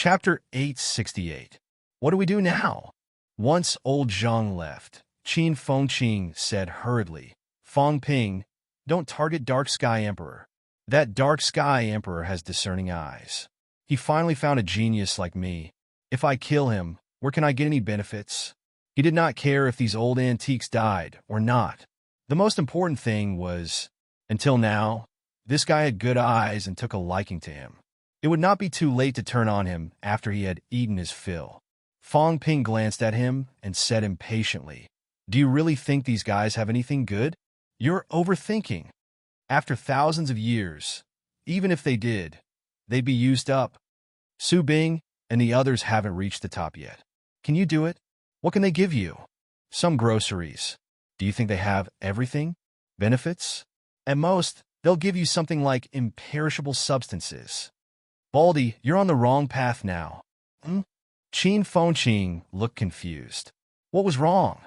Chapter 868. What do we do now? Once old Zhang left, Qin Fengqing said hurriedly, Fong Ping, don't target Dark Sky Emperor. That Dark Sky Emperor has discerning eyes. He finally found a genius like me. If I kill him, where can I get any benefits? He did not care if these old antiques died or not. The most important thing was, until now, this guy had good eyes and took a liking to him. It would not be too late to turn on him after he had eaten his fill. Fong Ping glanced at him and said impatiently, Do you really think these guys have anything good? You're overthinking. After thousands of years, even if they did, they'd be used up. Su Bing and the others haven't reached the top yet. Can you do it? What can they give you? Some groceries. Do you think they have everything? Benefits? At most, they'll give you something like imperishable substances. Baldy, you're on the wrong path now. Qin Fengqing looked confused. What was wrong?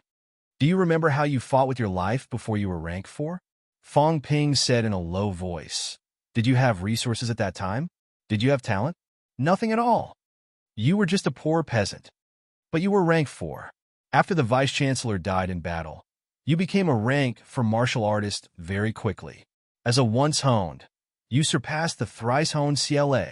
Do you remember how you fought with your life before you were rank 4? Fong Ping said in a low voice. Did you have resources at that time? Did you have talent? Nothing at all. You were just a poor peasant. But you were rank 4. After the vice-chancellor died in battle, you became a rank for martial artist very quickly. As a once-honed, you surpassed the thrice-honed CLA.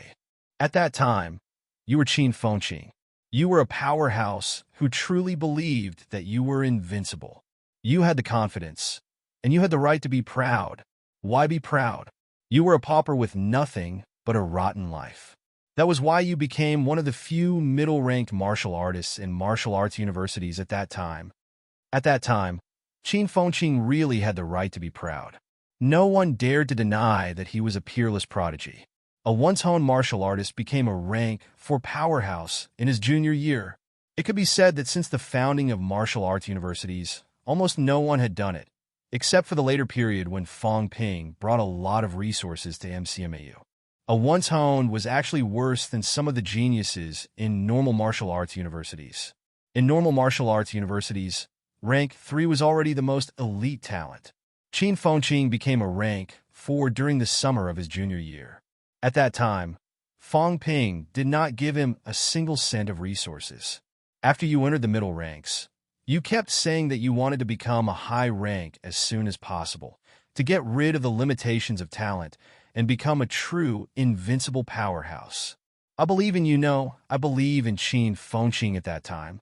At that time, you were Qin Fengqing. You were a powerhouse who truly believed that you were invincible. You had the confidence, and you had the right to be proud. Why be proud? You were a pauper with nothing but a rotten life. That was why you became one of the few middle-ranked martial artists in martial arts universities at that time. At that time, Qin Fengqing really had the right to be proud. No one dared to deny that he was a peerless prodigy. A once-honed martial artist became a rank 4 powerhouse in his junior year. It could be said that since the founding of martial arts universities, almost no one had done it, except for the later period when Fong Ping brought a lot of resources to MCMAU. A once-honed was actually worse than some of the geniuses in normal martial arts universities. In normal martial arts universities, rank 3 was already the most elite talent. Qin Fengqing became a rank 4 during the summer of his junior year. At that time, Fong Ping did not give him a single cent of resources. After you entered the middle ranks, you kept saying that you wanted to become a high rank as soon as possible, to get rid of the limitations of talent and become a true, invincible powerhouse. I believe in you, I believe in Qin Fengqing at that time.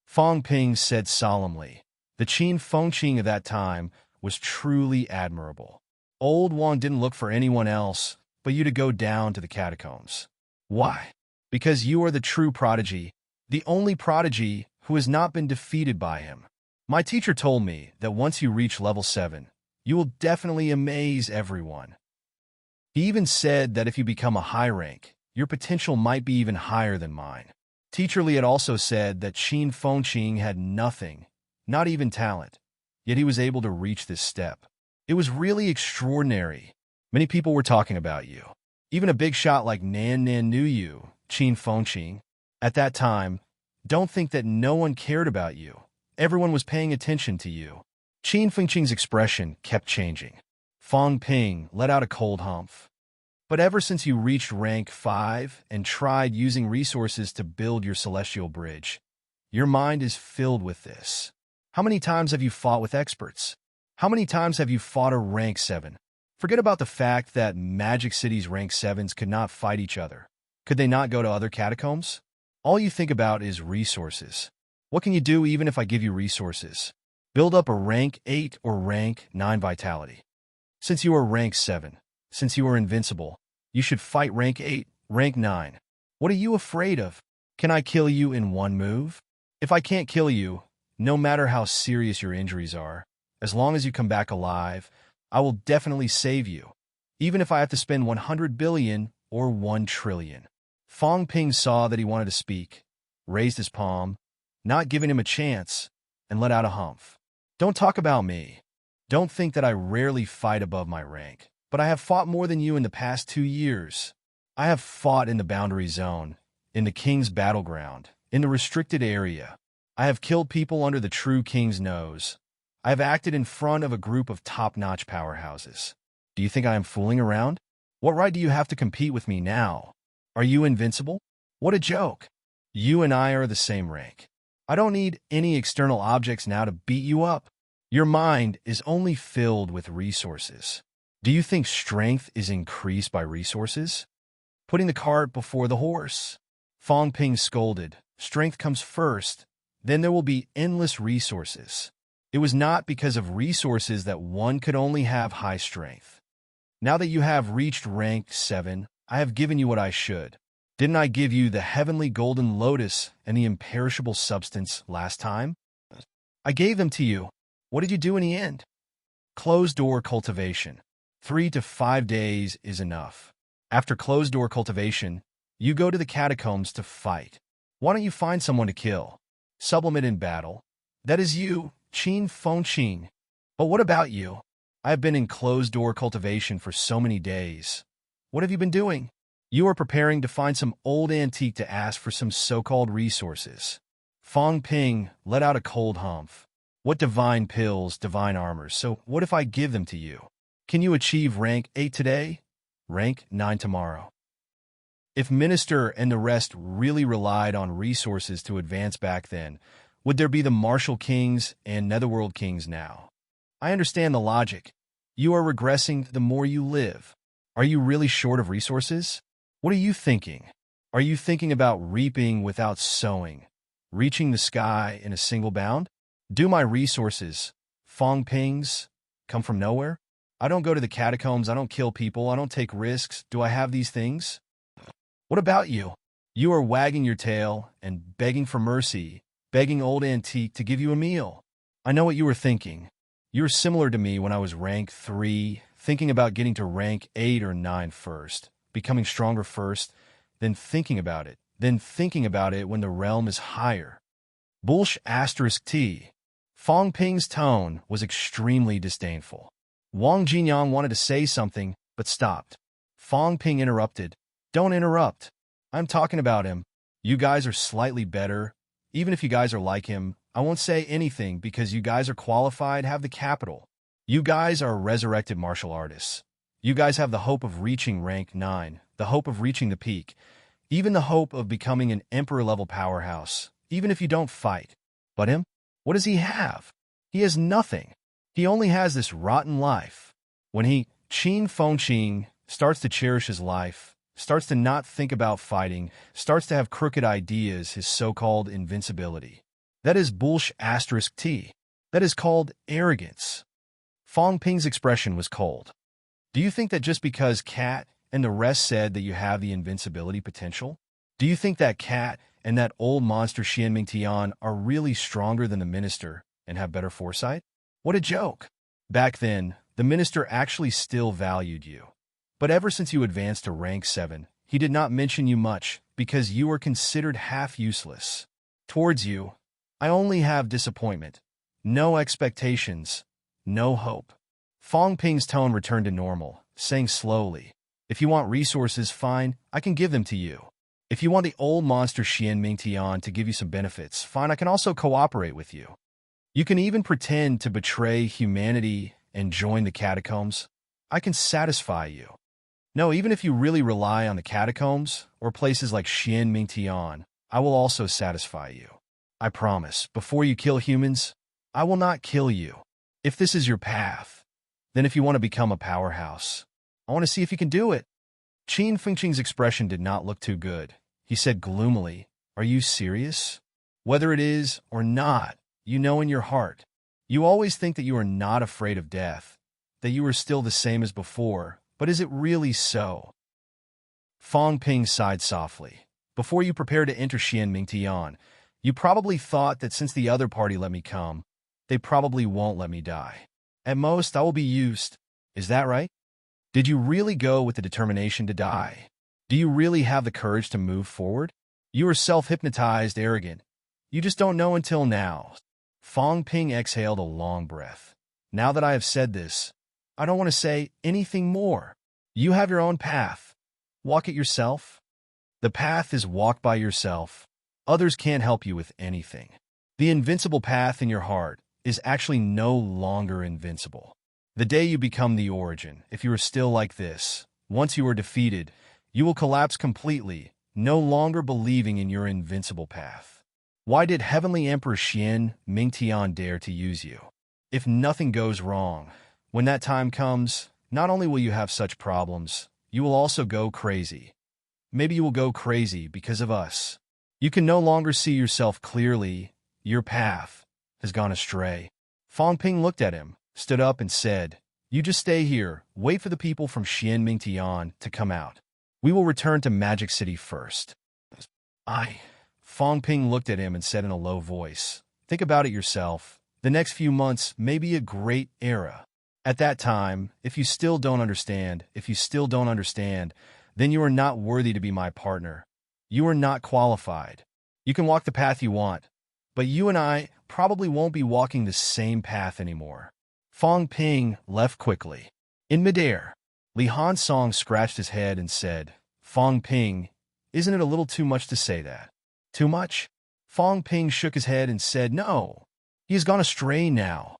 Fong Ping said solemnly. The Qin Fengqing of that time was truly admirable. Old Wang didn't look for anyone else but you to go down to the catacombs. Why? Because you are the true prodigy, the only prodigy who has not been defeated by him. My teacher told me that once you reach level 7, you will definitely amaze everyone. He even said that if you become a high rank, your potential might be even higher than mine. Teacher Li had also said that Qin Fengqing had nothing, not even talent, yet he was able to reach this step. It was really extraordinary. Many people were talking about you. Even a big shot like Nan knew you, Qin Fengqing. At that time, don't think that no one cared about you. Everyone was paying attention to you. Qin Fengqing's expression kept changing. Fong Ping let out a cold humph. But ever since you reached rank 5 and tried using resources to build your celestial bridge, your mind is filled with this. How many times have you fought with experts? How many times have you fought a rank 7? Forget about the fact that Magic City's rank 7s could not fight each other. Could they not go to other catacombs? All you think about is resources. What can you do even if I give you resources? Build up a rank 8 or rank 9 vitality. Since you are rank 7, since you are invincible, you should fight rank 8, rank 9. What are you afraid of? Can I kill you in one move? If I can't kill you, no matter how serious your injuries are, as long as you come back alive, I will definitely save you, even if I have to spend 100 billion or 1 trillion. Fong Ping saw that he wanted to speak, raised his palm, not giving him a chance, and let out a humph. Don't talk about me. Don't think that I rarely fight above my rank, but I have fought more than you in the past 2 years. I have fought in the boundary zone, in the king's battleground, in the restricted area. I have killed people under the true king's nose. I have acted in front of a group of top-notch powerhouses. Do you think I am fooling around? What right do you have to compete with me now? Are you invincible? What a joke. You and I are the same rank. I don't need any external objects now to beat you up. Your mind is only filled with resources. Do you think strength is increased by resources? Putting the cart before the horse. Fong Ping scolded. Strength comes first, then there will be endless resources. It was not because of resources that one could only have high strength. Now that you have reached rank 7, I have given you what I should. Didn't I give you the heavenly golden lotus and the imperishable substance last time? I gave them to you. What did you do in the end? Closed-door cultivation. 3 to 5 days is enough. After closed-door cultivation, you go to the catacombs to fight. Why don't you find someone to kill? Supplement in battle. That is you, Qin Fengqing. But what about you? I have been in closed-door cultivation for so many days. What have you been doing? You are preparing to find some old antique to ask for some so-called resources. Fong Ping let out a cold humph. What divine pills, divine armors, so what if I give them to you? Can you achieve rank 8 today? Rank 9 tomorrow. If Minister and the rest really relied on resources to advance back then, would there be the Martial Kings and Netherworld Kings now? I understand the logic. You are regressing the more you live. Are you really short of resources? What are you thinking? Are you thinking about reaping without sowing, reaching the sky in a single bound? Do my resources, Fong Ping's, come from nowhere? I don't go to the catacombs, I don't kill people, I don't take risks. Do I have these things? What about you? You are wagging your tail and begging for mercy, begging old antique to give you a meal. I know what you were thinking. You were similar to me when I was rank 3, thinking about getting to rank 8 or 9 first, becoming stronger first, then thinking about it when the realm is higher. Bullsh asterisk T. Fong Ping's tone was extremely disdainful. Wang Jinyang wanted to say something, but stopped. Fong Ping interrupted. Don't interrupt. I'm talking about him. You guys are slightly better. Even if you guys are like him, I won't say anything because you guys are qualified, have the capital. You guys are resurrected martial artists. You guys have the hope of reaching rank 9, the hope of reaching the peak, even the hope of becoming an emperor-level powerhouse, even if you don't fight. But him? What does he have? He has nothing. He only has this rotten life. When he, Qin Fengqing, starts to cherish his life, starts to not think about fighting, starts to have crooked ideas, his so-called invincibility. That is bullsh asterisk T. That is called arrogance. Fong Ping's expression was cold. Do you think that just because Cat and the rest said that you have the invincibility potential? Do you think that Cat and that old monster Xian Mingtian are really stronger than the minister and have better foresight? What a joke. Back then, the minister actually still valued you. But ever since you advanced to rank 7, he did not mention you much because you were considered half useless. Towards you, I only have disappointment, no expectations, no hope. Fong Ping's tone returned to normal, saying slowly, if you want resources, fine, I can give them to you. If you want the old monster Xian Mingtian to give you some benefits, fine, I can also cooperate with you. You can even pretend to betray humanity and join the catacombs. I can satisfy you. No, even if you really rely on the catacombs or places like Xian Mingtian, I will also satisfy you. I promise, before you kill humans, I will not kill you. If this is your path, then if you want to become a powerhouse, I want to see if you can do it. Qin Fengqing's expression did not look too good. He said gloomily, are you serious? Whether it is or not, you know in your heart. You always think that you are not afraid of death, that you are still the same as before, but is it really so? Fong Ping sighed softly. Before you prepare to enter Xian Mingtian, you probably thought that since the other party let me come, they probably won't let me die. At most, I will be used. Is that right? Did you really go with the determination to die? Do you really have the courage to move forward? You are self-hypnotized, arrogant. You just don't know until now. Fong Ping exhaled a long breath. Now that I have said this, I don't want to say anything more. You have your own path. Walk it yourself. The path is walked by yourself. Others can't help you with anything. The invincible path in your heart is actually no longer invincible. The day you become the origin, if you are still like this, once you are defeated, you will collapse completely, no longer believing in your invincible path. Why did Heavenly Emperor Xian Mingtian dare to use you? If nothing goes wrong, when that time comes, not only will you have such problems, you will also go crazy. Maybe you will go crazy because of us. You can no longer see yourself clearly. Your path has gone astray. Fang Ping looked at him, stood up and said, "You just stay here, wait for the people from Xian Mingtian to come out. We will return to Magic City first." Fang Ping looked at him and said in a low voice, "Think about it yourself. The next few months may be a great era. At that time, if you still don't understand, then you are not worthy to be my partner. You are not qualified. You can walk the path you want, but you and I probably won't be walking the same path anymore." Fang Ping left quickly. In midair, Li Hansong scratched his head and said, "Fang Ping, isn't it a little too much to say that?" "Too much?" Fang Ping shook his head and said, "No. He has gone astray now.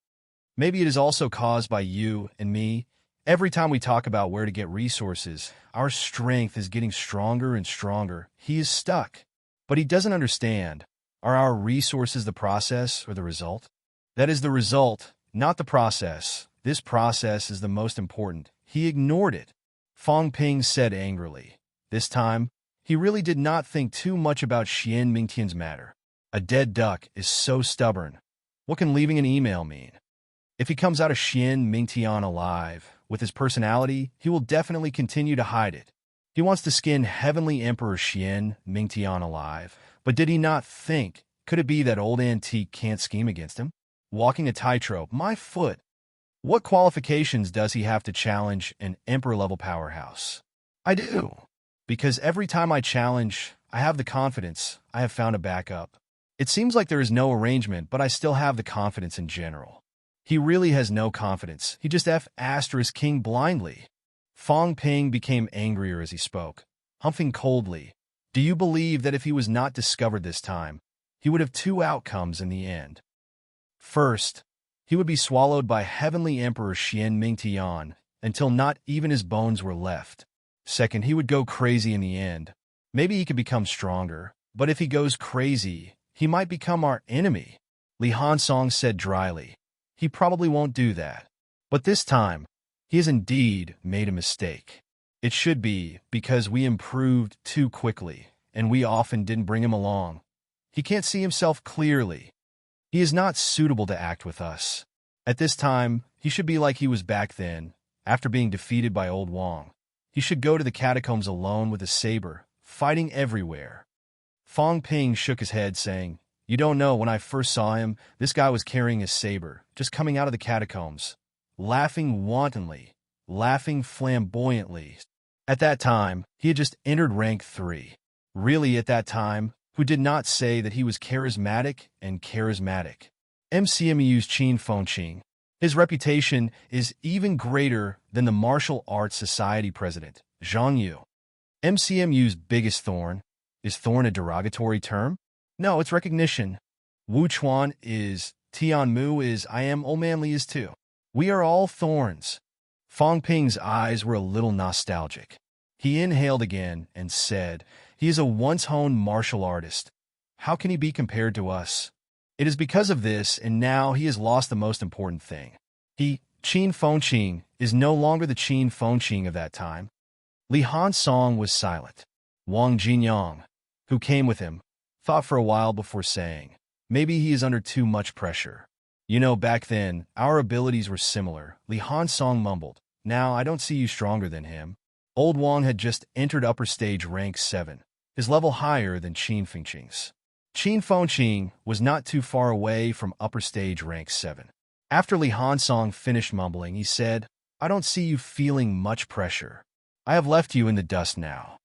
Maybe it is also caused by you and me. Every time we talk about where to get resources, our strength is getting stronger and stronger. He is stuck. But he doesn't understand. Are our resources the process or the result? That is the result, not the process. This process is the most important. He ignored it." Fang Ping said angrily. This time, he really did not think too much about Xian Mingtian's matter. A dead duck is so stubborn. What can leaving an email mean? If he comes out of Xian Mingtian alive, with his personality, he will definitely continue to hide it. He wants to skin Heavenly Emperor Xian Mingtian alive. But did he not think, could it be that old antique can't scheme against him? Walking a tightrope, my foot. What qualifications does he have to challenge an Emperor-level powerhouse? I do. Because every time I challenge, I have the confidence, I have found a backup. It seems like there is no arrangement, but I still have the confidence in general. He really has no confidence. He just King blindly. Fang Ping became angrier as he spoke, humping coldly. Do you believe that if he was not discovered this time, he would have two outcomes in the end? First, he would be swallowed by Heavenly Emperor Xian Mingtian until not even his bones were left. Second, he would go crazy in the end. Maybe he could become stronger, but if he goes crazy, he might become our enemy. Li Hansong said dryly. He probably won't do that. But this time, he has indeed made a mistake. It should be because we improved too quickly, and we often didn't bring him along. He can't see himself clearly. He is not suitable to act with us. At this time, he should be like he was back then, after being defeated by Old Wang. He should go to the catacombs alone with a saber, fighting everywhere. Fang Ping shook his head, saying, "You don't know, when I first saw him, this guy was carrying his saber, just coming out of the catacombs, laughing wantonly, laughing flamboyantly. At that time, he had just entered rank 3. Really, at that time, who did not say that he was charismatic and charismatic? MCMU's Qin Fengqing. His reputation is even greater than the Martial Arts Society president, Zhang Yu. MCMU's biggest thorn. Is thorn a derogatory term? No, it's recognition. Wu Chuan is, Tian Mu is, I am, Old Man Li is too. We are all thorns." Fang Ping's eyes were a little nostalgic. He inhaled again and said, "He is a once-honed martial artist. How can he be compared to us? It is because of this, and now he has lost the most important thing. Qin Fengqing, is no longer the Qin Fengqing of that time." Li Hansong was silent. Wang Jinyang, who came with him, thought for a while before saying, "Maybe he is under too much pressure. You know, back then, our abilities were similar." Li Hansong mumbled, "Now, I don't see you stronger than him." Old Wang had just entered upper stage rank 7, his level higher than Qin Fengqing's. Qin Fengqing was not too far away from upper stage rank 7. After Li Hansong finished mumbling, he said, "I don't see you feeling much pressure. I have left you in the dust now."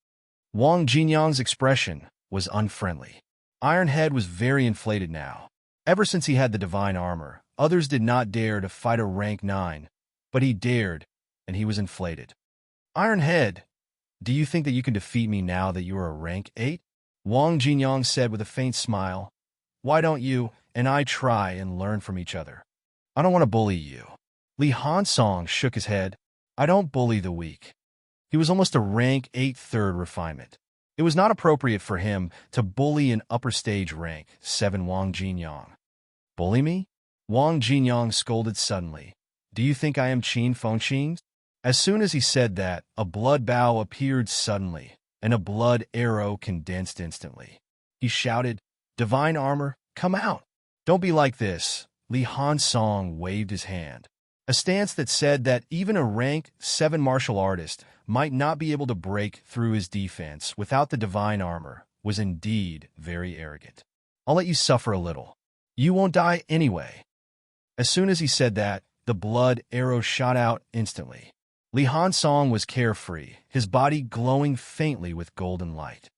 Wang Jinyang's expression was unfriendly. Iron Head was very inflated now. Ever since he had the divine armor, others did not dare to fight a rank 9, but he dared, and he was inflated. "Iron Head, do you think that you can defeat me now that you are a rank 8? Wang Jinyang said with a faint smile. "Why don't you and I try and learn from each other? I don't want to bully you." Li Hansong shook his head. "I don't bully the weak." He was almost a rank 8 third refinement. It was not appropriate for him to bully an upper stage rank 7 Wang Jinyang. Bully me? Wang Jinyang scolded suddenly. Do you think I am Qin Fengqing? As soon as he said that, a blood bow appeared suddenly, and a blood arrow condensed instantly. He shouted, Divine armor, come out! Don't be like this. Li Hansong waved his hand. A stance that said that even a rank 7 martial artist might not be able to break through his defense without the divine armor was indeed very arrogant. I'll let you suffer a little. You won't die anyway. As soon as he said that, the blood arrow shot out instantly. Li Hansong was carefree, his body glowing faintly with golden light.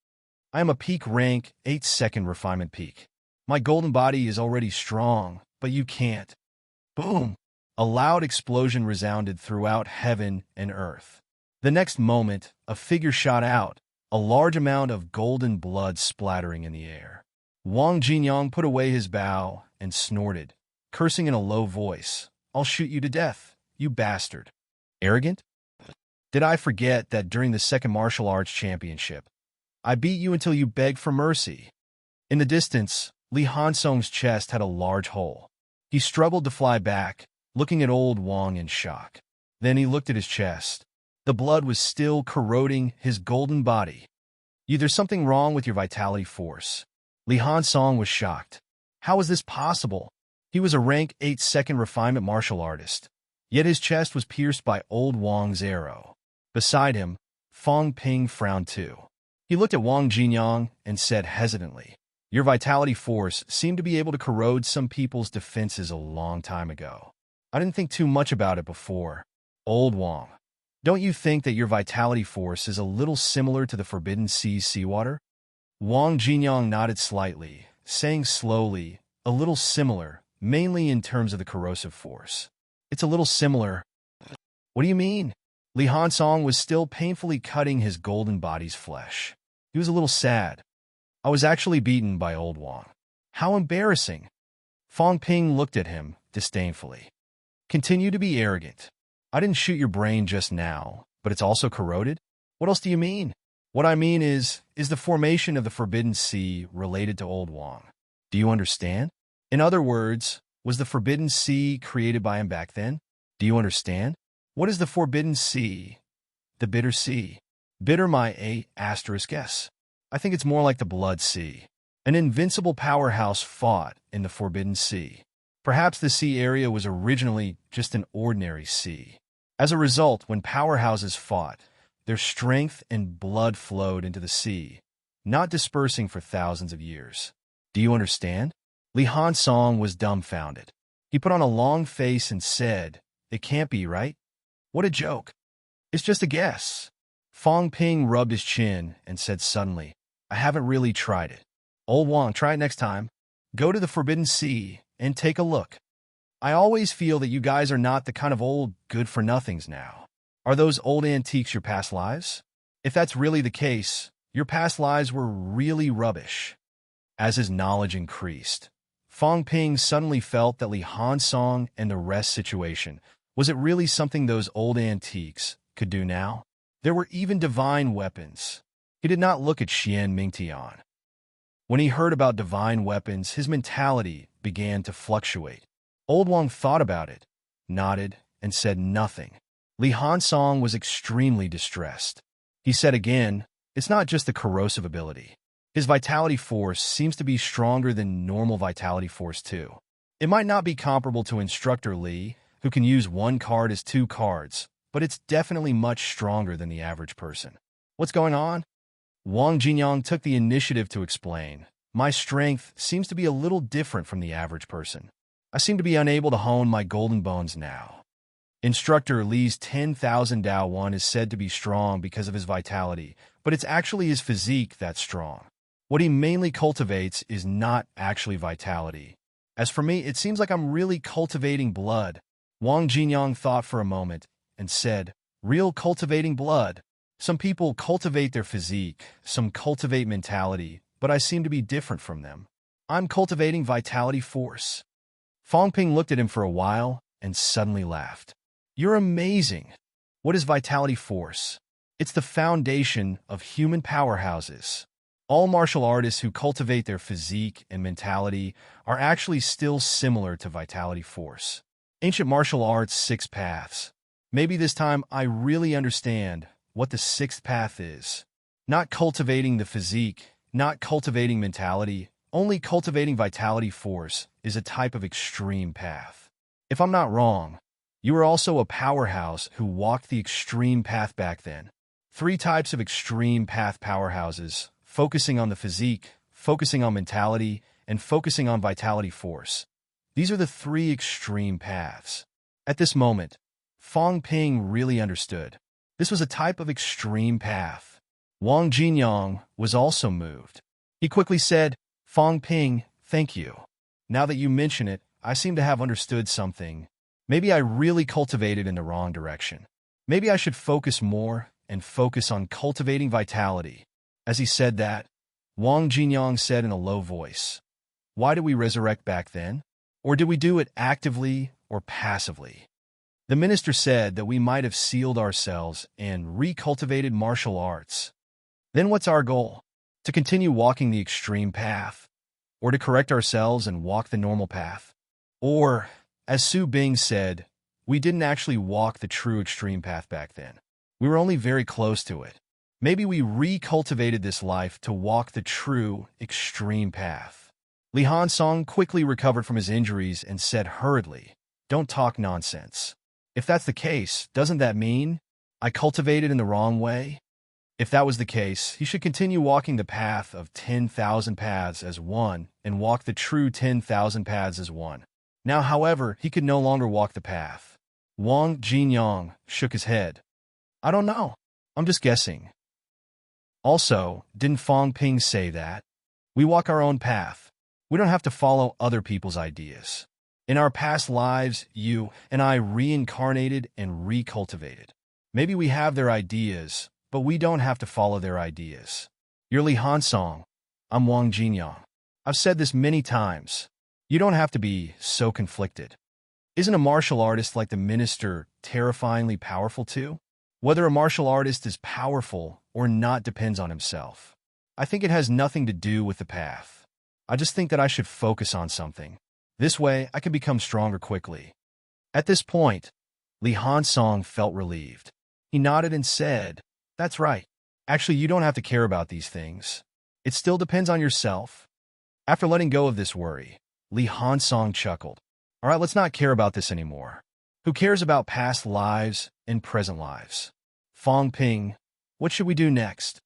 I am a peak rank 8-second refinement peak. My golden body is already strong, but you can't. Boom! A loud explosion resounded throughout heaven and earth. The next moment, a figure shot out, a large amount of golden blood splattering in the air. Wang Jinyang put away his bow and snorted, cursing in a low voice, I'll shoot you to death, you bastard. Arrogant? Did I forget that during the second martial arts championship, I beat you until you begged for mercy? In the distance, Li Hansong's chest had a large hole. He struggled to fly back, looking at old Wang in shock. Then he looked at his chest. The blood was still corroding his golden body. There's something wrong with your vitality force. Li Hansong was shocked. How was this possible? He was a rank 8-second refinement martial artist. Yet his chest was pierced by old Wang's arrow. Beside him, Fong Ping frowned too. He looked at Wang Jinyang and said hesitantly, Your vitality force seemed to be able to corrode some people's defenses a long time ago. I didn't think too much about it before. Old Wang, don't you think that your vitality force is a little similar to the Forbidden Sea's seawater? Wang Jinyang nodded slightly, saying slowly, a little similar, mainly in terms of the corrosive force. It's a little similar. What do you mean? Li Hansong was still painfully cutting his golden body's flesh. He was a little sad. I was actually beaten by old Wang. How embarrassing. Fong Ping looked at him disdainfully. Continue to be arrogant. I didn't shoot your brain just now, but it's also corroded? What else do you mean? What I mean is the formation of the Forbidden Sea related to old Wang? Do you understand? In other words, was the Forbidden Sea created by him back then? Do you understand? What is the Forbidden Sea? The Bitter Sea. Bitter my A*S. I think it's more like the Blood Sea. An invincible powerhouse fought in the Forbidden Sea. Perhaps the sea area was originally just an ordinary sea. As a result, when powerhouses fought, their strength and blood flowed into the sea, not dispersing for thousands of years. Do you understand? Li Hansong was dumbfounded. He put on a long face and said, It can't be, right? What a joke. It's just a guess. Fong Ping rubbed his chin and said suddenly, I haven't really tried it. Old Wang, try it next time. Go to the Forbidden Sea and take a look. I always feel that you guys are not the kind of old good-for-nothings now. Are those old antiques your past lives? If that's really the case, your past lives were really rubbish. As his knowledge increased, Fong Ping suddenly felt that Li Hansong and the rest situation, was it really something those old antiques could do now? There were even divine weapons. He did not look at Xian Mingtian. When he heard about divine weapons, his mentality began to fluctuate. Old Wang thought about it, nodded, and said nothing. Li Hansong was extremely distressed. He said again, It's not just the corrosive ability. His vitality force seems to be stronger than normal vitality force too. It might not be comparable to Instructor Li, who can use one card as 2 cards, but it's definitely much stronger than the average person. What's going on? Wang Jinyang took the initiative to explain. My strength seems to be a little different from the average person. I seem to be unable to hone my golden bones now. Instructor Li's 10,000 Dao 1 is said to be strong because of his vitality, but it's actually his physique that's strong. What he mainly cultivates is not actually vitality. As for me, it seems like I'm really cultivating blood. Wang Jinyang thought for a moment and said, Real cultivating blood. Some people cultivate their physique, some cultivate mentality, but I seem to be different from them. I'm cultivating vitality force. Fong Ping looked at him for a while and suddenly laughed. You're amazing. What is vitality force? It's the foundation of human powerhouses. All martial artists who cultivate their physique and mentality are actually still similar to vitality force. Ancient martial arts 6 paths. Maybe this time I really understand what the 6th path is. Not cultivating the physique, not cultivating mentality, only cultivating vitality force is a type of extreme path. If I'm not wrong, you were also a powerhouse who walked the extreme path back then. 3 types of extreme path powerhouses: focusing on the physique, focusing on mentality, and focusing on vitality force. These are the 3 extreme paths. At this moment, Fong Ping really understood. This was a type of extreme path. Wang Jinyang was also moved. He quickly said, "Fong Ping, thank you. Now that you mention it, I seem to have understood something. Maybe I really cultivated in the wrong direction. Maybe I should focus more and focus on cultivating vitality." As he said that, Wang Jinyang said in a low voice, "Why did we resurrect back then? Or did we do it actively or passively?" The minister said that we might have sealed ourselves and recultivated martial arts. Then what's our goal? To continue walking the extreme path? Or to correct ourselves and walk the normal path? Or, as Su Bing said, we didn't actually walk the true extreme path back then. We were only very close to it. Maybe we recultivated this life to walk the true extreme path. Li Hansong quickly recovered from his injuries and said hurriedly, "Don't talk nonsense. If that's the case, doesn't that mean I cultivated in the wrong way?" If that was the case, he should continue walking the path of 10,000 paths as one and walk the true 10,000 paths as one. Now, however, he could no longer walk the path. Wang Jinyang shook his head. "I don't know. I'm just guessing." Also, didn't Fong Ping say that? We walk our own path. We don't have to follow other people's ideas. In our past lives, you and I reincarnated and recultivated. Maybe we have their ideas, but we don't have to follow their ideas. You're Li Hansong. I'm Wang Jinyang. I've said this many times. You don't have to be so conflicted. Isn't a martial artist like the minister terrifyingly powerful too? Whether a martial artist is powerful or not depends on himself. I think it has nothing to do with the path. I just think that I should focus on something. This way, I can become stronger quickly. At this point, Li Hansong felt relieved. He nodded and said, "That's right. Actually, you don't have to care about these things. It still depends on yourself." After letting go of this worry, Li Hansong chuckled. "All right, let's not care about this anymore. Who cares about past lives and present lives? Fong Ping, what should we do next?"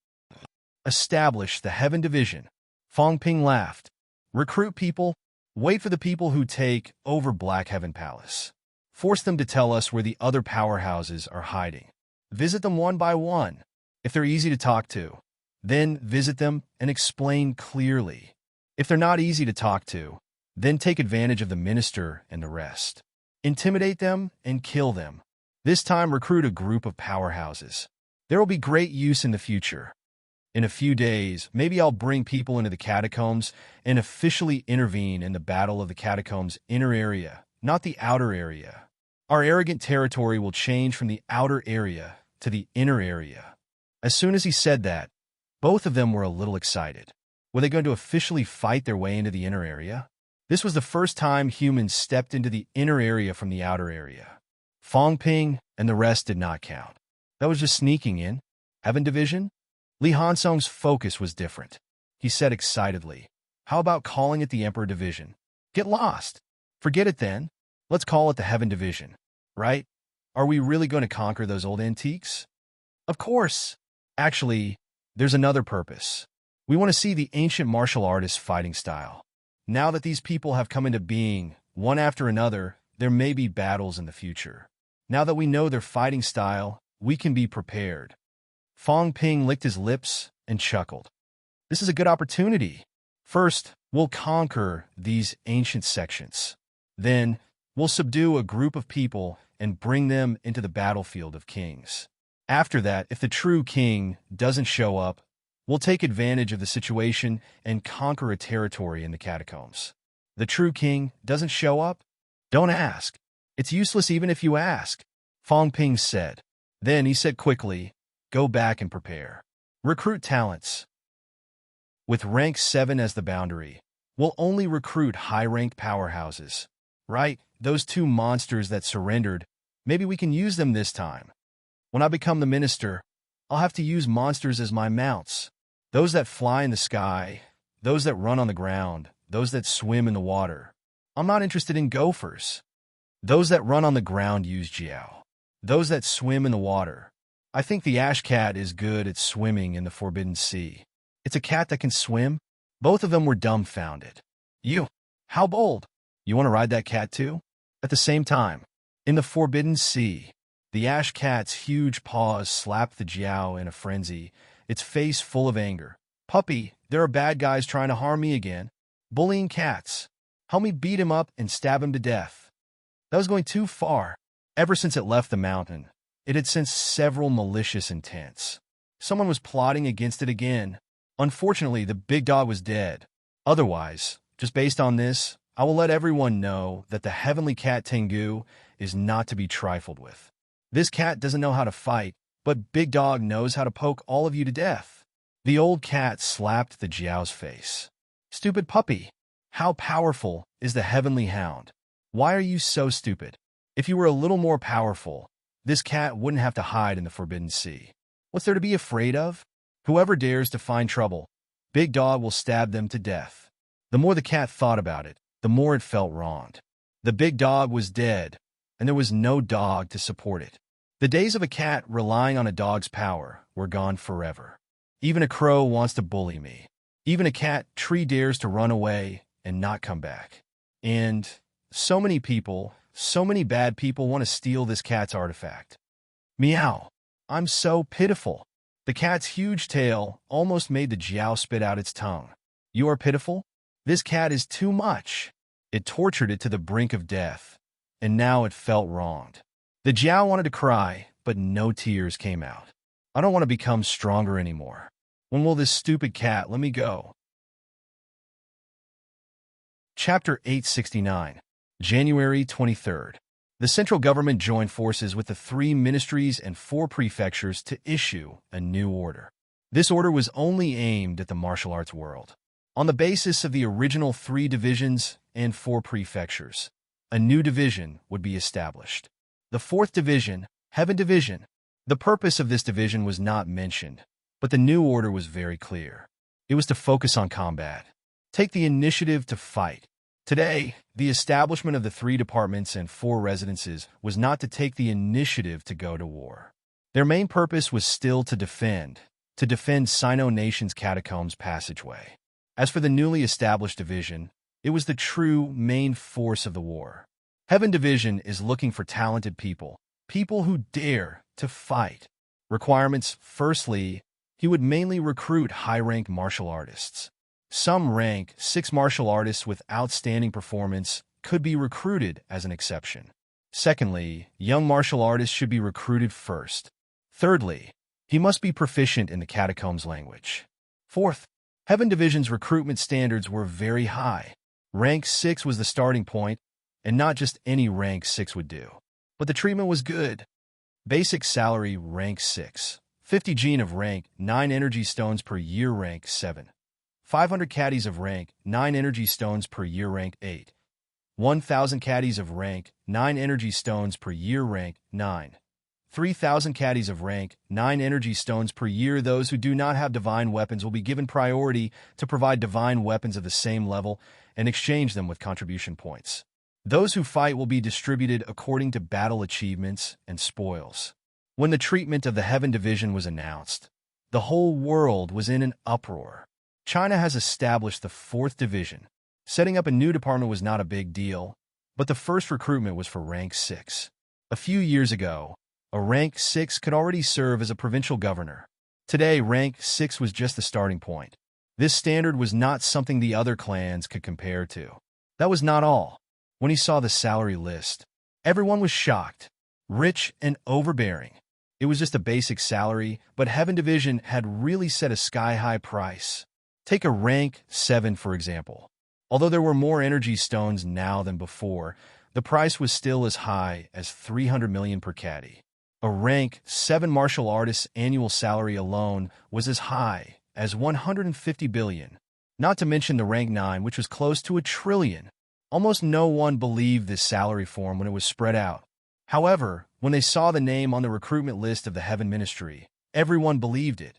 "Establish the Heaven Division." Fong Ping laughed. "Recruit people. Wait for the people who take over Black Heaven Palace. Force them to tell us where the other powerhouses are hiding. Visit them one by one. If they're easy to talk to, then visit them and explain clearly. If they're not easy to talk to, then take advantage of the minister and the rest. Intimidate them and kill them. This time recruit a group of powerhouses. There will be great use in the future. In a few days, maybe I'll bring people into the catacombs and officially intervene in the battle of the catacombs' inner area, not the outer area. Our arrogant territory will change from the outer area to the inner area." As soon as he said that, both of them were a little excited. Were they going to officially fight their way into the inner area? This was the first time humans stepped into the inner area from the outer area. Fong Ping and the rest did not count. That was just sneaking in. Heaven Division? Li Hansong's focus was different. He said excitedly, "How about calling it the Emperor Division? Get lost. Forget it then. Let's call it the Heaven Division. Right? Are we really going to conquer those old antiques?" "Of course. Actually, there's another purpose. We want to see the ancient martial artists' fighting style. Now that these people have come into being, one after another, there may be battles in the future. Now that we know their fighting style, we can be prepared." Fong Ping licked his lips and chuckled. "This is a good opportunity. First, we'll conquer these ancient sections. Then, we'll subdue a group of people and bring them into the battlefield of kings. After that, if the true king doesn't show up, we'll take advantage of the situation and conquer a territory in the catacombs. The true king doesn't show up? Don't ask. It's useless even if you ask," Fong Ping said. Then he said quickly, Go back and prepare. Recruit talents. With rank 7 as the boundary, we'll only recruit high-ranked powerhouses. Right? Those two monsters that surrendered, maybe we can use them this time. When I become the minister, I'll have to use monsters as my mounts. Those that fly in the sky, those that run on the ground, those that swim in the water. I'm not interested in gophers. Those that run on the ground use Jiao. Those that swim in the water. I think the ash cat is good at swimming in the Forbidden Sea. It's a cat that can swim. Both of them were dumbfounded. You, how bold. You want to ride that cat too? At the same time, in the Forbidden Sea, the ash cat's huge paws slapped the Jiao in a frenzy, its face full of anger. Puppy, there are bad guys trying to harm me again. Bullying cats. Help me beat him up and stab him to death. That was going too far. Ever since it left the mountain, it had sensed several malicious intents. Someone was plotting against it again. Unfortunately, the big dog was dead. Otherwise, just based on this, I will let everyone know that the heavenly cat Tengu is not to be trifled with. This cat doesn't know how to fight, but Big Dog knows how to poke all of you to death. The old cat slapped the Jiao's face. Stupid puppy! How powerful is the heavenly hound? Why are you so stupid? If you were a little more powerful, this cat wouldn't have to hide in the Forbidden Sea. What's there to be afraid of? Whoever dares to find trouble, Big Dog will stab them to death. The more the cat thought about it, the more it felt wronged. The big dog was dead, and there was no dog to support it. The days of a cat relying on a dog's power were gone forever. Even a crow wants to bully me. Even a cat tree dares to run away and not come back. And so many people, so many bad people want to steal this cat's artifact. Meow. I'm so pitiful. The cat's huge tail almost made the Jiao spit out its tongue. You are pitiful? This cat is too much. It tortured it to the brink of death, and now it felt wronged. The Jiao wanted to cry, but no tears came out. I don't want to become stronger anymore. When will this stupid cat let me go? Chapter 869, January 23rd. The central government joined forces with the 3 ministries and 4 prefectures to issue a new order. This order was only aimed at the martial arts world. On the basis of the original 3 divisions and 4 prefectures, a new division would be established. The 4th division, Heaven Division. The purpose of this division was not mentioned, but the new order was very clear. It was to focus on combat. Take the initiative to fight. Today, the establishment of the 3 departments and 4 residences was not to take the initiative to go to war. Their main purpose was still to defend Sino Nation's catacombs passageway. As for the newly established division, it was the true main force of the war. Heaven Division is looking for talented people who dare to fight. Requirements: firstly, he would mainly recruit high-rank martial artists. Some rank 6 martial artists with outstanding performance could be recruited as an exception. Secondly, young martial artists should be recruited first. Thirdly, he must be proficient in the catacombs language. Fourth, Heaven Division's recruitment standards were very high. Rank 6 was the starting point, and not just any rank 6 would do. But the treatment was good. Basic salary rank 6, 50 gene of rank 9 energy stones per year rank 7. 500 caddies of rank 9 energy stones per year rank 8. 1,000 caddies of rank 9 energy stones per year rank 9. 3,000 caddies of rank 9 energy stones per year. Those who do not have divine weapons will be given priority to provide divine weapons of the same level and exchange them with contribution points. Those who fight will be distributed according to battle achievements and spoils. When the treatment of the Heaven Division was announced, the whole world was in an uproar. China has established the 4th division. Setting up a new department was not a big deal, but the first recruitment was for rank 6. A few years ago, a rank 6 could already serve as a provincial governor. Today, rank 6 was just the starting point. This standard was not something the other clans could compare to. That was not all. When he saw the salary list, everyone was shocked, rich and overbearing. It was just a basic salary, but Heaven Division had really set a sky-high price. Take a rank 7, for example. Although there were more energy stones now than before, the price was still as high as 300 million per caddy. A rank 7 martial artist's annual salary alone was as high as 150 billion, not to mention the rank 9, which was close to a trillion. Almost no one believed this salary form when it was spread out. However, when they saw the name on the recruitment list of the Heaven Ministry, everyone believed it.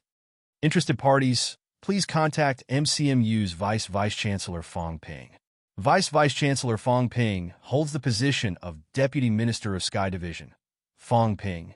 Interested parties, please contact MCMU's Vice Chancellor Fong Ping. Vice Chancellor Fong Ping holds the position of Deputy Minister of Sky Division. Fong Ping.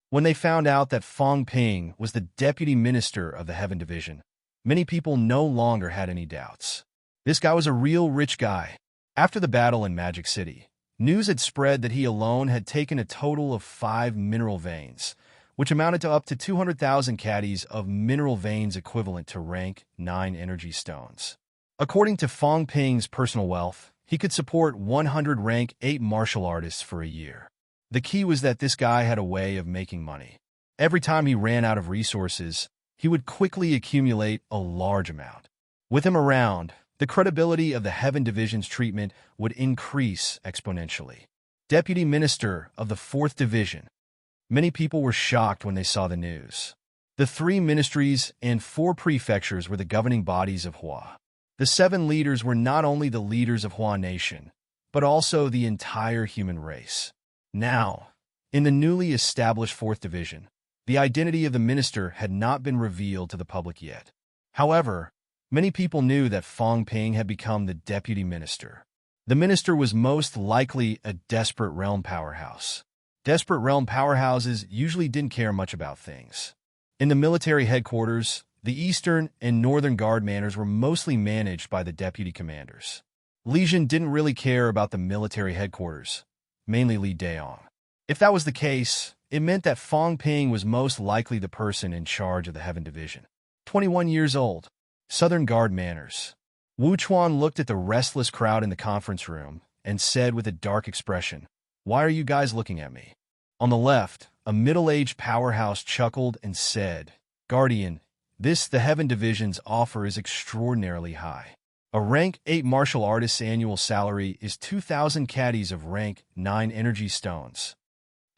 When they found out that Fong Ping was the Deputy Minister of the Heaven Division, many people no longer had any doubts. This guy was a real rich guy. After the battle in Magic City, news had spread that he alone had taken a total of 5 mineral veins, which amounted to up to 200,000 caddies of mineral veins equivalent to rank 9 energy stones. According to Fong Ping's personal wealth, he could support 100 rank 8 martial artists for a year. The key was that this guy had a way of making money. Every time he ran out of resources, he would quickly accumulate a large amount. With him around, the credibility of the Heaven Division's treatment would increase exponentially. Deputy Minister of the 4th Division. Many people were shocked when they saw the news. The 3 ministries and 4 prefectures were the governing bodies of Hua. The 7 leaders were not only the leaders of Hua Nation, but also the entire human race. Now, in the newly established 4th Division, the identity of the minister had not been revealed to the public yet. However, many people knew that Fong Ping had become the deputy minister. The minister was most likely a desperate realm powerhouse. Desperate realm powerhouses usually didn't care much about things. In the military headquarters, the Eastern and Northern Guard manors were mostly managed by the deputy commanders. Li Jin didn't really care about the military headquarters, mainly Li Daong. If that was the case, it meant that Fong Ping was most likely the person in charge of the Heaven Division. 21 years old. Southern Guard Manors. Wu Chuan looked at the restless crowd in the conference room and said with a dark expression, "Why are you guys looking at me?" On the left, a middle-aged powerhouse chuckled and said, "Guardian, the Heaven Division's offer is extraordinarily high. A rank 8 martial artist's annual salary is 2,000 caddies of rank 9 energy stones."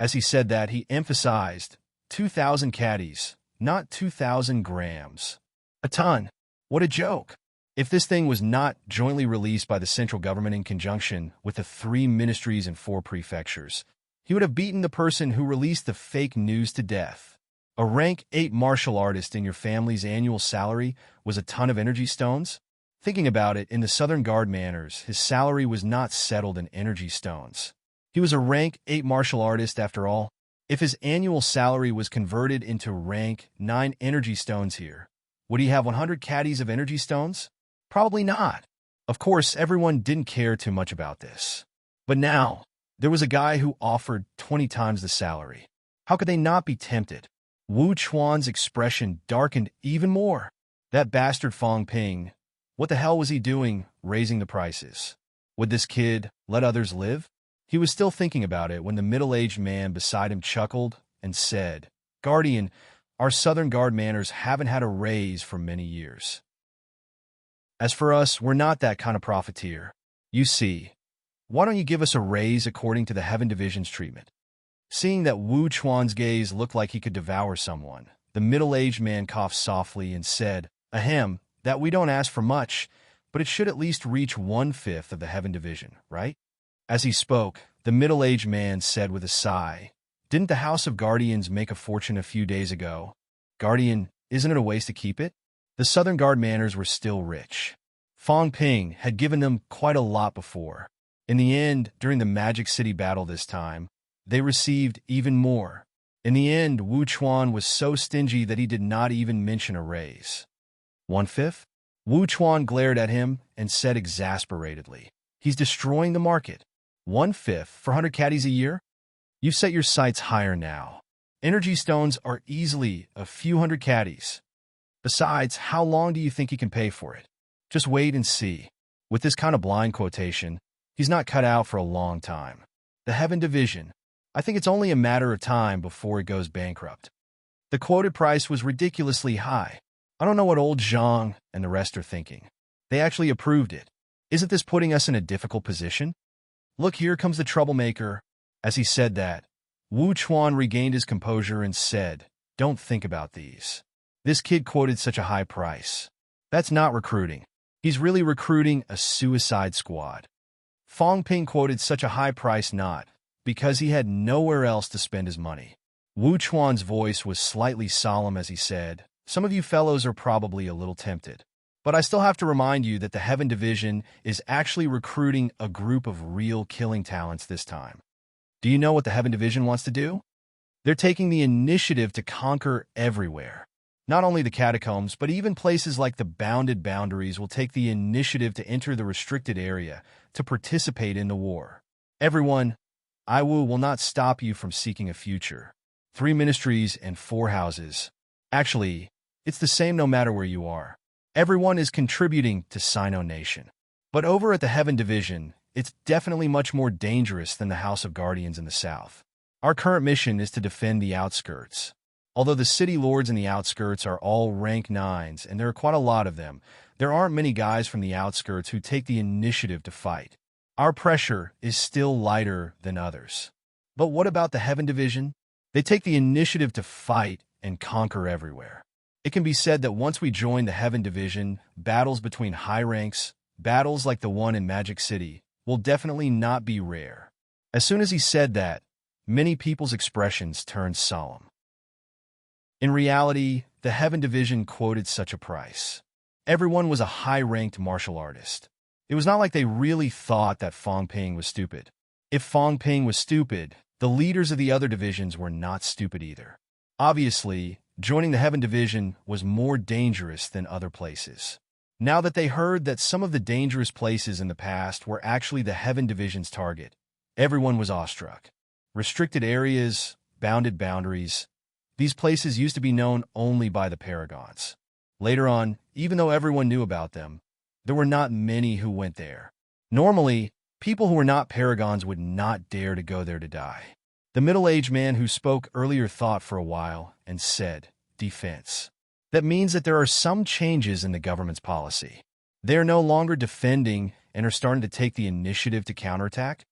As he said that, he emphasized 2,000 caddies, not 2,000 grams. A ton. What a joke. If this thing was not jointly released by the central government in conjunction with the 3 ministries and 4 prefectures, he would have beaten the person who released the fake news to death. A rank 8 martial artist in your family's annual salary was a ton of energy stones? Thinking about it, in the Southern Guard Manors, his salary was not settled in energy stones. He was a rank 8 martial artist after all. If his annual salary was converted into rank 9 energy stones here, would he have 100 caddies of energy stones? Probably not. Of course, everyone didn't care too much about this. But now, there was a guy who offered 20 times the salary. How could they not be tempted? Wu Chuan's expression darkened even more. That bastard Fong Ping, what the hell was he doing, raising the prices? Would this kid let others live? He was still thinking about it when the middle-aged man beside him chuckled and said, "Guardian, our Southern Guard Manors haven't had a raise for many years. As for us, we're not that kind of profiteer. You see, why don't you give us a raise according to the Heaven Division's treatment?" Seeing that Wu Chuan's gaze looked like he could devour someone, the middle-aged man coughed softly and said, "Ahem, that we don't ask for much, but it should at least reach 1/5 of the Heaven Division, right?" As he spoke, the middle-aged man said with a sigh, "Didn't the House of Guardians make a fortune a few days ago? Guardian, isn't it a waste to keep it?" The Southern Guard Manors were still rich. Fong Ping had given them quite a lot before. In the end, during the Magic City battle this time, they received even more. In the end, Wu Chuan was so stingy that he did not even mention a raise. 1/5? Wu Chuan glared at him and said exasperatedly, "He's destroying the market. 1/5 for 100 caddies a year? You've set your sights higher now. Energy stones are easily a few hundred caddies. Besides, how long do you think he can pay for it? Just wait and see." With this kind of blind quotation, he's not cut out for a long time. The Heaven Division, I think it's only a matter of time before it goes bankrupt. The quoted price was ridiculously high. I don't know what old Zhang and the rest are thinking. They actually approved it. Isn't this putting us in a difficult position? Look, here comes the troublemaker. As he said that, Wu Chuan regained his composure and said, "Don't think about these. This kid quoted such a high price. That's not recruiting. He's really recruiting a suicide squad." Fong Ping quoted such a high price not because he had nowhere else to spend his money. Wu Chuan's voice was slightly solemn as he said, "Some of you fellows are probably a little tempted. But I still have to remind you that the Heaven Division is actually recruiting a group of real killing talents this time. Do you know what the Heaven Division wants to do? They're taking the initiative to conquer everywhere. Not only the catacombs, but even places like the bounded boundaries will take the initiative to enter the restricted area to participate in the war. Everyone, I will not stop you from seeking a future. 3 ministries and 4 houses. Actually, it's the same no matter where you are. Everyone is contributing to Sino Nation. But over at the Heaven Division, it's definitely much more dangerous than the House of Guardians in the south. Our current mission is to defend the outskirts. Although the city lords in the outskirts are all rank 9s, and there are quite a lot of them, there aren't many guys from the outskirts who take the initiative to fight. Our pressure is still lighter than others. But what about the Heaven Division? They take the initiative to fight and conquer everywhere. It can be said that once we join the Heaven Division, battles between high ranks, battles like the one in Magic City, will definitely not be rare. As soon as he said that, many people's expressions turned solemn. In reality, the Heaven Division quoted such a price. Everyone was a high-ranked martial artist. It was not like they really thought that Fong Ping was stupid. If Fong Ping was stupid, the leaders of the other divisions were not stupid either. Obviously, joining the Heaven Division was more dangerous than other places. Now that they heard that some of the dangerous places in the past were actually the Heaven Division's target, everyone was awestruck. Restricted areas, bounded boundaries, these places used to be known only by the Paragons. Later on, even though everyone knew about them, there were not many who went there. Normally, people who were not Paragons would not dare to go there to die. The middle-aged man who spoke earlier thought for a while and said, "Defense. That means that there are some changes in the government's policy. They are no longer defending and are starting to take the initiative to counterattack?"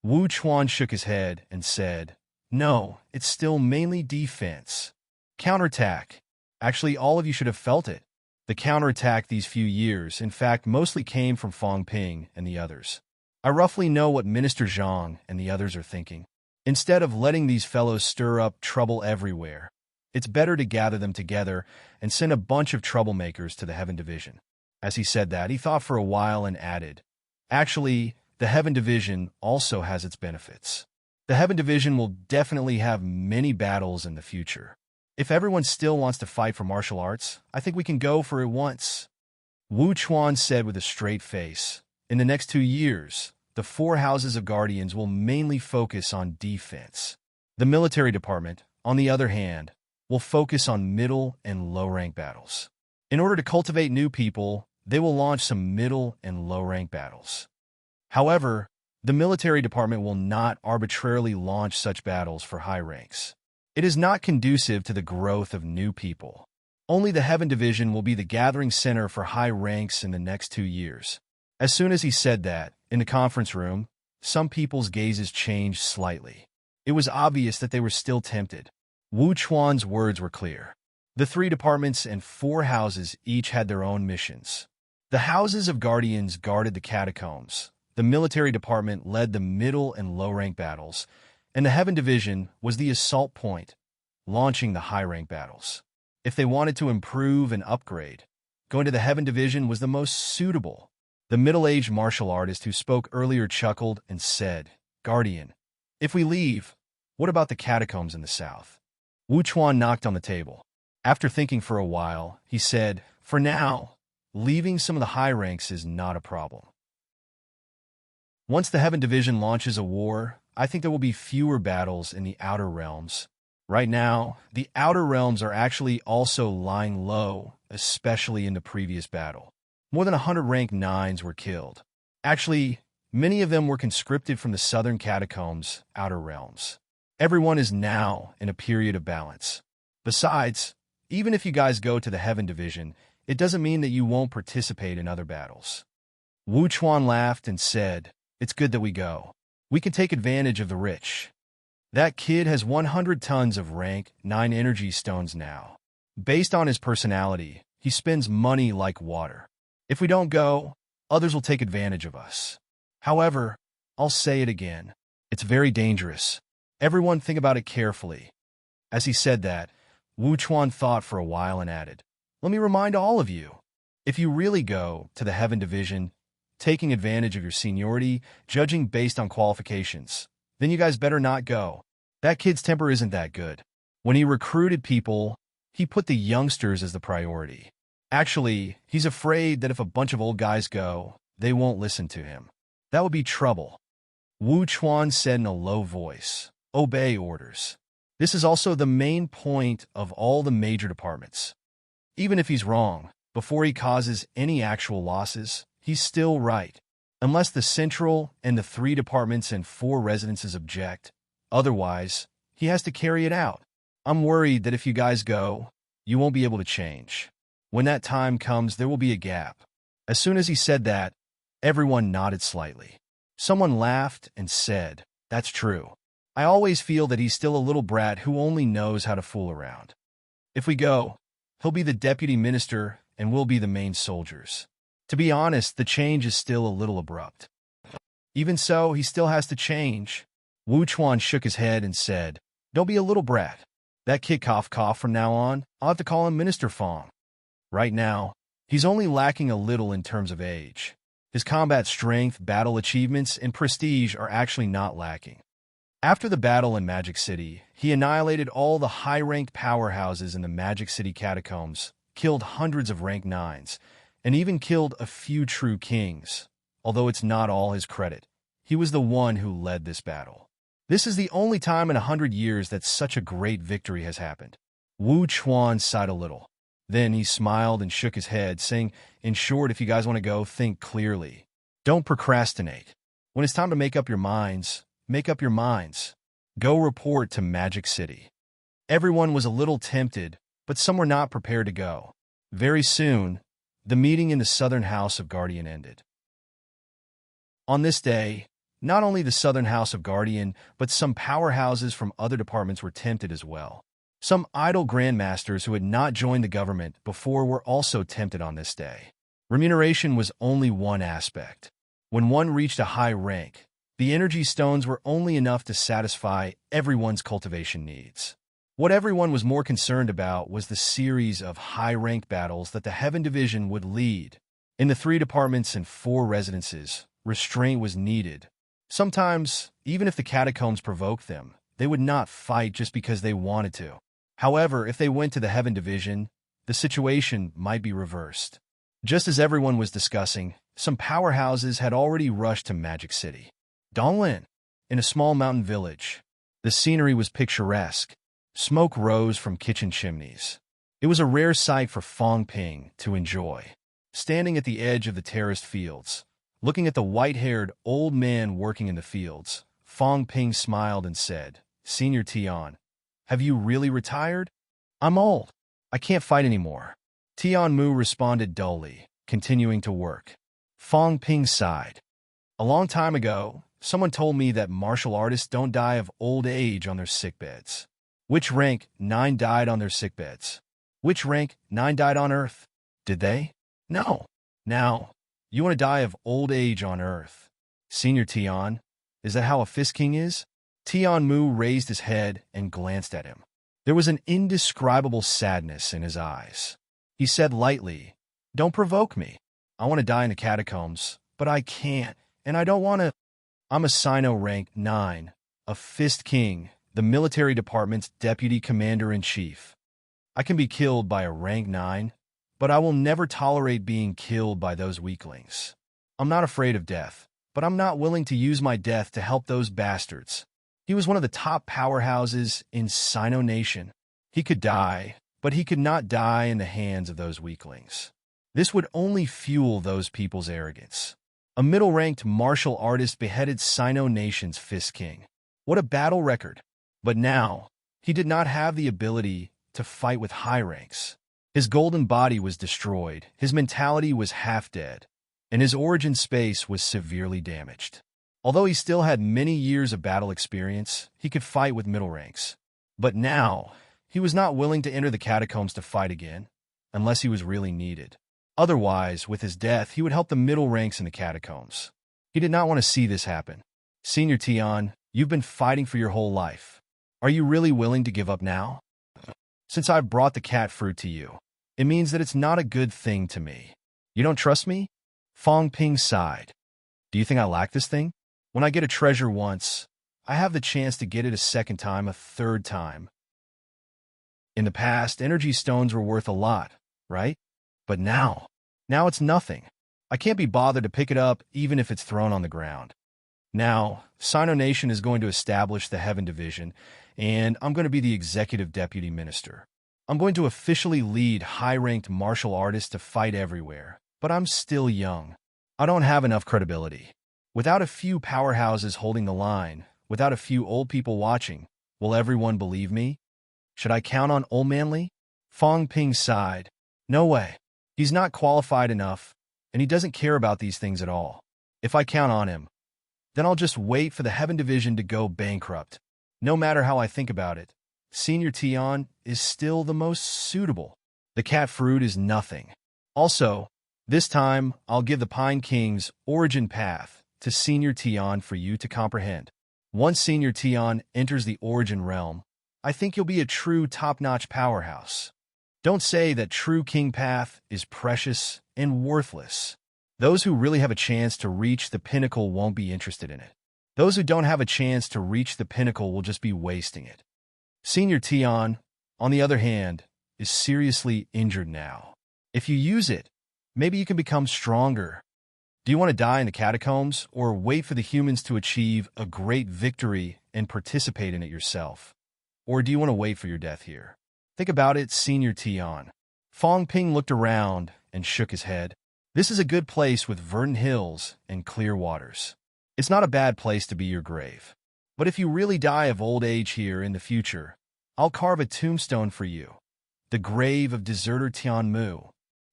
Wu Chuan shook his head and said, "No, it's still mainly defense. Counterattack. Actually, all of you should have felt it. The counterattack these few years, in fact, mostly came from Fong Ping and the others. I roughly know what Minister Zhang and the others are thinking. Instead of letting these fellows stir up trouble everywhere, it's better to gather them together and send a bunch of troublemakers to the Heaven Division." As he said that, he thought for a while and added, "Actually, the Heaven Division also has its benefits. The Heaven Division will definitely have many battles in the future. If everyone still wants to fight for martial arts, I think we can go for it once." Wu Chuan said with a straight face, "In the next 2 years, the 4 houses of Guardians will mainly focus on defense. The military department, on the other hand, will focus on middle and low-rank battles. In order to cultivate new people, they will launch some middle and low-rank battles. However, the military department will not arbitrarily launch such battles for high ranks. It is not conducive to the growth of new people. Only the Heaven Division will be the gathering center for high ranks in the next 2 years." As soon as he said that, in the conference room, some people's gazes changed slightly. It was obvious that they were still tempted. Wu Chuan's words were clear. The 3 departments and 4 houses each had their own missions. The houses of Guardians guarded the catacombs, the military department led the middle and low-rank battles, and the Heaven Division was the assault point, launching the high-rank battles. If they wanted to improve and upgrade, going to the Heaven Division was the most suitable. The middle-aged martial artist who spoke earlier chuckled and said, "Guardian, if we leave, what about the catacombs in the south?" Wu Chuan knocked on the table. After thinking for a while, he said, "For now, leaving some of the high ranks is not a problem. Once the Heaven Division launches a war, I think there will be fewer battles in the Outer Realms. Right now, the Outer Realms are actually also lying low, especially in the previous battle. More than 100 rank 9s were killed. Actually, many of them were conscripted from the southern catacombs, Outer Realms. Everyone is now in a period of balance. Besides, even if you guys go to the Heaven Division, it doesn't mean that you won't participate in other battles." Wu Chuan laughed and said, "It's good that we go. We can take advantage of the rich." That kid has 100 tons of rank 9 energy stones now. Based on his personality, he spends money like water. If we don't go, others will take advantage of us. However, I'll say it again. It's very dangerous. Everyone think about it carefully. As he said that, Wu Chuan thought for a while and added, "Let me remind all of you, if you really go to the Heaven Division, taking advantage of your seniority, judging based on qualifications, then you guys better not go. That kid's temper isn't that good. When he recruited people, he put the youngsters as the priority. Actually, he's afraid that if a bunch of old guys go, they won't listen to him. That would be trouble." Wu Chuan said in a low voice, "Obey orders." This is also the main point of all the major departments. Even if he's wrong, before he causes any actual losses, he's still right. Unless the central and the 3 departments and 4 residences object. Otherwise, he has to carry it out. I'm worried that if you guys go, you won't be able to change. When that time comes, there will be a gap. As soon as he said that, everyone nodded slightly. Someone laughed and said, "That's true. I always feel that he's still a little brat who only knows how to fool around. If we go, he'll be the deputy minister and we'll be the main soldiers." To be honest, the change is still a little abrupt. Even so, he still has to change. Wu Chuan shook his head and said, "Don't be a little brat. That kid cough from now on, I'll have to call him Minister Fong. Right now, he's only lacking a little in terms of age. His combat strength, battle achievements, and prestige are actually not lacking." After the battle in Magic City, he annihilated all the high-ranked powerhouses in the Magic City catacombs, killed hundreds of rank 9s, and even killed a few true kings. Although it's not all his credit, he was the one who led this battle. This is the only time in 100 years that such a great victory has happened. Wu Chuan sighed a little. Then he smiled and shook his head, saying, "In short, if you guys want to go, think clearly. Don't procrastinate. When it's time to make up your minds, make up your minds. Go report to Magic City." Everyone was a little tempted, but some were not prepared to go. Very soon, the meeting in the Southern House of Guardian ended. On this day, not only the Southern House of Guardian, but some powerhouses from other departments were tempted as well. Some idle grandmasters who had not joined the government before were also tempted on this day. Remuneration was only one aspect. When one reached a high rank, the energy stones were only enough to satisfy everyone's cultivation needs. What everyone was more concerned about was the series of high-ranked battles that the Heaven Division would lead. In the 3 departments and 4 residences, restraint was needed. Sometimes, even if the catacombs provoked them, they would not fight just because they wanted to. However, if they went to the Heaven Division, the situation might be reversed. Just as everyone was discussing, some powerhouses had already rushed to Magic City. Donglin, in a small mountain village. The scenery was picturesque. Smoke rose from kitchen chimneys. It was a rare sight for Fong Ping to enjoy. Standing at the edge of the terraced fields, looking at the white-haired old man working in the fields, Fong Ping smiled and said, "Senior Tian, have you really retired?" "I'm old. I can't fight anymore." Tian Mu responded dully, continuing to work. Fong Ping sighed. "A long time ago, someone told me that martial artists don't die of old age on their sickbeds." "Which rank 9 died on their sickbeds?" "Which rank 9 died on Earth?" "Did they?" "No." "Now, you want to die of old age on Earth. Senior Tian, is that how a Fist King is?" Tian Mu raised his head and glanced at him. There was an indescribable sadness in his eyes. He said lightly, "Don't provoke me. I want to die in the catacombs, but I can't, and I don't want to. I'm a Sino rank 9, a Fist King, the military department's deputy commander-in-chief. I can be killed by a rank 9, but I will never tolerate being killed by those weaklings. I'm not afraid of death, but I'm not willing to use my death to help those bastards." He was one of the top powerhouses in Sino Nation. He could die, but he could not die in the hands of those weaklings. This would only fuel those people's arrogance. A middle-ranked martial artist beheaded Sino Nation's Fist King. What a battle record! But now, he did not have the ability to fight with high ranks. His golden body was destroyed, his mentality was half dead, and his origin space was severely damaged. Although he still had many years of battle experience, he could fight with middle ranks. But now, he was not willing to enter the catacombs to fight again, unless he was really needed. Otherwise, with his death, he would help the middle ranks in the catacombs. He did not want to see this happen. Senior Tian, you've been fighting for your whole life. Are you really willing to give up now? Since I've brought the cat fruit to you, it means that it's not a good thing to me. You don't trust me? Fong Ping sighed. Do you think I lack this thing? When I get a treasure once, I have the chance to get it a second time, a third time. In the past, energy stones were worth a lot, right? But now it's nothing. I can't be bothered to pick it up even if it's thrown on the ground. Now, Sino Nation is going to establish the Heaven Division, and I'm going to be the executive deputy minister. I'm going to officially lead high-ranked martial artists to fight everywhere, but I'm still young. I don't have enough credibility. Without a few powerhouses holding the line, without a few old people watching, will everyone believe me? Should I count on Old Manly? Fong Ping sighed. No way. He's not qualified enough, and he doesn't care about these things at all. If I count on him, then I'll just wait for the Heaven Division to go bankrupt. No matter how I think about it, Senior Tian is still the most suitable. The cat fruit is nothing. Also, this time, I'll give the Pine King's origin path to Senior Tian for you to comprehend. Once Senior Tian enters the origin realm, I think you'll be a true top-notch powerhouse. Don't say that true king path is precious and worthless. Those who really have a chance to reach the pinnacle won't be interested in it. Those who don't have a chance to reach the pinnacle will just be wasting it. Senior Tian, on the other hand, is seriously injured now. If you use it, maybe you can become stronger. Do you want to die in the catacombs, or wait for the humans to achieve a great victory and participate in it yourself? Or do you want to wait for your death here? Think about it, Senior Tian. Fong Ping looked around and shook his head. This is a good place with verdant hills and clear waters. It's not a bad place to be your grave. But if you really die of old age here in the future, I'll carve a tombstone for you. The grave of deserter Tian Mu.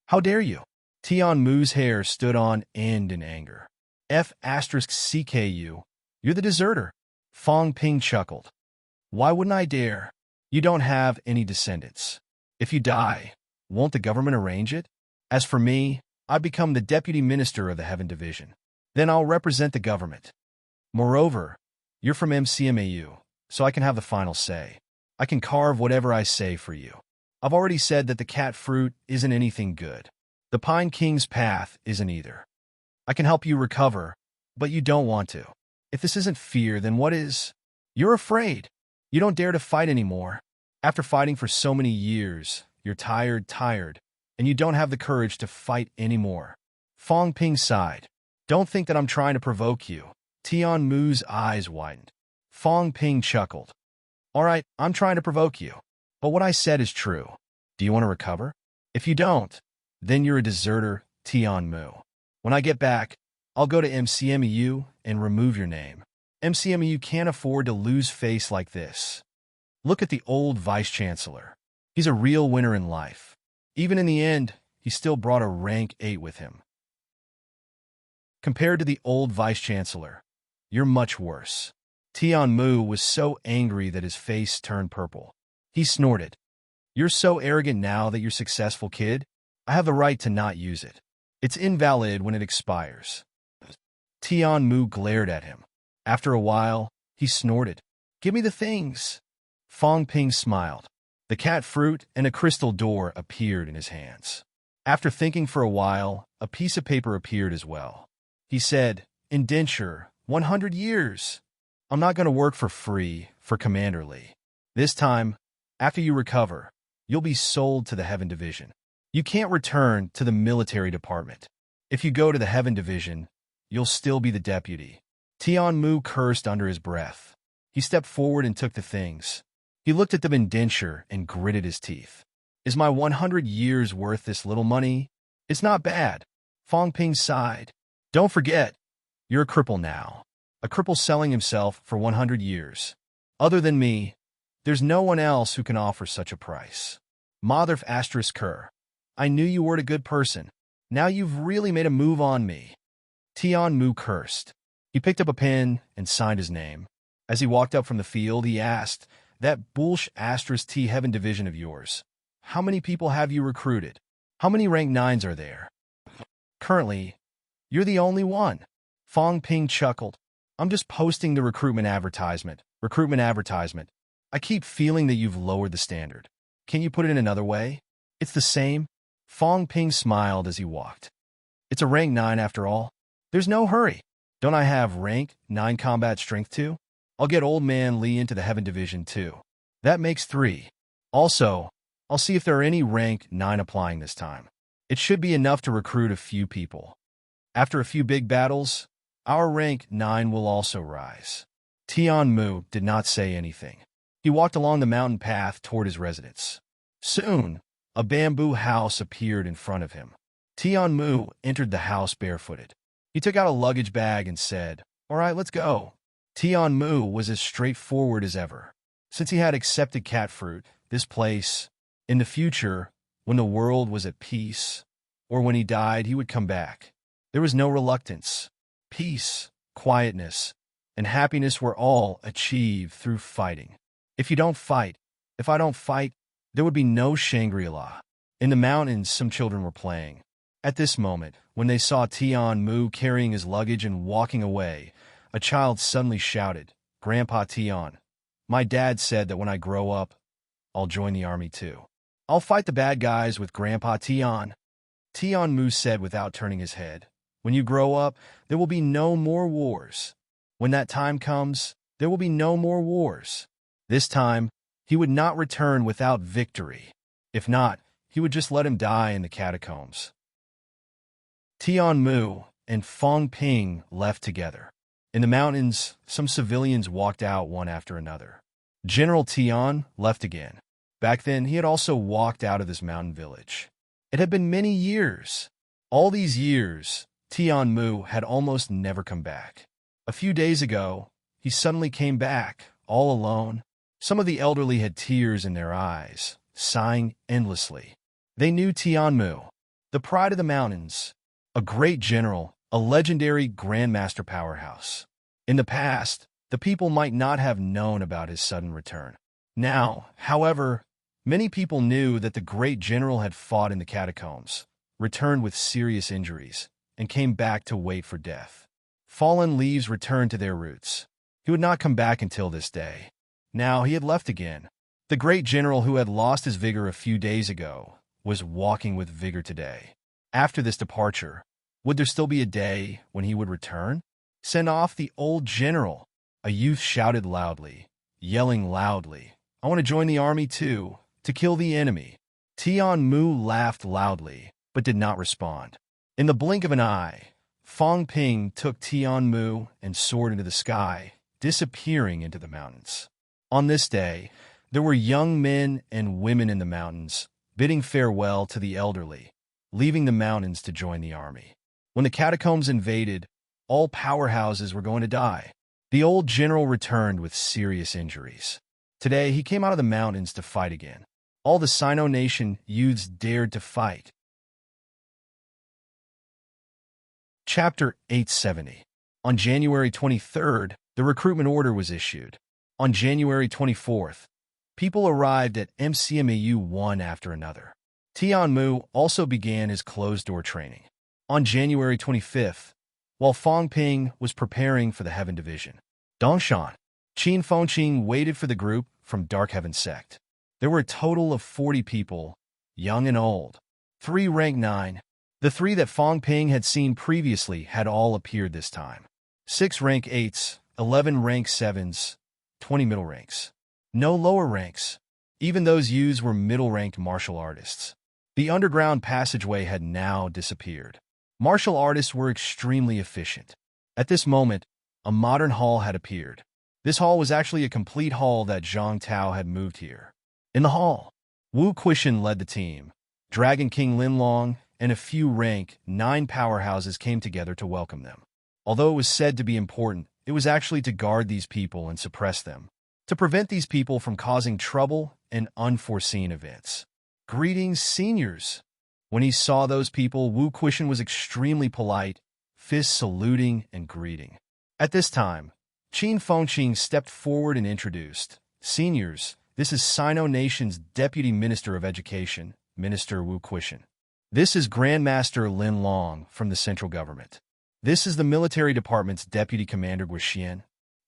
How dare you? Tian Mu's hair stood on end in anger. F*CKU, you're the deserter. Fong Ping chuckled. Why wouldn't I dare? You don't have any descendants. If you die, won't the government arrange it? As for me, I become the deputy minister of the Heaven Division. Then I'll represent the government. Moreover, you're from MCMAU, so I can have the final say. I can carve whatever I say for you. I've already said that the cat fruit isn't anything good. The Pine King's path isn't either. I can help you recover, but you don't want to. If this isn't fear, then what is? You're afraid. You don't dare to fight anymore. After fighting for so many years, you're tired, and you don't have the courage to fight anymore. Fong Ping sighed. Don't think that I'm trying to provoke you. Tian Mu's eyes widened. Fong Ping chuckled. All right, I'm trying to provoke you. But what I said is true. Do you want to recover? If you don't, then you're a deserter, Tian Mu. When I get back, I'll go to MCMU and remove your name. MCMU can't afford to lose face like this. Look at the old vice-chancellor. He's a real winner in life. Even in the end, he still brought a rank 8 with him. Compared to the old vice-chancellor, you're much worse. Tian Mu was so angry that his face turned purple. He snorted. You're so arrogant now that you're successful, kid. I have the right to not use it. It's invalid when it expires. Tian Mu glared at him. After a while, he snorted. Give me the things. Fong Ping smiled. The cat fruit and a crystal door appeared in his hands. After thinking for a while, a piece of paper appeared as well. He said, Indenture, 100 years. I'm not going to work for free for Commander Lee. This time, after you recover, you'll be sold to the Heaven Division. You can't return to the military department. If you go to the Heaven Division, you'll still be the deputy. Tian Mu cursed under his breath. He stepped forward and took the things. He looked at the indenture and gritted his teeth. Is my 100 years worth this little money? It's not bad. Fong Ping sighed. Don't forget, you're a cripple now. A cripple selling himself for 100 years. Other than me, there's no one else who can offer such a price. Mother ****. I knew you weren't a good person. Now you've really made a move on me. Tian Mu cursed. He picked up a pen and signed his name. As he walked up from the field, he asked, "That Bullsh Asterisk T Heaven division of yours, how many people have you recruited? How many rank 9s are there?" "Currently, you're the only one." Fong Ping chuckled. "I'm just posting the recruitment advertisement. Recruitment advertisement. I keep feeling that you've lowered the standard. Can you put it in another way? It's the same." Fong Ping smiled as he walked. "It's a rank 9 after all. There's no hurry. Don't I have rank 9 combat strength too? I'll get Old Man Lee into the Heaven Division too. That makes 3. Also, I'll see if there are any rank 9 applying this time. It should be enough to recruit a few people. After a few big battles, our rank 9 will also rise." Tian Mu did not say anything. He walked along the mountain path toward his residence. Soon, a bamboo house appeared in front of him. Tian Mu entered the house barefooted. He took out a luggage bag and said, "All right, let's go." Tian Mu was as straightforward as ever. Since he had accepted cat fruit, this place, in the future, when the world was at peace, or when he died, he would come back. There was no reluctance. Peace, quietness, and happiness were all achieved through fighting. If you don't fight, if I don't fight, there would be no Shangri-La. In the mountains, some children were playing. At this moment, when they saw Tian Mu carrying his luggage and walking away, a child suddenly shouted, "Grandpa Tian, my dad said that when I grow up, I'll join the army too. I'll fight the bad guys with Grandpa Tian." Tian Mu said without turning his head, "When you grow up, there will be no more wars. When that time comes, there will be no more wars." This time, he would not return without victory. If not, he would just let him die in the catacombs. Tian Mu and Fong Ping left together. In the mountains, some civilians walked out one after another. General Tian left again. Back then, he had also walked out of this mountain village. It had been many years. All these years, Tian Mu had almost never come back. A few days ago, he suddenly came back, all alone. Some of the elderly had tears in their eyes, sighing endlessly. They knew Tian Mu, the pride of the mountains, a great general, a legendary grandmaster powerhouse. In the past, the people might not have known about his sudden return. Now, however, many people knew that the great general had fought in the catacombs, returned with serious injuries, and came back to wait for death. Fallen leaves returned to their roots. He would not come back until this day. Now he had left again. The great general who had lost his vigor a few days ago was walking with vigor today. After this departure, would there still be a day when he would return? "Send off the old general," a youth shouted loudly, yelling loudly. "I want to join the army too, to kill the enemy." Tian Mu laughed loudly, but did not respond. In the blink of an eye, Fong Ping took Tian Mu and soared into the sky, disappearing into the mountains. On this day, there were young men and women in the mountains, bidding farewell to the elderly, leaving the mountains to join the army. When the catacombs invaded, all powerhouses were going to die. The old general returned with serious injuries. Today, he came out of the mountains to fight again. All the Sino nation youths dared to fight. Chapter 870. On January 23rd, the recruitment order was issued. On January 24th, people arrived at MCMAU one after another. Tian Mu also began his closed-door training. On January 25th, while Fong Ping was preparing for the Heaven Division, Dongshan, Qin Fengqing waited for the group from Dark Heaven Sect. There were a total of 40 people, young and old. 3 rank 9. The 3 that Fong Ping had seen previously had all appeared this time. 6 rank 8s, 11 rank 7s, 20 middle ranks. No lower ranks. Even those youths were middle-ranked martial artists. The underground passageway had now disappeared. Martial artists were extremely efficient. At this moment, a modern hall had appeared. This hall was actually a complete hall that Zhang Tao had moved here. In the hall, Wu Quishan led the team. Dragon King Linlong and a few rank 9 powerhouses came together to welcome them. Although it was said to be important, it was actually to guard these people and suppress them, to prevent these people from causing trouble and unforeseen events. "Greetings, seniors." When he saw those people, Wu Quishan was extremely polite, fists saluting and greeting. At this time, Qin Fengqing stepped forward and introduced, "Seniors, this is Sino Nation's Deputy Minister of Education, Minister Wu Quishan. This is Grandmaster Lin Long from the central government. This is the military department's Deputy Commander Guixian."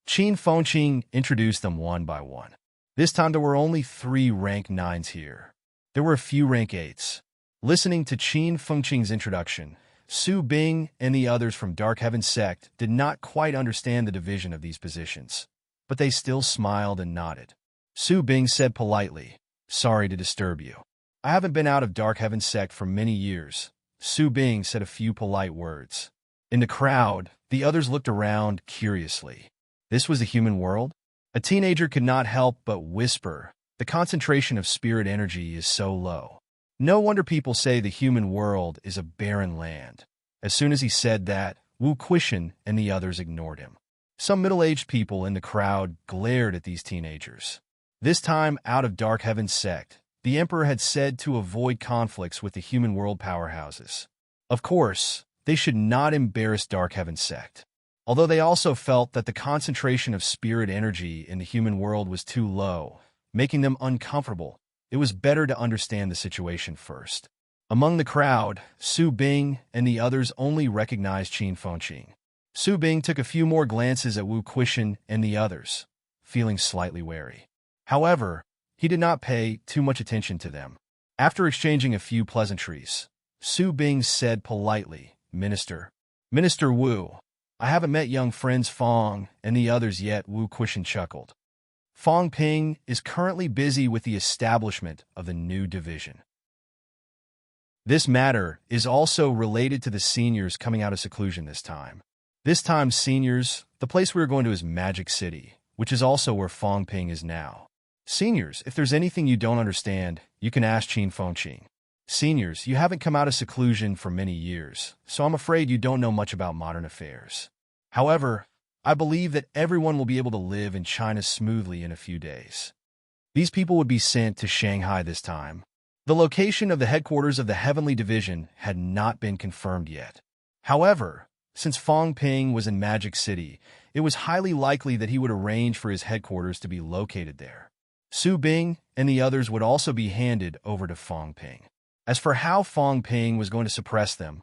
Qin Fengqing introduced them one by one. This time there were only 3 rank 9s here. There were a few rank 8s. Listening to Qin Fengqing's introduction, Su Bing and the others from Dark Heaven sect did not quite understand the division of these positions, but they still smiled and nodded. Su Bing said politely, "Sorry to disturb you. I haven't been out of Dark Heaven sect for many years." Su Bing said a few polite words. In the crowd, the others looked around curiously. This was the human world? A teenager could not help but whisper, "The concentration of spirit energy is so low. No wonder people say the human world is a barren land." As soon as he said that, Wu Quishan and the others ignored him. Some middle-aged people in the crowd glared at these teenagers. This time, out of Dark Heaven sect, the Emperor had said to avoid conflicts with the human world powerhouses. Of course, they should not embarrass Dark Heaven sect. Although they also felt that the concentration of spirit energy in the human world was too low, making them uncomfortable, it was better to understand the situation first. Among the crowd, Su Bing and the others only recognized Qin Fengqing. Su Bing took a few more glances at Wu Quishan and the others, feeling slightly wary. However, he did not pay too much attention to them. After exchanging a few pleasantries, Su Bing said politely, Minister Wu, I haven't met young friends Fong and the others yet." Wu Quishan chuckled. Fong Ping is currently busy with the establishment of the new division. This matter is also related to the seniors coming out of seclusion this time. This time, seniors, the place we are going to is Magic City, which is also where Fong Ping is now. Seniors, if there's anything you don't understand, you can ask Qin Fengqing. Seniors, you haven't come out of seclusion for many years, so I'm afraid you don't know much about modern affairs. However, I believe that everyone will be able to live in China smoothly in a few days. These people would be sent to Shanghai this time. The location of the headquarters of the Heavenly Division had not been confirmed yet. However, since Fong Ping was in Magic City, it was highly likely that he would arrange for his headquarters to be located there. Su Bing and the others would also be handed over to Fong Ping. As for how Fong Ping was going to suppress them,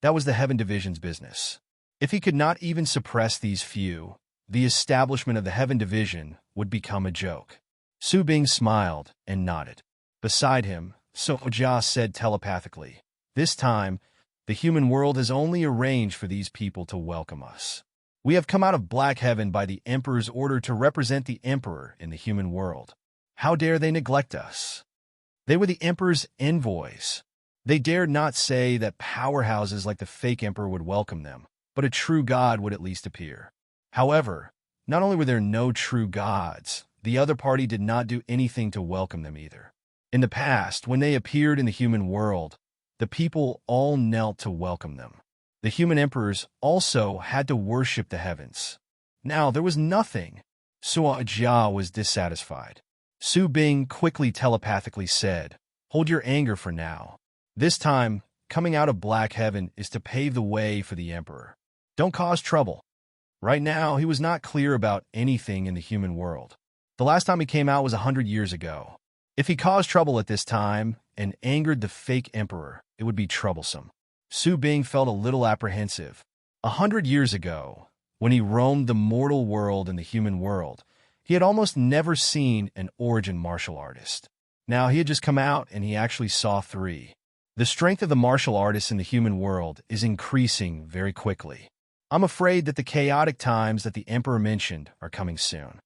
that was the Heaven Division's business. If he could not even suppress these few, the establishment of the Heaven Division would become a joke. Su Bing smiled and nodded. Beside him, So Jia said telepathically, "This time, the human world has only arranged for these people to welcome us. We have come out of Black Heaven by the Emperor's order to represent the Emperor in the human world. How dare they neglect us? They were the Emperor's envoys. They dared not say that powerhouses like the fake Emperor would welcome them, but a true god would at least appear. However, not only were there no true gods, the other party did not do anything to welcome them either. In the past, when they appeared in the human world, the people all knelt to welcome them. The human emperors also had to worship the heavens. Now there was nothing. Sua Jia was dissatisfied. Su Bing quickly telepathically said, "Hold your anger for now. This time, coming out of Black Heaven is to pave the way for the Emperor. Don't cause trouble." Right now, he was not clear about anything in the human world. The last time he came out was 100 years ago. If he caused trouble at this time and angered the fake Emperor, it would be troublesome. Su Bing felt a little apprehensive. 100 years ago, when he roamed the mortal world and the human world, he had almost never seen an origin martial artist. Now he had just come out and he actually saw 3. The strength of the martial artists in the human world is increasing very quickly. I'm afraid that the chaotic times that the Emperor mentioned are coming soon.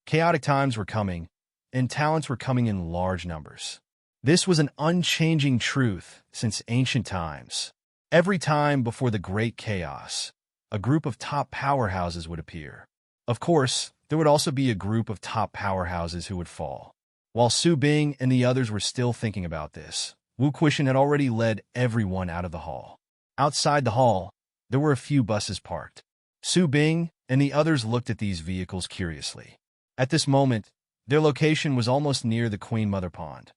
Chaotic times were coming, and talents were coming in large numbers. This was an unchanging truth since ancient times. Every time before the Great Chaos, a group of top powerhouses would appear. Of course, there would also be a group of top powerhouses who would fall. While Su Bing and the others were still thinking about this, Wu Quishan had already led everyone out of the hall. Outside the hall, there were a few buses parked. Su Bing and the others looked at these vehicles curiously. At this moment, their location was almost near the Queen Mother Pond.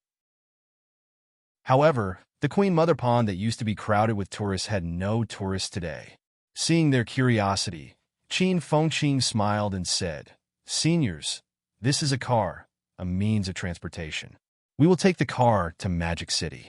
However, the Queen Mother Pond that used to be crowded with tourists had no tourists today. Seeing their curiosity, Qin Fengqing smiled and said, "Seniors, this is a car, a means of transportation. We will take the car to Magic City."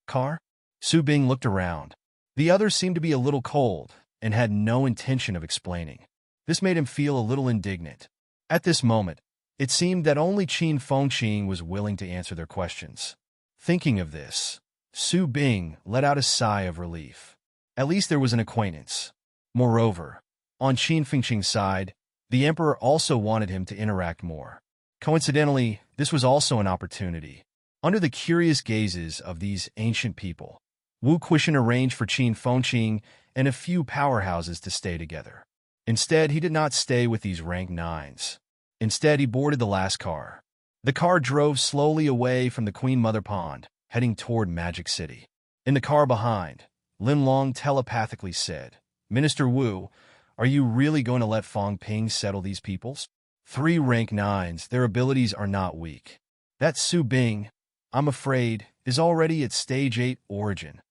Car? Su Bing looked around. The others seemed to be a little cold and had no intention of explaining. This made him feel a little indignant. At this moment, it seemed that only Qin Fengqing was willing to answer their questions. Thinking of this, Su Bing let out a sigh of relief. At least there was an acquaintance. Moreover, on Qin Fengqing's side, the emperor also wanted him to interact more. Coincidentally, this was also an opportunity. Under the curious gazes of these ancient people, Wu Quishan arranged for Qin Fengqing and a few powerhouses to stay together. Instead, he did not stay with these rank 9s. Instead, he boarded the last car. The car drove slowly away from the Queen Mother Pond, heading toward Magic City. In the car behind, Lin Long telepathically said, "Minister Wu, are you really going to let Fong Ping settle these peoples? 3 rank 9s, their abilities are not weak. That Su Bing, I'm afraid, is already at stage 8 origin.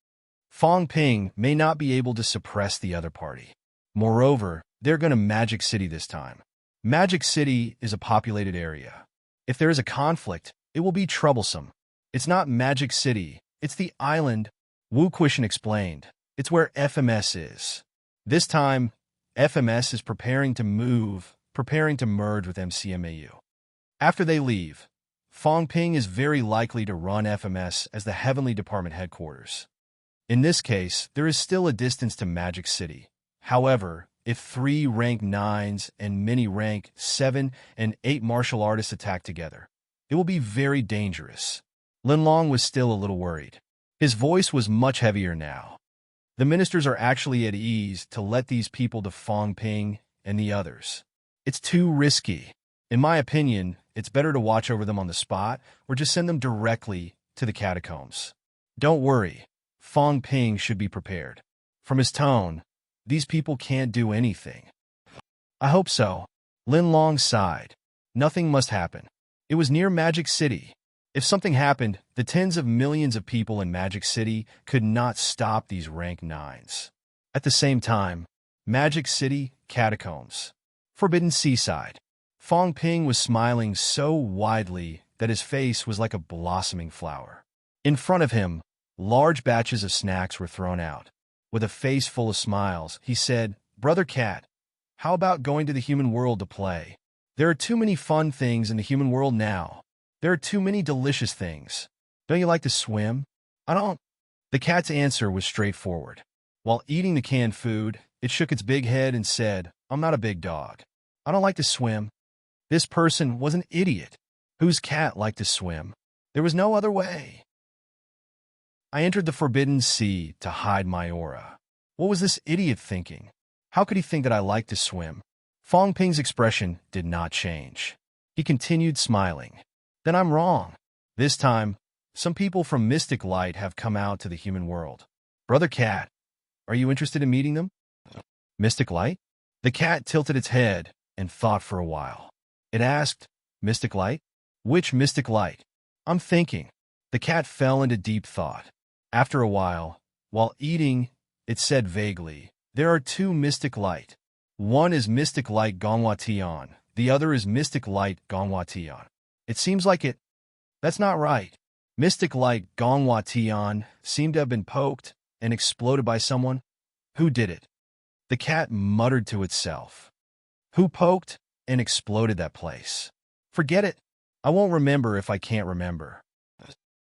Fong Ping may not be able to suppress the other party. Moreover, they're going to Magic City this time. Magic City is a populated area. If there is a conflict, it will be troublesome. It's not Magic City, it's the island," Wu Quishan explained. "It's where FMS is. This time, FMS is preparing to merge with MCMAU. After they leave, Fong Ping is very likely to run FMS as the Heavenly Department headquarters. In this case, there is still a distance to Magic City. However, if 3 rank 9s and many rank 7 and 8 martial artists attack together, it will be very dangerous." Lin Long was still a little worried. His voice was much heavier now. The ministers are actually at ease to let these people to Fong Ping and the others. It's too risky. In my opinion, it's better to watch over them on the spot or just send them directly to the catacombs. Don't worry, Fong Ping should be prepared. From his tone, these people can't do anything. I hope so. Lin Long sighed. Nothing must happen. It was near Magic City. If something happened, the tens of millions of people in Magic City could not stop these rank 9s. At the same time, Magic City, catacombs. Forbidden Seaside. Fong Ping was smiling so widely that his face was like a blossoming flower. In front of him, large batches of snacks were thrown out. With a face full of smiles, he said, "Brother Cat, how about going to the human world to play? There are too many fun things in the human world now. There are too many delicious things. Don't you like to swim?" "I don't." The cat's answer was straightforward. While eating the canned food, it shook its big head and said, "I'm not a big dog. I don't like to swim." This person was an idiot. Whose cat liked to swim? There was no other way. I entered the Forbidden Sea to hide my aura. What was this idiot thinking? How could he think that I liked to swim? Fong Ping's expression did not change. He continued smiling. Then I'm wrong. This time, some people from Mystic Light have come out to the human world. Brother Cat, are you interested in meeting them? Mystic Light? The cat tilted its head and thought for a while. It asked, Mystic Light? Which Mystic Light? I'm thinking. The cat fell into deep thought. After a while eating, it said vaguely, there are 2 Mystic Light. One is Mystic Light Gonghua Tian. The other is Mystic Light Gonghua Tian. It seems like it. That's not right. Mystic Light Gonghua Tian seemed to have been poked and exploded by someone. Who did it? The cat muttered to itself. Who poked and exploded that place? Forget it. I won't remember if I can't remember.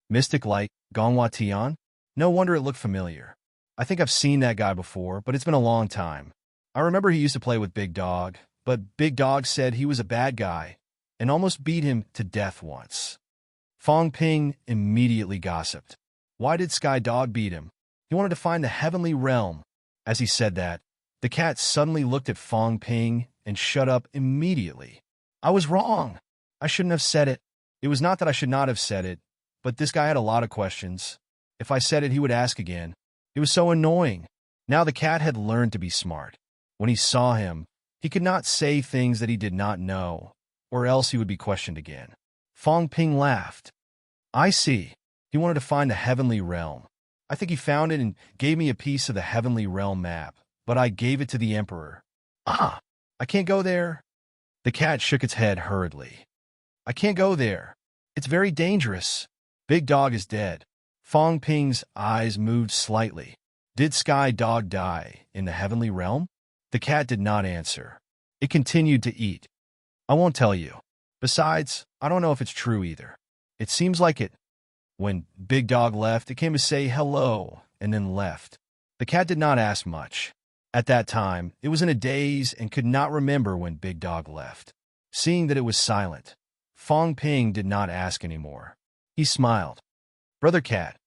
Mystic Light Gonghua Tian? No wonder it looked familiar. I think I've seen that guy before, but it's been a long time. I remember he used to play with Big Dog, but Big Dog said he was a bad guy and almost beat him to death once. Fong Ping immediately gossiped. Why did Sky Dog beat him? He wanted to find the heavenly realm. As he said that, the cat suddenly looked at Fong Ping and shut up immediately. I was wrong. I shouldn't have said it. It was not that I should not have said it, but this guy had a lot of questions. If I said it, he would ask again. It was so annoying. Now the cat had learned to be smart. When he saw him, he could not say things that he did not know, or else he would be questioned again. Fong Ping laughed. I see. He wanted to find the heavenly realm. I think he found it and gave me a piece of the heavenly realm map, but I gave it to the emperor. Ah, I can't go there. The cat shook its head hurriedly. I can't go there. It's very dangerous. Big Dog is dead. Fong Ping's eyes moved slightly. Did Sky Dog die in the heavenly realm? The cat did not answer. It continued to eat. I won't tell you. Besides, I don't know if it's true either. It seems like it. When Big Dog left, it came to say hello and then left. The cat did not ask much. At that time, it was in a daze and could not remember when Big Dog left. Seeing that it was silent, Fong Ping did not ask anymore. He smiled. Brother Cat,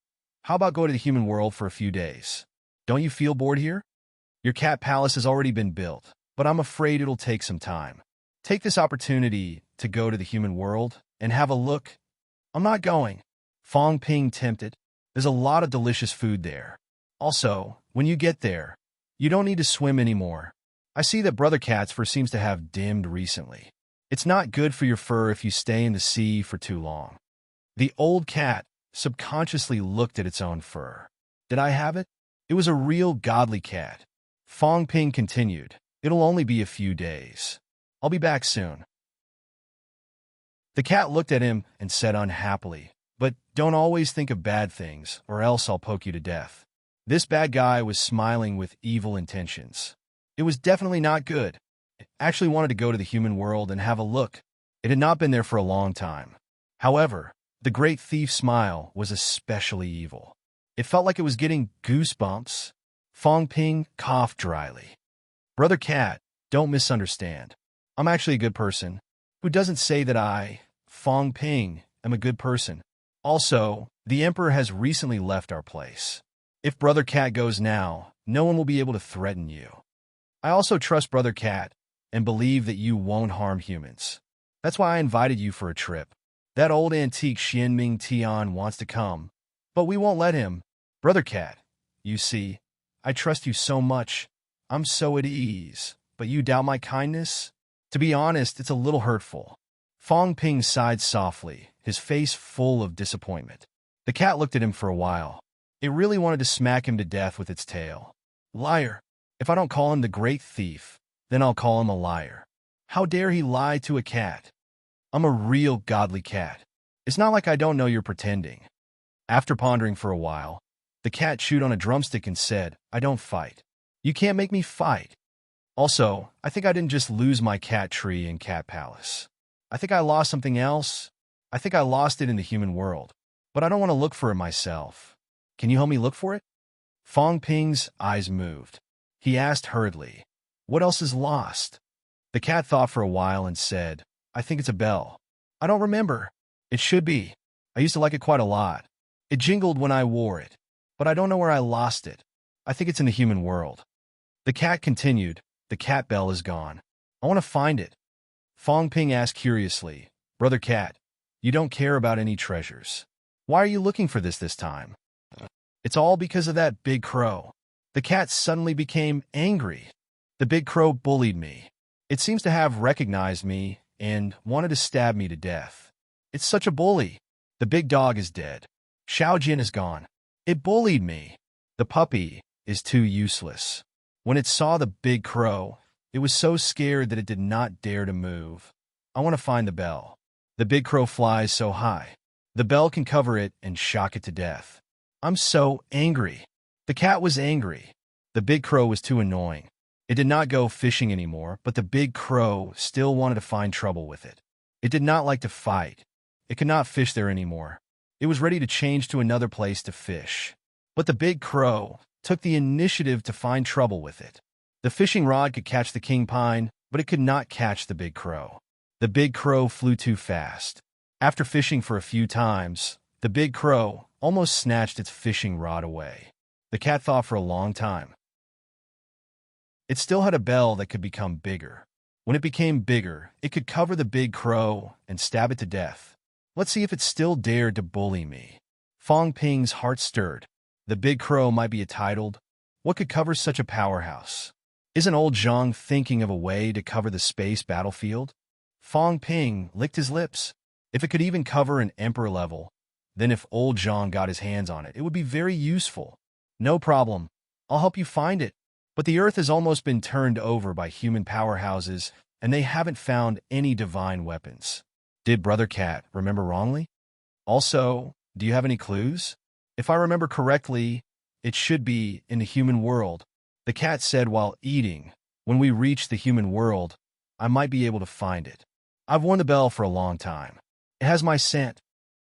how about go to the human world for a few days? Don't you feel bored here? Your cat palace has already been built, but I'm afraid it'll take some time. Take this opportunity to go to the human world and have a look. I'm not going. Fong Ping tempted. There's a lot of delicious food there. Also, when you get there, you don't need to swim anymore. I see that Brother Cat's fur seems to have dimmed recently. It's not good for your fur if you stay in the sea for too long. The old cat subconsciously looked at its own fur. Did I have it? It was a real godly cat. Fong Ping continued. It'll only be a few days. I'll be back soon. The cat looked at him and said unhappily, but don't always think of bad things, or else I'll poke you to death. This bad guy was smiling with evil intentions. It was definitely not good. It actually wanted to go to the human world and have a look. It had not been there for a long time. However, the great thief's smile was especially evil. It felt like it was getting goosebumps. Fong Ping coughed dryly. Brother Cat, don't misunderstand. I'm actually a good person. Who doesn't say that I, Fong Ping, am a good person? Also, the Emperor has recently left our place. If Brother Cat goes now, no one will be able to threaten you. I also trust Brother Cat and believe that you won't harm humans. That's why I invited you for a trip. That old antique Xianming Tian wants to come, but we won't let him. Brother Cat, you see, I trust you so much. I'm so at ease, but you doubt my kindness? To be honest, it's a little hurtful. Fong Ping sighed softly, his face full of disappointment. The cat looked at him for a while. It really wanted to smack him to death with its tail. Liar! If I don't call him the great thief, then I'll call him a liar. How dare he lie to a cat? I'm a real godly cat. It's not like I don't know you're pretending. After pondering for a while, the cat chewed on a drumstick and said, I don't fight. You can't make me fight. Also, I think I didn't just lose my cat tree and cat palace. I think I lost something else. I think I lost it in the human world, but I don't want to look for it myself. Can you help me look for it? Fong Ping's eyes moved. He asked hurriedly, what else is lost? The cat thought for a while and said, I think it's a bell. I don't remember. It should be. I used to like it quite a lot. It jingled when I wore it, but I don't know where I lost it. I think it's in the human world. The cat continued, the cat bell is gone. I want to find it. Fong Ping asked curiously, Brother Cat, you don't care about any treasures. Why are you looking for this time? It's all because of that big crow. The cat suddenly became angry. The big crow bullied me. It seems to have recognized me and wanted to stab me to death. It's such a bully. The big dog is dead. Xiao Jin is gone. It bullied me. The puppy is too useless. When it saw the big crow, it was so scared that it did not dare to move. I want to find the bell. The big crow flies so high. The bell can cover it and shock it to death. I'm so angry. The cat was angry. The big crow was too annoying. It did not go fishing anymore, but the big crow still wanted to find trouble with it. It did not like to fight. It could not fish there anymore. It was ready to change to another place to fish. But the big crow took the initiative to find trouble with it. The fishing rod could catch the king pine, but it could not catch the big crow. The big crow flew too fast. After fishing for a few times, the big crow almost snatched its fishing rod away. The cat thought for a long time. It still had a bell that could become bigger. When it became bigger, it could cover the big crow and stab it to death. Let's see if it still dared to bully me. Fong Ping's heart stirred. The big crow might be entitled. What could cover such a powerhouse? Isn't old Zhang thinking of a way to cover the space battlefield? Fong Ping licked his lips. If it could even cover an emperor level, then if old Zhang got his hands on it, it would be very useful. No problem. I'll help you find it. But the Earth has almost been turned over by human powerhouses, and they haven't found any divine weapons. Did Brother Cat remember wrongly? Also, do you have any clues? If I remember correctly, it should be in the human world. The cat said while eating, when we reach the human world, I might be able to find it. I've worn the bell for a long time. It has my scent.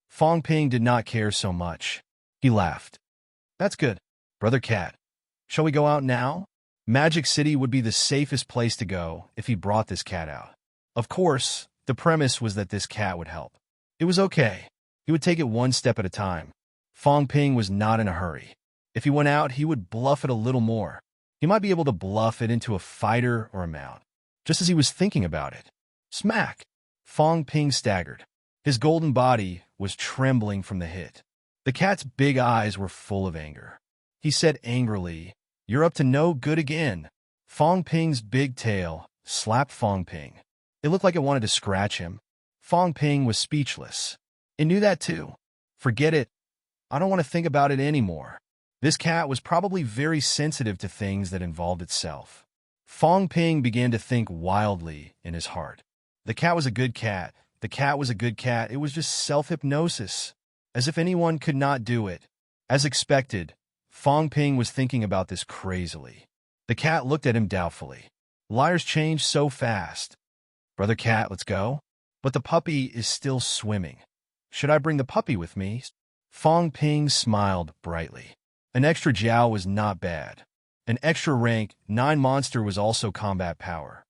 Fong Ping did not care so much. He laughed. That's good, Brother Cat. Shall we go out now? Magic City would be the safest place to go if he brought this cat out. Of course, the premise was that this cat would help. It was okay. He would take it one step at a time. Fong Ping was not in a hurry. If he went out, he would bluff it a little more. He might be able to bluff it into a fighter or a mount. Just as he was thinking about it, smack! Fong Ping staggered. His golden body was trembling from the hit. The cat's big eyes were full of anger. He said angrily, "You're up to no good again." Fong Ping's big tail slapped Fong Ping. It looked like it wanted to scratch him. Fong Ping was speechless. It knew that too. Forget it. I don't want to think about it anymore. This cat was probably very sensitive to things that involved itself. Fong Ping began to think wildly in his heart. The cat was a good cat. The cat was a good cat. It was just self-hypnosis. As if anyone could not do it. As expected, Fong Ping was thinking about this crazily. The cat looked at him doubtfully. Liars change so fast. Brother Cat, let's go. But the puppy is still swimming. Should I bring the puppy with me? Fong Ping smiled brightly. An extra Jiao was not bad. An extra rank 9 monster was also combat power.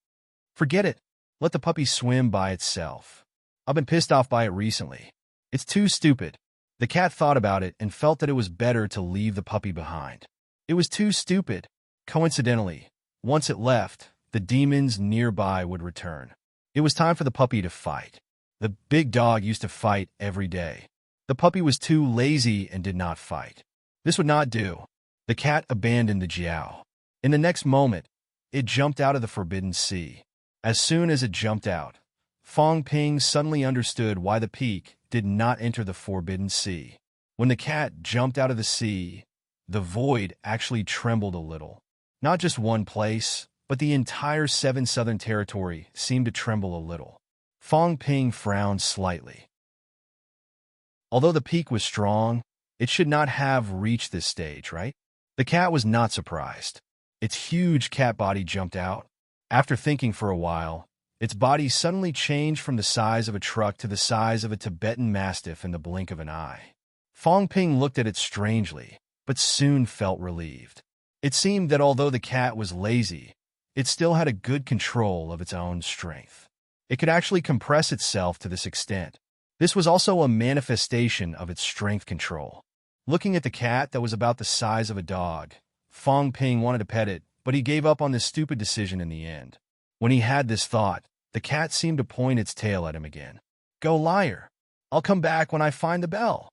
Forget it. Let the puppy swim by itself. I've been pissed off by it recently. It's too stupid. The cat thought about it and felt that it was better to leave the puppy behind. It was too stupid. Coincidentally, once it left, the demons nearby would return. It was time for the puppy to fight. The big dog used to fight every day. The puppy was too lazy and did not fight. This would not do. The cat abandoned the Jiao. In the next moment, it jumped out of the forbidden sea. As soon as it jumped out, Fong Ping suddenly understood why the peak did not enter the forbidden sea. When the cat jumped out of the sea, the void actually trembled a little. Not just one place, but the entire 7 southern territory seemed to tremble a little. Fong Ping frowned slightly. Although the peak was strong, it should not have reached this stage, right? The cat was not surprised. Its huge cat body jumped out. After thinking for a while, its body suddenly changed from the size of a truck to the size of a Tibetan Mastiff in the blink of an eye. Fong Ping looked at it strangely, but soon felt relieved. It seemed that although the cat was lazy, it still had a good control of its own strength. It could actually compress itself to this extent. This was also a manifestation of its strength control. Looking at the cat that was about the size of a dog, Fong Ping wanted to pet it, but he gave up on this stupid decision in the end. When he had this thought, the cat seemed to point its tail at him again. Go liar. I'll come back when I find the bell.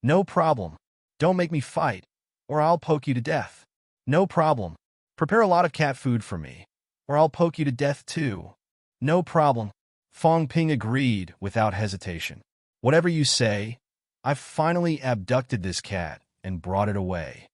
No problem. Don't make me fight, or I'll poke you to death. No problem. Prepare a lot of cat food for me, or I'll poke you to death too. No problem. Fong Ping agreed without hesitation. Whatever you say, I've finally abducted this cat and brought it away.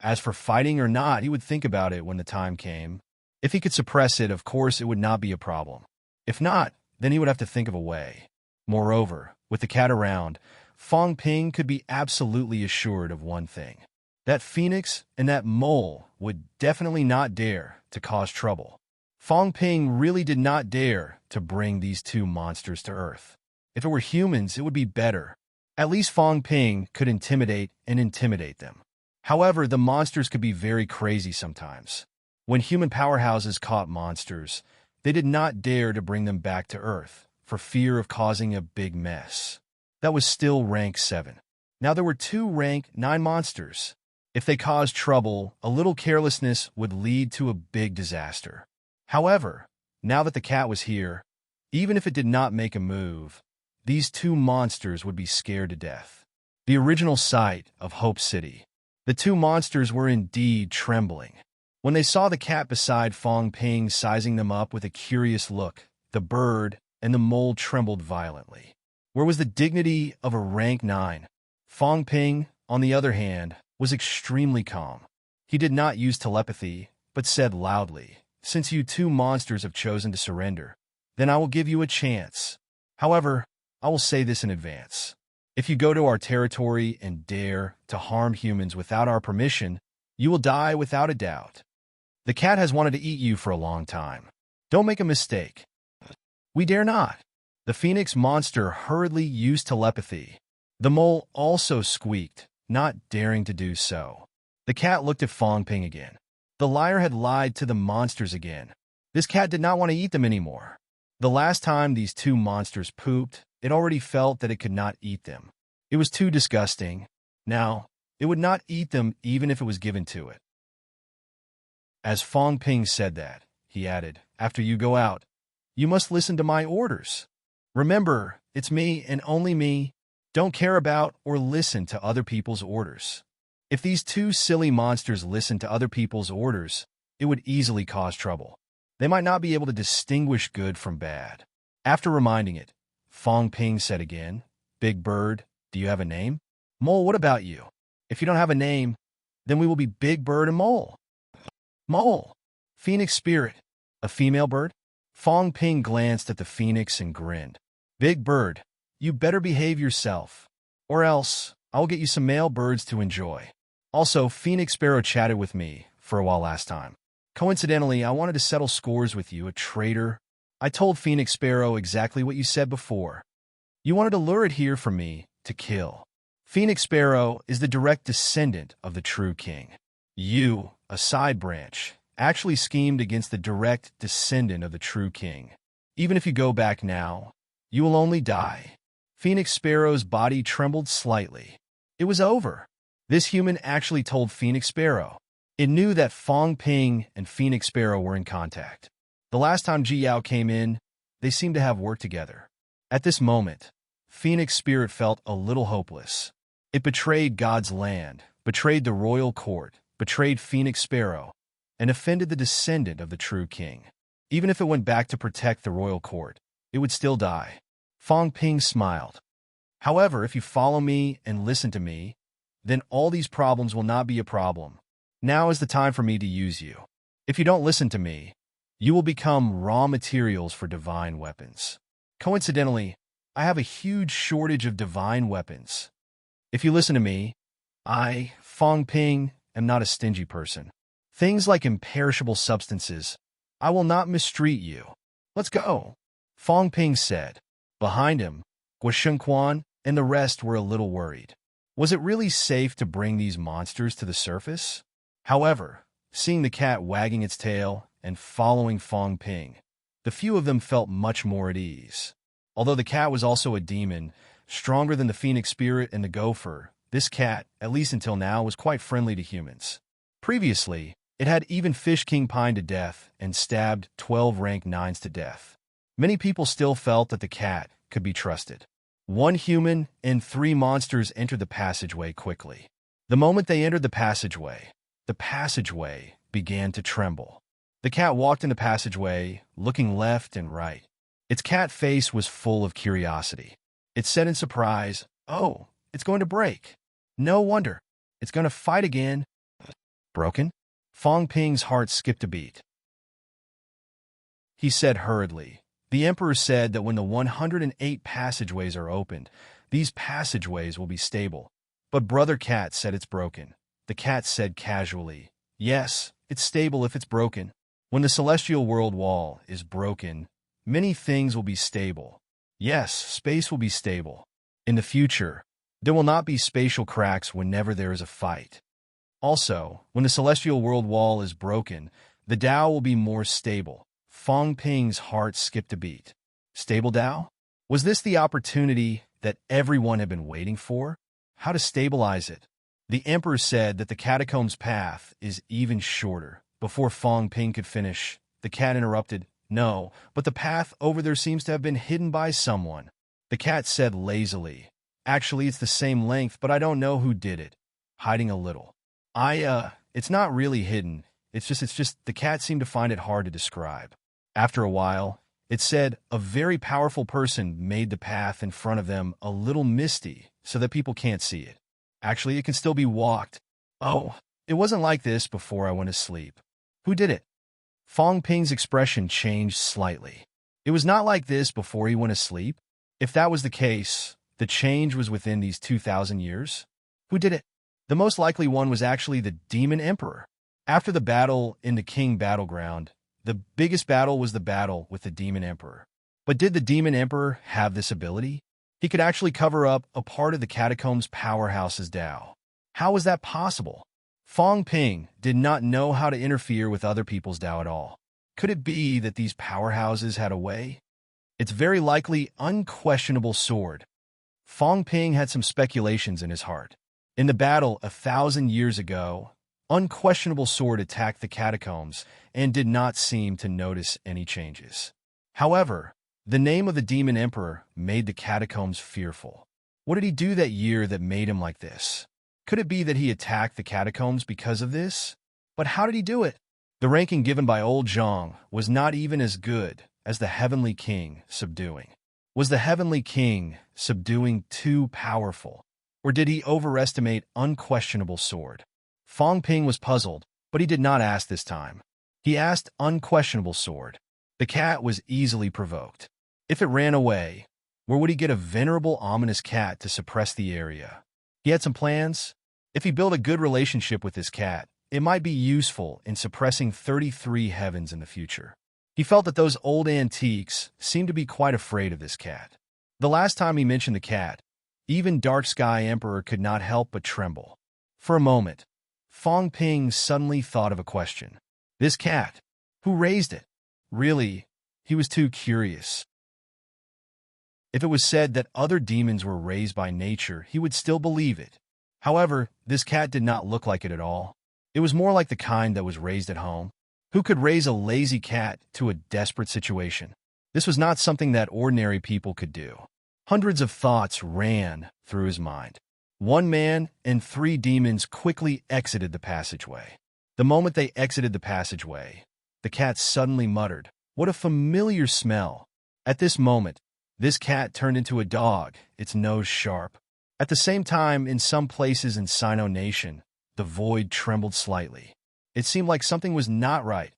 As for fighting or not, he would think about it when the time came. If he could suppress it, of course, it would not be a problem. If not, then he would have to think of a way. Moreover, with the cat around, Fong Ping could be absolutely assured of one thing. That phoenix and that mole would definitely not dare to cause trouble. Fong Ping really did not dare to bring these 2 monsters to Earth. If it were humans, it would be better. At least Fong Ping could intimidate them. However, the monsters could be very crazy sometimes. When human powerhouses caught monsters, they did not dare to bring them back to Earth for fear of causing a big mess. That was still rank 7. Now there were 2 rank 9 monsters. If they caused trouble, a little carelessness would lead to a big disaster. However, now that the cat was here, even if it did not make a move, these 2 monsters would be scared to death. The original site of Hope City. The 2 monsters were indeed trembling. When they saw the cat beside Fong Ping sizing them up with a curious look, the bird and the mole trembled violently. Where was the dignity of a rank 9? Fong Ping, on the other hand, was extremely calm. He did not use telepathy, but said loudly, "Since you two monsters have chosen to surrender, then I will give you a chance. However, I will say this in advance. If you go to our territory and dare to harm humans without our permission, you will die without a doubt. The cat has wanted to eat you for a long time. Don't make a mistake. We dare not." The phoenix monster hurriedly used telepathy. The mole also squeaked, not daring to do so. The cat looked at Fong Ping again. The liar had lied to the monsters again. This cat did not want to eat them anymore. The last time these two monsters pooped, it already felt that it could not eat them. It was too disgusting. Now, it would not eat them even if it was given to it. As Fong Ping said that, he added, "After you go out, you must listen to my orders. Remember, it's me and only me. Don't care about or listen to other people's orders." If these two silly monsters listened to other people's orders, it would easily cause trouble. They might not be able to distinguish good from bad. After reminding it, Fong Ping said again, "Big Bird, do you have a name?" "Mole, what about you? If you don't have a name, then we will be Big Bird and Mole." "Mole. Phoenix Spirit. A female bird?" Fong Ping glanced at the phoenix and grinned. "Big Bird, you better behave yourself, or else I will get you some male birds to enjoy. Also, Phoenix Sparrow chatted with me for a while last time. Coincidentally, I wanted to settle scores with you, a traitor. I told Phoenix Sparrow exactly what you said before. You wanted to lure it here for me to kill. Phoenix Sparrow is the direct descendant of the true king. You, a side branch, actually schemed against the direct descendant of the true king. Even if you go back now, you will only die." Phoenix Sparrow's body trembled slightly. It was over. This human actually told Phoenix Sparrow. It knew that Fong Ping and Phoenix Sparrow were in contact. The last time Ji Yao came in, they seemed to have worked together. At this moment, Phoenix Spirit felt a little hopeless. It betrayed God's land, betrayed the royal court, betrayed Phoenix Sparrow, and offended the descendant of the true king. Even if it went back to protect the royal court, it would still die. Fong Ping smiled. "However, if you follow me and listen to me, then all these problems will not be a problem. Now is the time for me to use you. If you don't listen to me, you will become raw materials for divine weapons. Coincidentally, I have a huge shortage of divine weapons. If you listen to me, I, Fong Ping, am not a stingy person. Things like imperishable substances, I will not mistreat you. Let's go," Fong Ping said. Behind him, Guo Shengquan and the rest were a little worried. Was it really safe to bring these monsters to the surface? However, seeing the cat wagging its tail and following Fong Ping, the few of them felt much more at ease. Although the cat was also a demon, stronger than the Phoenix Spirit and the Gopher, this cat, at least until now, was quite friendly to humans. Previously, it had even Fish King Pine to death and stabbed 12 rank 9s to death. Many people still felt that the cat could be trusted. One human and 3 monsters entered the passageway quickly. The moment they entered the passageway began to tremble. The cat walked in the passageway, looking left and right. Its cat face was full of curiosity. It said in surprise, "Oh, it's going to break. No wonder. It's going to fight again." "Broken?" Fong Ping's heart skipped a beat. He said hurriedly, "The Emperor said that when the 108 passageways are opened, these passageways will be stable. But Brother Cat said it's broken." The cat said casually, "Yes, it's stable if it's broken. When the celestial world wall is broken, many things will be stable. Yes, space will be stable. In the future, there will not be spatial cracks whenever there is a fight. Also, when the celestial world wall is broken, the Tao will be more stable." Fong Ping's heart skipped a beat. Stable Tao? Was this the opportunity that everyone had been waiting for? How to stabilize it? The Emperor said that the catacombs path is even shorter. Before Fong Ping could finish, the cat interrupted, "No, but the path over there seems to have been hidden by someone." The cat said lazily, "Actually, it's the same length, but I don't know who did it." Hiding a little. It's not really hidden. It's just the cat seemed to find it hard to describe. After a while, it said a very powerful person made the path in front of them a little misty so that people can't see it. Actually, it can still be walked. Oh, it wasn't like this before I went to sleep. Who did it? Fong Ping's expression changed slightly. It was not like this before he went asleep. If that was the case, the change was within these 2,000 years. Who did it? The most likely one was actually the Demon Emperor. After the battle in the King Battleground, the biggest battle was the battle with the Demon Emperor. But did the Demon Emperor have this ability? He could actually cover up a part of the catacombs powerhouse's Tao. How was that possible? Fong Ping did not know how to interfere with other people's Tao at all. Could it be that these powerhouses had a way? It's very likely unquestionable sword. Fong Ping had some speculations in his heart. In the battle 1,000 years ago, unquestionable sword attacked the catacombs and did not seem to notice any changes. However, the name of the Demon Emperor made the catacombs fearful. What did he do that year that made him like this? Could it be that he attacked the catacombs because of this? But how did he do it? The ranking given by old Zhang was not even as good as the Heavenly King subduing. Was the Heavenly King subduing too powerful? Or did he overestimate unquestionable sword? Fong Ping was puzzled, but he did not ask this time. He asked unquestionable sword. The cat was easily provoked. If it ran away, where would he get a venerable, ominous cat to suppress the area? He had some plans. If he built a good relationship with this cat, it might be useful in suppressing 33 heavens in the future. He felt that those old antiques seemed to be quite afraid of this cat. The last time he mentioned the cat, even Dark Sky Emperor could not help but tremble. For a moment, Fong Ping suddenly thought of a question. This cat, who raised it? Really, he was too curious. If it was said that other demons were raised by nature, he would still believe it. However, this cat did not look like it at all. It was more like the kind that was raised at home. Who could raise a lazy cat to a desperate situation? This was not something that ordinary people could do. Hundreds of thoughts ran through his mind. One man and 3 demons quickly exited the passageway. The moment they exited the passageway, the cat suddenly muttered, "What a familiar smell." At this moment, this cat turned into a dog, its nose sharp. At the same time, in some places in Sino Nation, the void trembled slightly. It seemed like something was not right.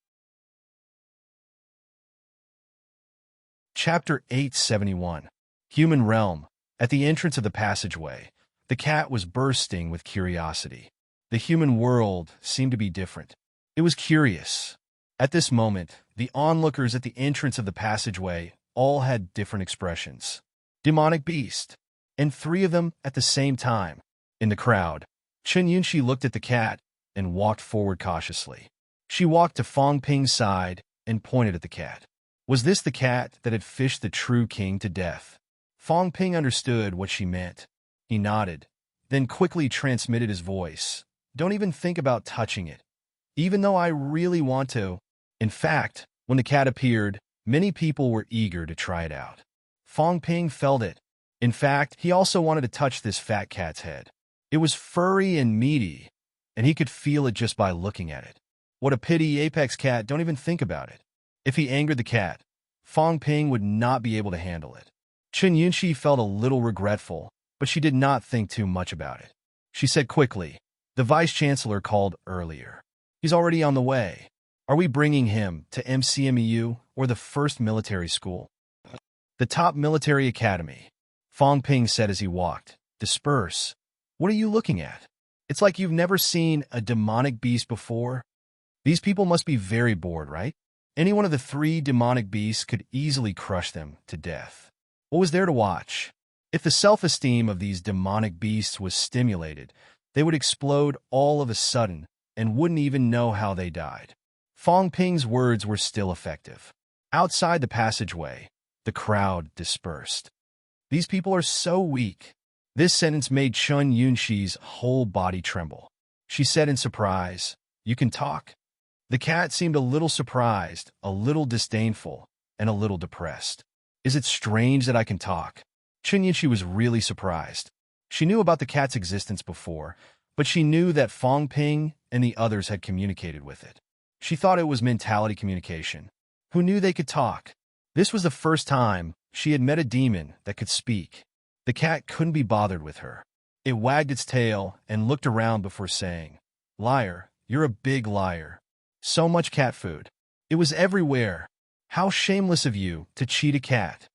Chapter 871. Human Realm. At the entrance of the passageway, the cat was bursting with curiosity. The human world seemed to be different. It was curious. At this moment, the onlookers at the entrance of the passageway all had different expressions. Demonic beast, and 3 of them at the same time. In the crowd, Chen Yunxi looked at the cat and walked forward cautiously. She walked to Fong Ping's side and pointed at the cat. Was this the cat that had fished the true king to death? Fong Ping understood what she meant. He nodded, then quickly transmitted his voice. Don't even think about touching it, even though I really want to. In fact, when the cat appeared, many people were eager to try it out. Fong Ping felt it. In fact, he also wanted to touch this fat cat's head. It was furry and meaty, and he could feel it just by looking at it. What a pity, Apex Cat, don't even think about it. If he angered the cat, Fong Ping would not be able to handle it. Chen Yunxi felt a little regretful, but she did not think too much about it. She said quickly, "The Vice-Chancellor called earlier. He's already on the way. Are we bringing him to MCMEU or the first military school?" "The top military academy," Fong Ping said as he walked. "Disperse. What are you looking at? It's like you've never seen a demonic beast before. These people must be very bored, right? Any one of the 3 demonic beasts could easily crush them to death. What was there to watch? If the self-esteem of these demonic beasts was stimulated, they would explode all of a sudden and wouldn't even know how they died." Fong Ping's words were still effective. Outside the passageway, the crowd dispersed. "These people are so weak." This sentence made Chen Yunxi's whole body tremble. She said in surprise, "You can talk?" The cat seemed a little surprised, a little disdainful, and a little depressed. "Is it strange that I can talk?" Chen Yunxi was really surprised. She knew about the cat's existence before, but she knew that Fong Ping and the others had communicated with it. She thought it was mentality communication. Who knew they could talk? This was the first time she had met a demon that could speak. The cat couldn't be bothered with her. It wagged its tail and looked around before saying, "Liar, you're a big liar." So much cat food. It was everywhere. How shameless of you to cheat a cat.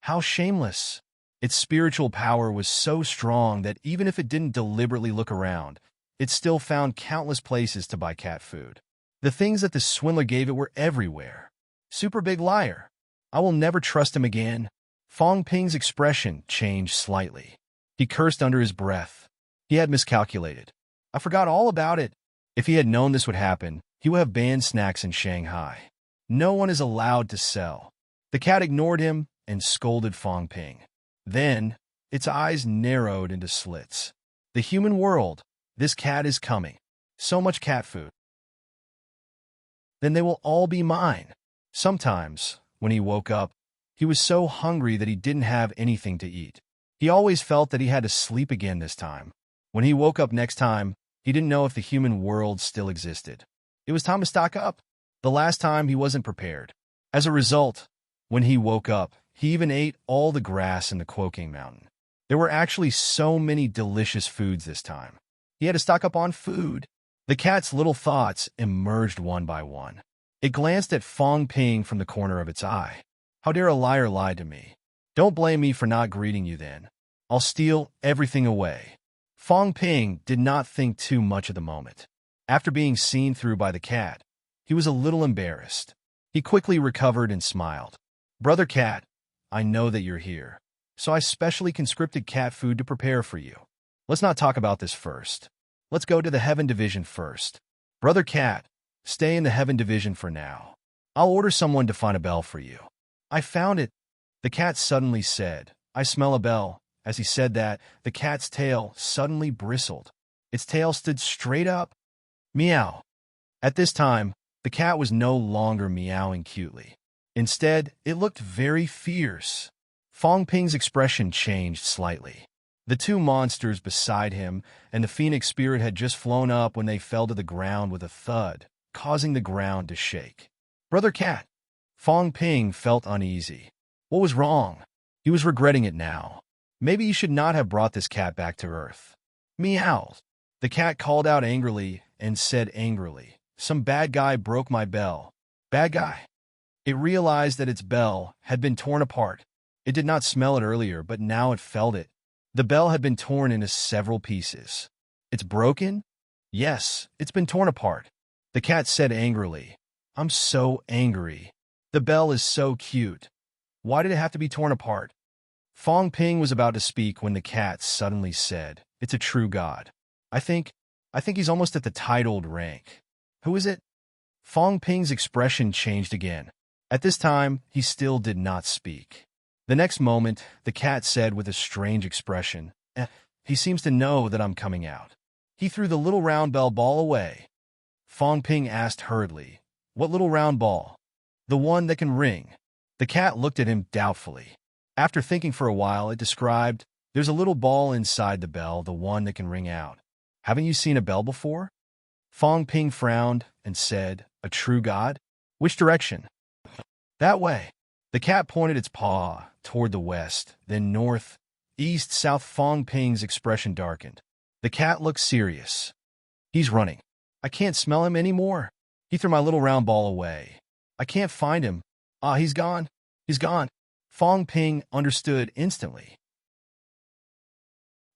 How shameless. Its spiritual power was so strong that even if it didn't deliberately look around, it still found countless places to buy cat food. The things that the swindler gave it were everywhere. Super big liar. I will never trust him again. Fong Ping's expression changed slightly. He cursed under his breath. He had miscalculated. I forgot all about it. If he had known this would happen, he would have banned snacks in Shanghai. No one is allowed to sell. The cat ignored him and scolded Fong Ping. Then, its eyes narrowed into slits. The human world. This cat is coming. So much cat food. Then they will all be mine. Sometimes, when he woke up, he was so hungry that he didn't have anything to eat. He always felt that he had to sleep again this time. When he woke up next time, he didn't know if the human world still existed. It was time to stock up. The last time he wasn't prepared. As a result, when he woke up, he even ate all the grass in the Quoking Mountain. There were actually so many delicious foods this time. He had to stock up on food. The cat's little thoughts emerged one by one. It glanced at Fong Ping from the corner of its eye. How dare a liar lie to me? Don't blame me for not greeting you then. I'll steal everything away. Fong Ping did not think too much of the moment. After being seen through by the cat, he was a little embarrassed. He quickly recovered and smiled. Brother Cat, I know that you're here, so I specially conscripted cat food to prepare for you. Let's not talk about this first. Let's go to the Heaven Division first. Brother Cat, stay in the Heaven Division for now. I'll order someone to find a bell for you. I found it. The cat suddenly said, I smell a bell. As he said that, the cat's tail suddenly bristled. Its tail stood straight up. Meow. At this time, the cat was no longer meowing cutely. Instead, it looked very fierce. Fong Ping's expression changed slightly. The two monsters beside him and the phoenix spirit had just flown up when they fell to the ground with a thud, causing the ground to shake. Brother Cat. Fong Ping felt uneasy. What was wrong? He was regretting it now. Maybe he should not have brought this cat back to Earth. Meow. The cat called out angrily and said angrily, some bad guy broke my bell. Bad guy. It realized that its bell had been torn apart. It did not smell it earlier, but now it felt it. The bell had been torn into several pieces. It's broken? Yes, it's been torn apart. The cat said angrily, I'm so angry. The bell is so cute. Why did it have to be torn apart? Fong Ping was about to speak when the cat suddenly said, it's a true god. I think he's almost at the titled rank. Who is it? Fong Ping's expression changed again. At this time, he still did not speak. The next moment, the cat said with a strange expression, he seems to know that I'm coming out. He threw the little round ball away. Fong Ping asked hurriedly, what little round ball? The one that can ring. The cat looked at him doubtfully. After thinking for a while, it described, there's a little ball inside the bell, the one that can ring out. Haven't you seen a bell before? Fong Ping frowned and said, a true god? Which direction? That way. The cat pointed its paw toward the west, then north, east, south. Fong Ping's expression darkened. The cat looked serious. He's running. I can't smell him anymore. He threw my little round ball away. I can't find him. Ah, he's gone. He's gone. Fong Ping understood instantly.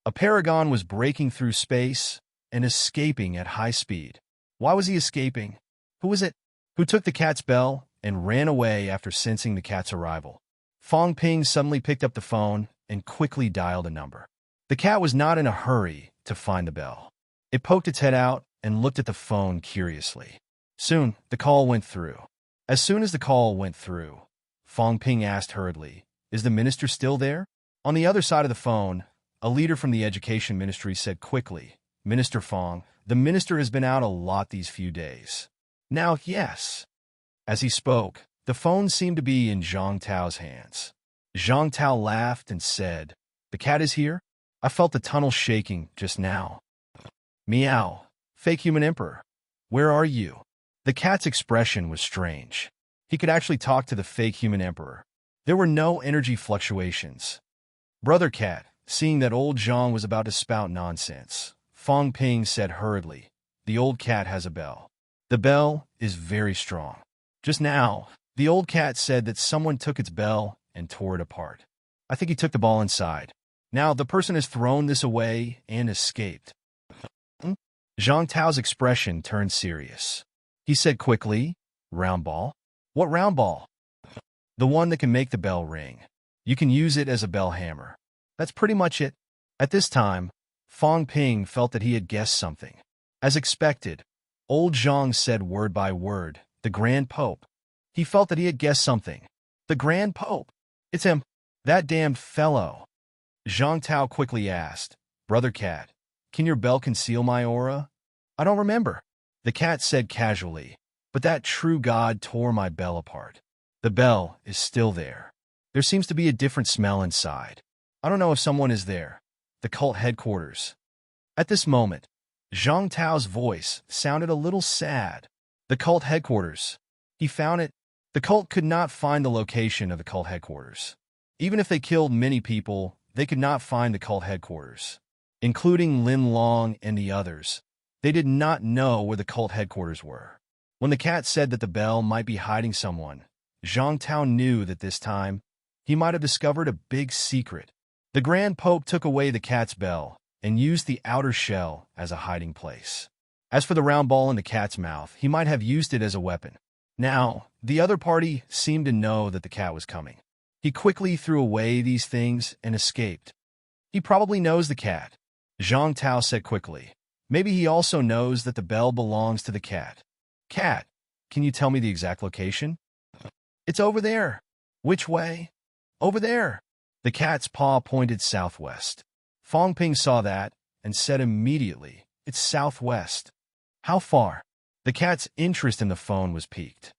A paragon was breaking through space and escaping at high speed. Why was he escaping? Who was it? Who took the cat's bell and ran away after sensing the cat's arrival? Fong Ping suddenly picked up the phone and quickly dialed a number. The cat was not in a hurry to find the bell. It poked its head out and looked at the phone curiously. Soon, the call went through. As soon as the call went through, Fong Ping asked hurriedly, is the minister still there? On the other side of the phone, a leader from the education ministry said quickly, Minister Fong, the minister has been out a lot these few days. Now, yes. As he spoke, the phone seemed to be in Zhang Tao's hands. Zhang Tao laughed and said, the cat is here? I felt the tunnel shaking just now. Meow, fake human emperor. Where are you? The cat's expression was strange. He could actually talk to the fake human emperor. There were no energy fluctuations. Brother Cat, seeing that old Zhang was about to spout nonsense, Fong Ping said hurriedly, the old cat has a bell. The bell is very strong. Just now, the old cat said that someone took its bell and tore it apart. I think he took the ball inside. Now, the person has thrown this away and escaped. Zhang Tao's expression turned serious. He said quickly, "Round ball? What round ball?" "The one that can make the bell ring. You can use it as a bell hammer. That's pretty much it." At this time, Fong Ping felt that he had guessed something. As expected, old Zhang said word by word, "The Grand Pope." He felt that he had guessed something. The Grand Pope. It's him. That damned fellow. Zhang Tao quickly asked, "Brother Cat, can your bell conceal my aura?" "I don't remember," the cat said casually, "but that true god tore my bell apart. The bell is still there. There seems to be a different smell inside. I don't know if someone is there. The cult headquarters." At this moment, Zhang Tao's voice sounded a little sad. The cult headquarters. He found it. The cult could not find the location of the cult headquarters. Even if they killed many people, they could not find the cult headquarters, including Lin Long and the others. They did not know where the cult headquarters were. When the cat said that the bell might be hiding someone, Zhang Tao knew that this time he might have discovered a big secret. The Grand Pope took away the cat's bell and used the outer shell as a hiding place. As for the round ball in the cat's mouth, he might have used it as a weapon. Now, the other party seemed to know that the cat was coming. He quickly threw away these things and escaped. He probably knows the cat, Zhang Tao said quickly. Maybe he also knows that the bell belongs to the cat. "Cat, can you tell me the exact location?" "It's over there." "Which way?" "Over there." The cat's paw pointed southwest. Fong Ping saw that and said immediately, "It's southwest." "How far?" The cat's interest in the phone was piqued.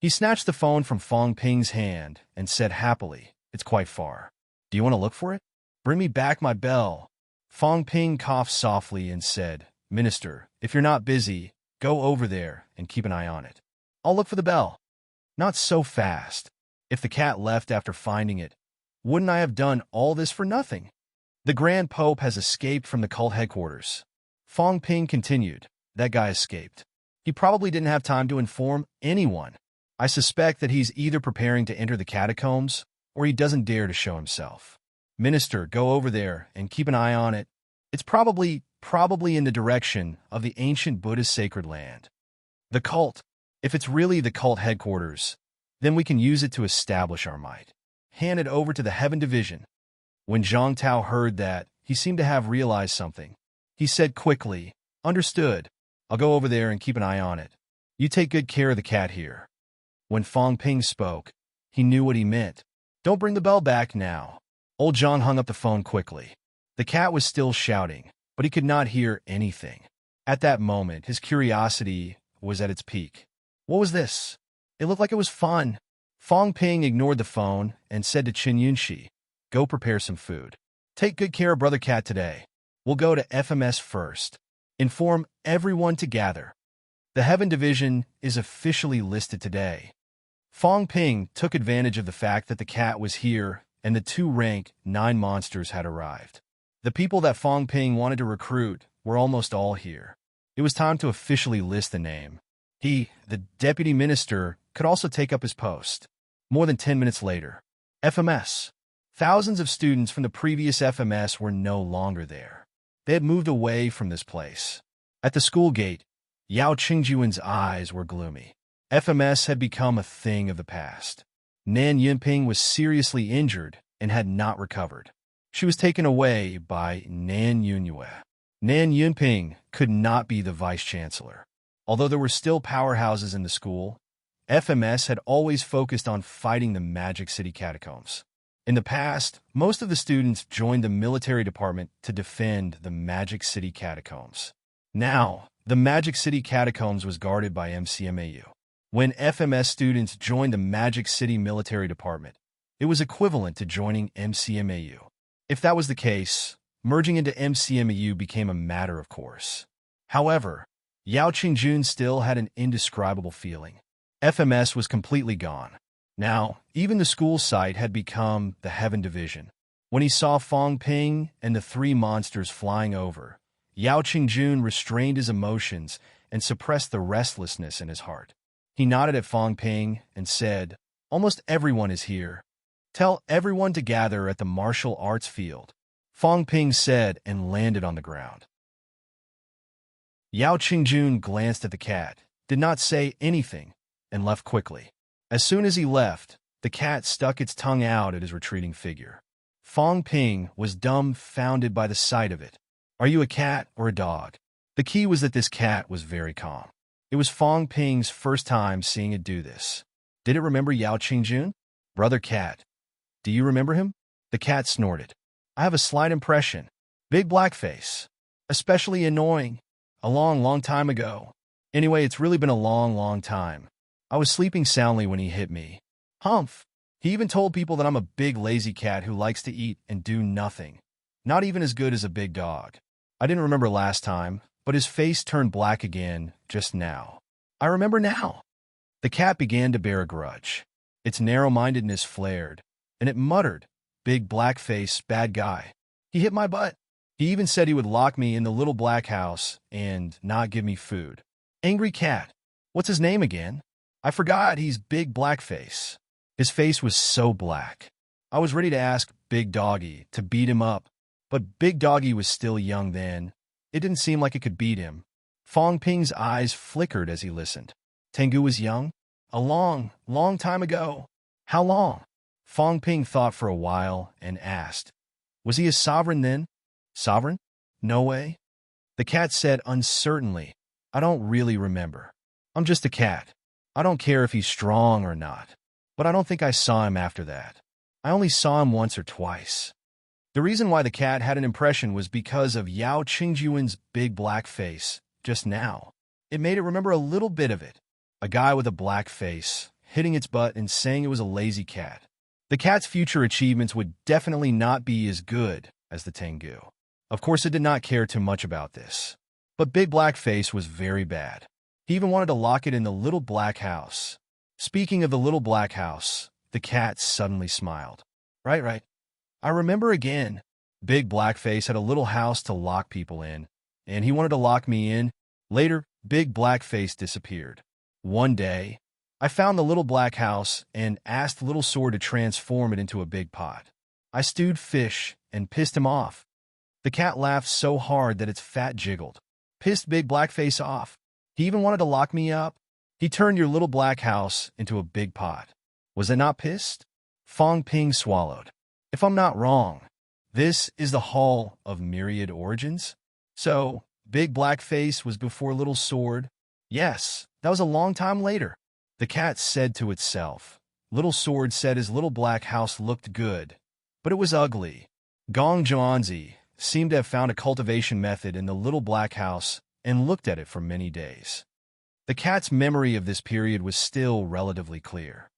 He snatched the phone from Fong Ping's hand and said happily, "It's quite far. Do you want to look for it?" "Bring me back my bell." Fong Ping coughed softly and said, "Minister, if you're not busy, go over there and keep an eye on it. I'll look for the bell." "Not so fast. If the cat left after finding it, wouldn't I have done all this for nothing?" "The Grand Pope has escaped from the cult headquarters." Fong Ping continued, "That guy escaped. He probably didn't have time to inform anyone. I suspect that he's either preparing to enter the catacombs or he doesn't dare to show himself. Minister, go over there and keep an eye on it. It's probably in the direction of the ancient Buddhist sacred land. The cult, if it's really the cult headquarters, then we can use it to establish our might. Hand it over to the Heaven Division." When Zhang Tao heard that, he seemed to have realized something. He said quickly, "Understood. I'll go over there and keep an eye on it. You take good care of the cat here." When Fong Ping spoke, he knew what he meant. "Don't bring the bell back now." Old Zhang hung up the phone quickly. The cat was still shouting, but he could not hear anything. At that moment, his curiosity was at its peak. What was this? It looked like it was fun. Fong Ping ignored the phone and said to Qin Yunxi, "Go prepare some food. Take good care of Brother Cat today. We'll go to FMS first. Inform everyone to gather. The Heaven Division is officially listed today." Fong Ping took advantage of the fact that the cat was here and the 2 rank 9 monsters had arrived. The people that Fong Ping wanted to recruit were almost all here. It was time to officially list the name. He, the deputy minister, could also take up his post. More than 10 minutes later, FMS. Thousands of students from the previous FMS were no longer there. They had moved away from this place. At the school gate, Yao Qingjuan's eyes were gloomy. FMS had become a thing of the past. Nan Yunping was seriously injured and had not recovered. She was taken away by Nan Yunyue. Nan Yunping could not be the vice-chancellor. Although there were still powerhouses in the school, FMS had always focused on fighting the Magic City catacombs. In the past, most of the students joined the military department to defend the Magic City catacombs. Now, the Magic City catacombs was guarded by MCMAU. When FMS students joined the Magic City military department, it was equivalent to joining MCMAU. If that was the case, merging into MCMAU became a matter of course. However, Yao Qingjun still had an indescribable feeling. FMS was completely gone. Now, even the school site had become the Heaven Division. When he saw Fong Ping and the 3 monsters flying over, Yao Qingjun restrained his emotions and suppressed the restlessness in his heart. He nodded at Fong Ping and said, "Almost everyone is here. Tell everyone to gather at the martial arts field." Fong Ping said and landed on the ground. Yao Qingjun glanced at the cat, did not say anything, and left quickly. As soon as he left, the cat stuck its tongue out at his retreating figure. Fong Ping was dumbfounded by the sight of it. "Are you a cat or a dog?" The key was that this cat was very calm. It was Fong Ping's first time seeing it do this. Did it remember Yao Qingjun? "Brother cat, do you remember him?" The cat snorted. "I have a slight impression. Big black face. Especially annoying. A long time ago. Anyway, it's really been a long time. I was sleeping soundly when he hit me. Humph. He even told people that I'm a big lazy cat who likes to eat and do nothing. Not even as good as a big dog." I didn't remember last time, but his face turned black again just now. "I remember now." The cat began to bear a grudge. Its narrow-mindedness flared, and it muttered, "Big black face, bad guy. He hit my butt. He even said he would lock me in the little black house and not give me food. Angry cat. What's his name again? I forgot. He's Big Blackface." His face was so black. I was ready to ask Big Doggy to beat him up, but Big Doggy was still young then. It didn't seem like it could beat him. Fong Ping's eyes flickered as he listened. Tengu was young? A long time ago. How long? Fong Ping thought for a while and asked, "Was he a sovereign then?" "Sovereign? No way." The cat said uncertainly, "I don't really remember. I'm just a cat. I don't care if he's strong or not. But I don't think I saw him after that. I only saw him once or twice." The reason why the cat had an impression was because of Yao Qingjun's big black face just now. It made it remember a little bit of it. A guy with a black face, hitting its butt and saying it was a lazy cat. The cat's future achievements would definitely not be as good as the Tengu. Of course, it did not care too much about this. But Big Black Face was very bad. He even wanted to lock it in the little black house. Speaking of the little black house, the cat suddenly smiled. Right. I remember again. Big Blackface had a little house to lock people in, and he wanted to lock me in. Later, Big Blackface disappeared. One day, I found the little black house and asked Little Sword to transform it into a big pot. I stewed fish and pissed him off. The cat laughed so hard that its fat jiggled. Pissed Big Blackface off. He even wanted to lock me up. He turned your little black house into a big pot. Was I not pissed? Fong Ping swallowed. If I'm not wrong, this is the Hall of Myriad Origins? So, Big Blackface was before Little Sword? Yes, that was a long time later. The cat said to itself. Little Sword said his little black house looked good, but it was ugly. Gong Zhuanzi seemed to have found a cultivation method in the little black house and looked at it for many days. The cat's memory of this period was still relatively clear.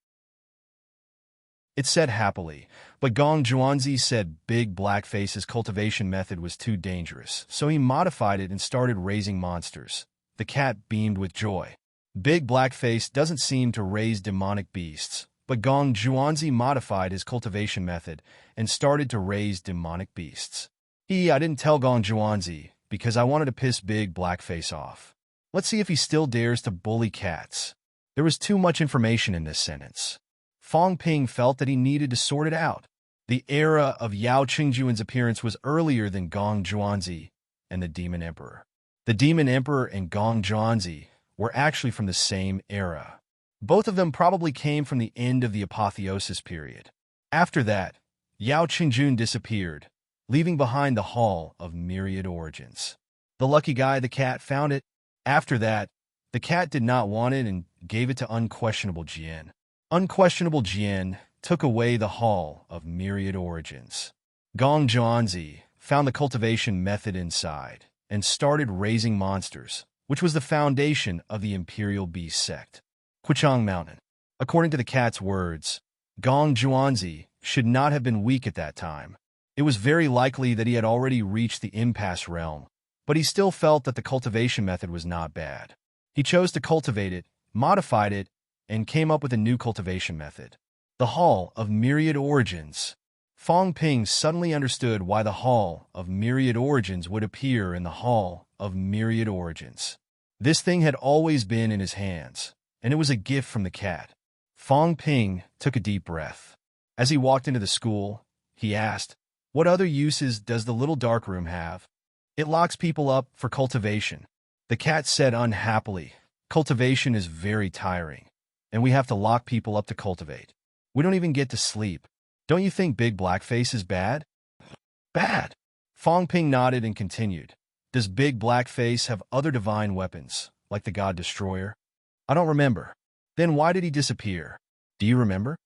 It said happily, but Gong Zhuanzi said Big Blackface's cultivation method was too dangerous, so he modified it and started raising monsters. The cat beamed with joy. Big Blackface doesn't seem to raise demonic beasts, but Gong Zhuanzi modified his cultivation method and started to raise demonic beasts. I didn't tell Gong Zhuanzi because I wanted to piss Big Blackface off. Let's see if he still dares to bully cats. There was too much information in this sentence. Fong Ping felt that he needed to sort it out. The era of Yao Qingjun's appearance was earlier than Gong Zhuanzi and the Demon Emperor. The Demon Emperor and Gong Zhuanzi were actually from the same era. Both of them probably came from the end of the apotheosis period. After that, Yao Qingjun disappeared, leaving behind the Hall of Myriad Origins. The lucky guy, the cat, found it. After that, the cat did not want it and gave it to Unquestionable Jian. Unquestionable Jian took away the Hall of Myriad Origins. Gong Zhuanzi found the cultivation method inside and started raising monsters, which was the foundation of the Imperial Beast sect. Quichang Mountain. According to the cat's words, Gong Zhuanzi should not have been weak at that time. It was very likely that he had already reached the impasse realm, but he still felt that the cultivation method was not bad. He chose to cultivate it, modified it, and came up with a new cultivation method. The Hall of Myriad Origins. Fong Ping suddenly understood why the Hall of Myriad Origins would appear in the Hall of Myriad Origins. This thing had always been in his hands, and it was a gift from the cat. Fong Ping took a deep breath. As he walked into the school, he asked, "What other uses does the little dark room have?" "It locks people up for cultivation." The cat said unhappily, "Cultivation is very tiring, and we have to lock people up to cultivate. We don't even get to sleep. Don't you think Big Blackface is bad?" "Bad." Fong Ping nodded and continued, "Does Big Blackface have other divine weapons, like the God Destroyer?" "I don't remember." "Then why did he disappear? Do you remember?"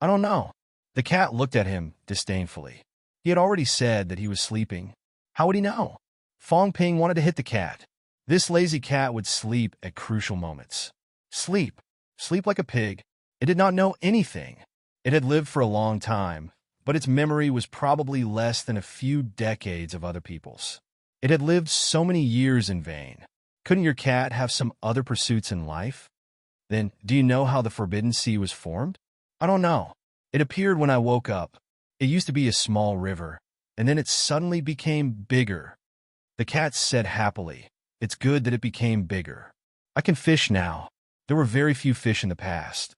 "I don't know." The cat looked at him disdainfully. He had already said that he was sleeping. How would he know? Fong Ping wanted to hit the cat. This lazy cat would sleep at crucial moments. Sleep. Sleep like a pig. It did not know anything. It had lived for a long time, but its memory was probably less than a few decades of other people's. It had lived so many years in vain. Couldn't your cat have some other pursuits in life? Then, do you know how the Forbidden Sea was formed? I don't know. It appeared when I woke up. It used to be a small river, and then it suddenly became bigger. The cat said happily, "It's good that it became bigger. I can fish now. There were very few fish in the past."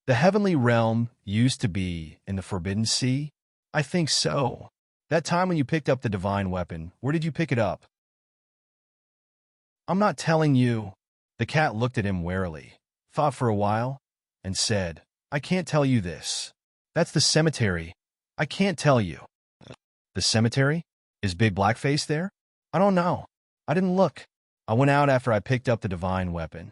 The heavenly realm used to be in the Forbidden Sea? I think so. That time when you picked up the divine weapon, where did you pick it up? I'm not telling you. The cat looked at him warily, thought for a while, and said, "I can't tell you this. That's the cemetery. I can't tell you." The cemetery? Is Big Blackface there? I don't know. I didn't look. I went out after I picked up the divine weapon.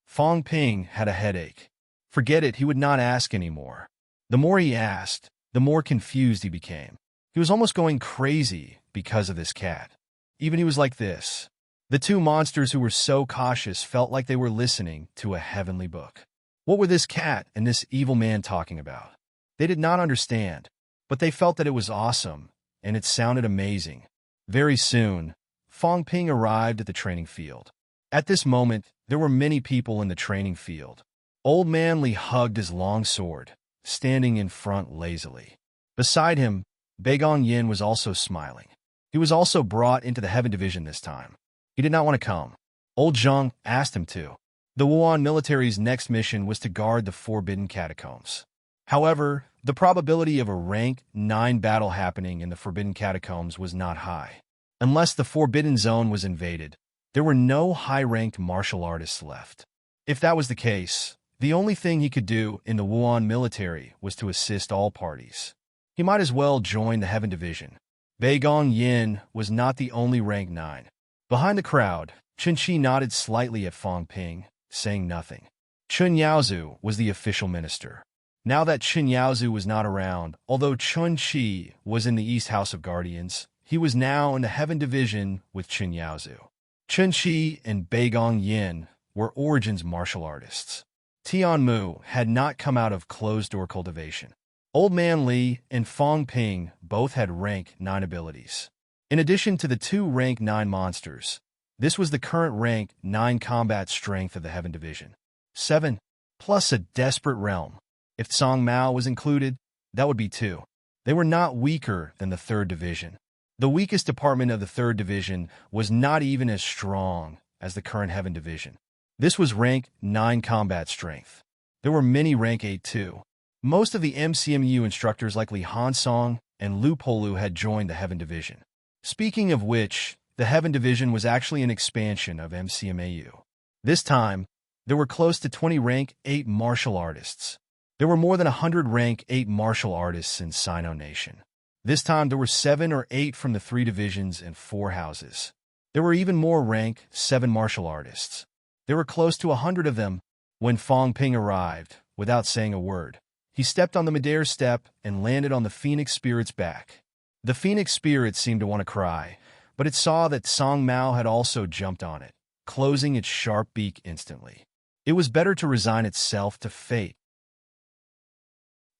Fong Ping had a headache. Forget it, he would not ask anymore. The more he asked, the more confused he became. He was almost going crazy because of this cat. Even he was like this. The two monsters who were so cautious felt like they were listening to a heavenly book. What were this cat and this evil man talking about? They did not understand, but they felt that it was awesome, and it sounded amazing. Very soon, Fong Ping arrived at the training field. At this moment, there were many people in the training field. Old Man Li hugged his long sword, standing in front lazily. Beside him, Beigong Yin was also smiling. He was also brought into the Heaven Division this time. He did not want to come. Old Zhang asked him to. The Wuan military's next mission was to guard the Forbidden Catacombs. However, the probability of a rank 9 battle happening in the Forbidden Catacombs was not high. Unless the Forbidden Zone was invaded, there were no high-ranked martial artists left. If that was the case, the only thing he could do in the Wuan military was to assist all parties. He might as well join the Heaven Division. Beigong Yin was not the only rank 9. Behind the crowd, Chun Chi nodded slightly at Fong Ping, saying nothing. Chun Yaozu was the official minister. Now that Chun Yaozu was not around, although Chun Chi was in the East House of Guardians, he was now in the Heaven Division with Chun Yaozu. Chun Chi and Beigong Yin were Origins martial artists. Tian Mu had not come out of closed-door cultivation. Old Man Li and Fong Ping both had rank 9 abilities. In addition to the 2 rank 9 monsters, this was the current rank 9 combat strength of the Heaven Division. 7, plus a desperate realm. If Song Mao was included, that would be 2. They were not weaker than the 3rd Division. The weakest department of the 3rd Division was not even as strong as the current Heaven Division. This was rank 9 combat strength. There were many rank 8 too. Most of the MCMU instructors like Li Hansong and Lu Polu had joined the Heaven Division. Speaking of which, the Heaven Division was actually an expansion of MCMAU. This time, there were close to 20 rank 8 martial artists. There were more than 100 rank 8 martial artists in Sino Nation. This time there were 7 or 8 from the 3 divisions and 4 houses. There were even more rank 7 martial artists. There were close to 100 of them when Fong Ping arrived, without saying a word. He stepped on the Midair step and landed on the Phoenix Spirit's back. The Phoenix Spirit seemed to want to cry, but it saw that Song Mao had also jumped on it, closing its sharp beak instantly. It was better to resign itself to fate.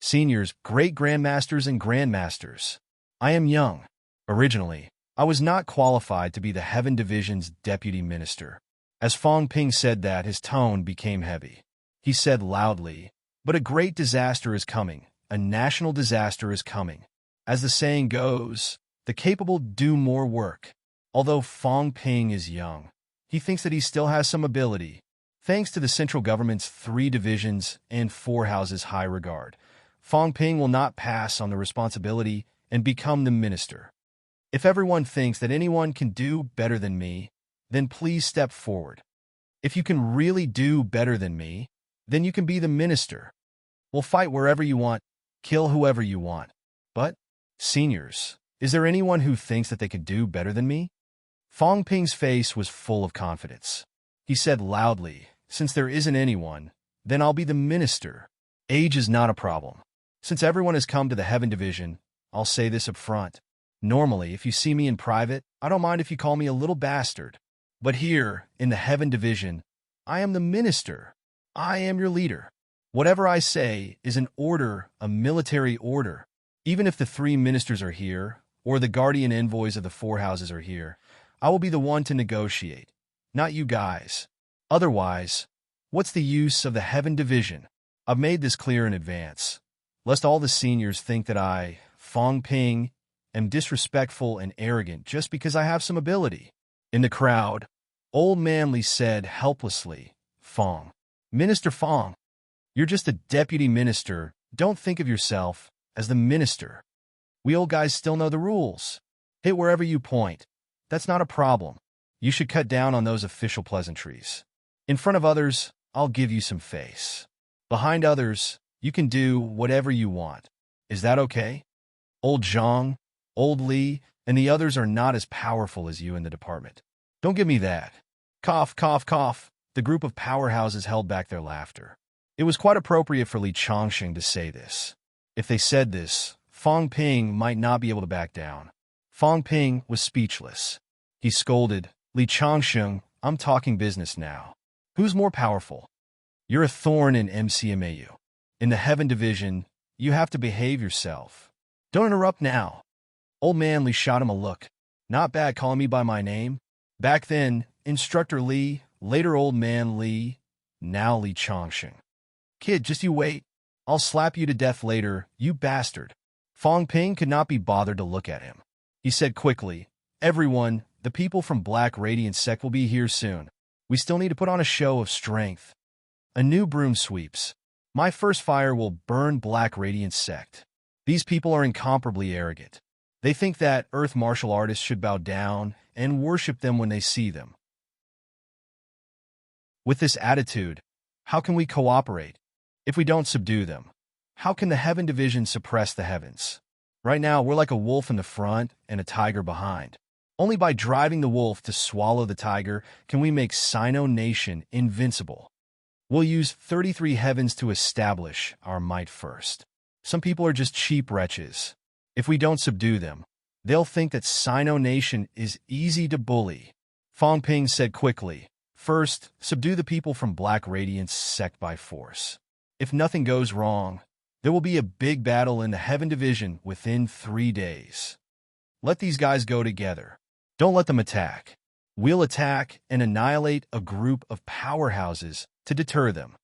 Seniors, great grandmasters and grandmasters. I am young. Originally, I was not qualified to be the Heaven Division's deputy minister. As Fong Ping said that, his tone became heavy. He said loudly, "But a great disaster is coming. A national disaster is coming. As the saying goes, the capable do more work." Although Fong Ping is young, He thinks that he still has some ability. Thanks to the central government's 3 divisions and 4 houses' high regard, Fong Ping will not pass on the responsibility and become the minister. If everyone thinks that anyone can do better than me, then please step forward. If you can really do better than me, then you can be the minister. We'll fight wherever you want, kill whoever you want. But, seniors, is there anyone who thinks that they could do better than me? Fong Ping's face was full of confidence. He said loudly, since there isn't anyone, then I'll be the minister. Age is not a problem. Since everyone has come to the Heaven Division, I'll say this up front. Normally, if you see me in private, I don't mind if you call me a little bastard. But here, in the Heaven Division, I am the minister. I am your leader. Whatever I say is an order, a military order. Even if the 3 ministers are here, or the guardian envoys of the 4 houses are here, I will be the one to negotiate, not you guys. Otherwise, what's the use of the Heaven Division? I've made this clear in advance, lest all the seniors think that I, Fong Ping, am disrespectful and arrogant just because I have some ability. In the crowd, Old Man Li said helplessly, Fong, Minister Fong, you're just a deputy minister. Don't think of yourself as the minister. We old guys still know the rules. Hit wherever you point. That's not a problem. You should cut down on those official pleasantries. In front of others, I'll give you some face. Behind others, you can do whatever you want. Is that okay? Old Zhang, Old Li, and the others are not as powerful as you in the department. Don't give me that. Cough, cough, cough. The group of powerhouses held back their laughter. It was quite appropriate for Li Changxing to say this. If they said this, Fong Ping might not be able to back down. Fong Ping was speechless. He scolded, Li Changxing, I'm talking business now. Who's more powerful? You're a thorn in MCMAU. In the Heaven Division, you have to behave yourself. Don't interrupt now. Old Man Li shot him a look. Not bad calling me by my name. Back then, Instructor Li, later Old Man Li, now Li Changxing. Kid, just you wait. I'll slap you to death later, you bastard. Fong Ping could not be bothered to look at him. He said quickly, everyone, the people from Black Radiance sect will be here soon. We still need to put on a show of strength. A new broom sweeps. My first fire will burn Black Radiance sect. These people are incomparably arrogant. They think that Earth martial artists should bow down and worship them when they see them. With this attitude, how can we cooperate? If we don't subdue them, how can the Heaven Division suppress the heavens? Right now, we're like a wolf in the front and a tiger behind. Only by driving the wolf to swallow the tiger can we make Sino Nation invincible. We'll use 33 heavens to establish our might first. Some people are just cheap wretches. If we don't subdue them, they'll think that Sino Nation is easy to bully. Fong Ping said quickly, first, subdue the people from Black Radiance sect by force. If nothing goes wrong, there will be a big battle in the Heaven Division within 3 days. Let these guys go together. Don't let them attack. We'll attack and annihilate a group of powerhouses to deter them.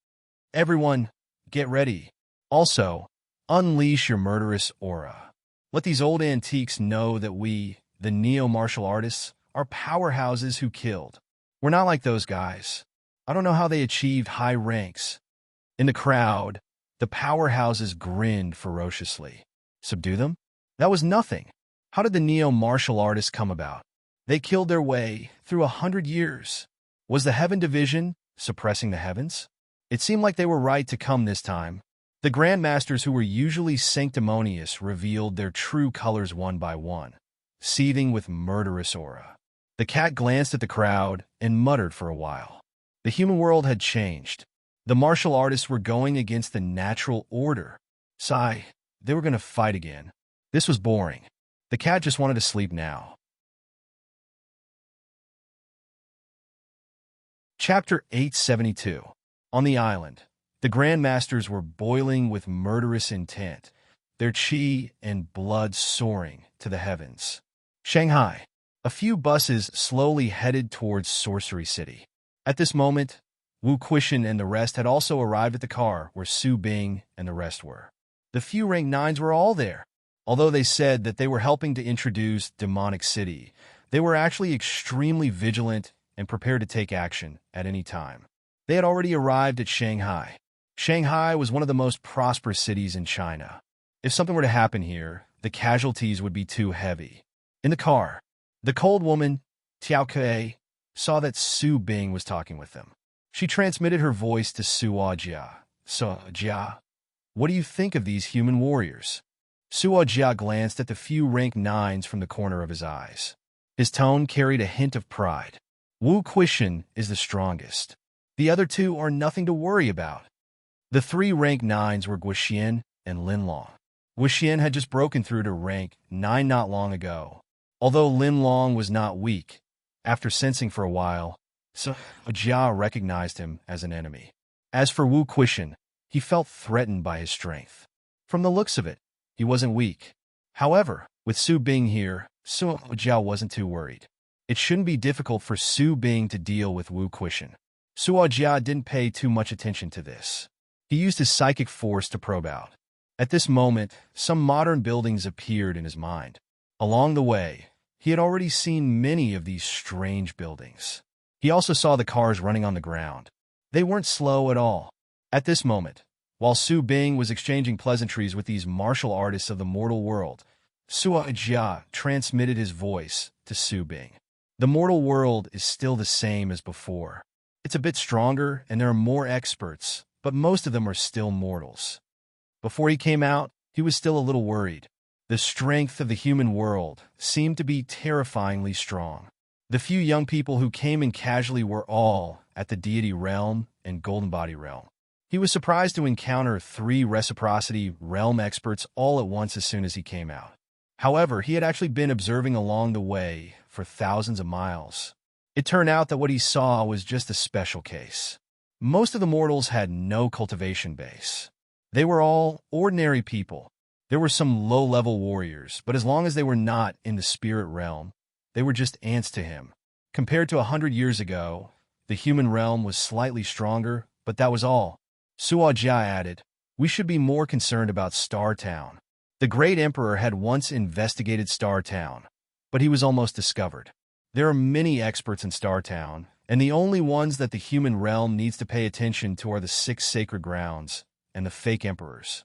Everyone, get ready. Also, unleash your murderous aura. Let these old antiques know that we, the neo-martial artists, are powerhouses who killed. We're not like those guys. I don't know how they achieved high ranks. In the crowd, the powerhouses grinned ferociously. Subdue them? That was nothing. How did the neo-martial artists come about? They killed their way through 100 years. Was the Heaven Division suppressing the heavens? It seemed like they were right to come this time. The Grandmasters, who were usually sanctimonious, revealed their true colors one by one, seething with murderous aura. The cat glanced at the crowd and muttered for a while. The human world had changed. The martial artists were going against the natural order. Sigh, they were going to fight again. This was boring. The cat just wanted to sleep now. Chapter 872. On the island, the Grandmasters were boiling with murderous intent, their chi and blood soaring to the heavens. Shanghai. A few buses slowly headed towards Sorcery City. At this moment, Wu Quishan and the rest had also arrived at the car where Su Bing and the rest were. The few rank 9s were all there. Although they said that they were helping to introduce Demonic City, they were actually extremely vigilant and prepared to take action at any time. They had already arrived at Shanghai. Shanghai was one of the most prosperous cities in China. If something were to happen here, the casualties would be too heavy. In the car, the cold woman, Tiao Ke, saw that Su Bing was talking with them. She transmitted her voice to Suo Jia. "So, Jia, what do you think of these human warriors?" Suo Jia glanced at the few rank 9s from the corner of his eyes. His tone carried a hint of pride. "Wu Quishan is the strongest. The other two are nothing to worry about." The 3 rank 9s were Guixian and Lin Long. Guixian had just broken through to rank 9 not long ago. Although Lin Long was not weak, after sensing for a while, Suo Jia recognized him as an enemy. As for Wu Quishan, he felt threatened by his strength. From the looks of it, he wasn't weak. However, with Su Bing here, Suo Jia wasn't too worried. It shouldn't be difficult for Su Bing to deal with Wu Quishan. Suo Jia didn't pay too much attention to this. He used his psychic force to probe out. At this moment, some modern buildings appeared in his mind. Along the way, he had already seen many of these strange buildings. He also saw the cars running on the ground. They weren't slow at all. At this moment, while Su Bing was exchanging pleasantries with these martial artists of the mortal world, Suo Jia transmitted his voice to Su Bing. The mortal world is still the same as before. It's a bit stronger and there are more experts, but most of them are still mortals. Before he came out, he was still a little worried. The strength of the human world seemed to be terrifyingly strong. The few young people who came in casually were all at the deity realm and golden body realm. He was surprised to encounter 3 reciprocity realm experts all at once as soon as he came out. However, he had actually been observing along the way for thousands of miles. It turned out that what he saw was just a special case. Most of the mortals had no cultivation base. They were all ordinary people. There were some low-level warriors, but as long as they were not in the spirit realm, they were just ants to him. Compared to 100 years ago, the human realm was slightly stronger, but that was all. Suo Jia added, "We should be more concerned about Star Town." The great emperor had once investigated Star Town, but he was almost discovered. There are many experts in Star Town, and the only ones that the human realm needs to pay attention to are the 6 sacred grounds and the fake emperors.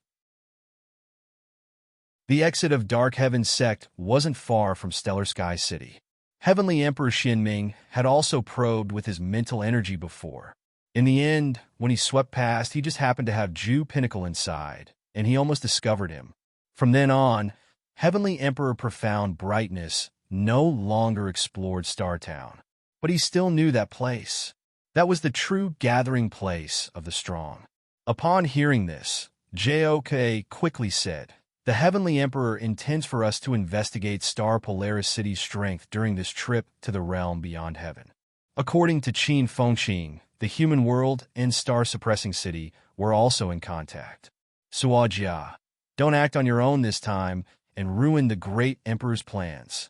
The exit of Dark Heaven's sect wasn't far from Stellar Sky City. Heavenly Emperor Xinming had also probed with his mental energy before. In the end, when he swept past, he just happened to have Ju Pinnacle inside, and he almost discovered him. From then on, Heavenly Emperor Profound Brightness no longer explored Star Town, but he still knew that place. That was the true gathering place of the strong. Upon hearing this, Jok quickly said, "The Heavenly Emperor intends for us to investigate Star Polaris City's strength during this trip to the realm beyond heaven." According to Qin Fengqing, the human world and star-suppressing city were also in contact. Suo Jia, don't act on your own this time and ruin the great emperor's plans.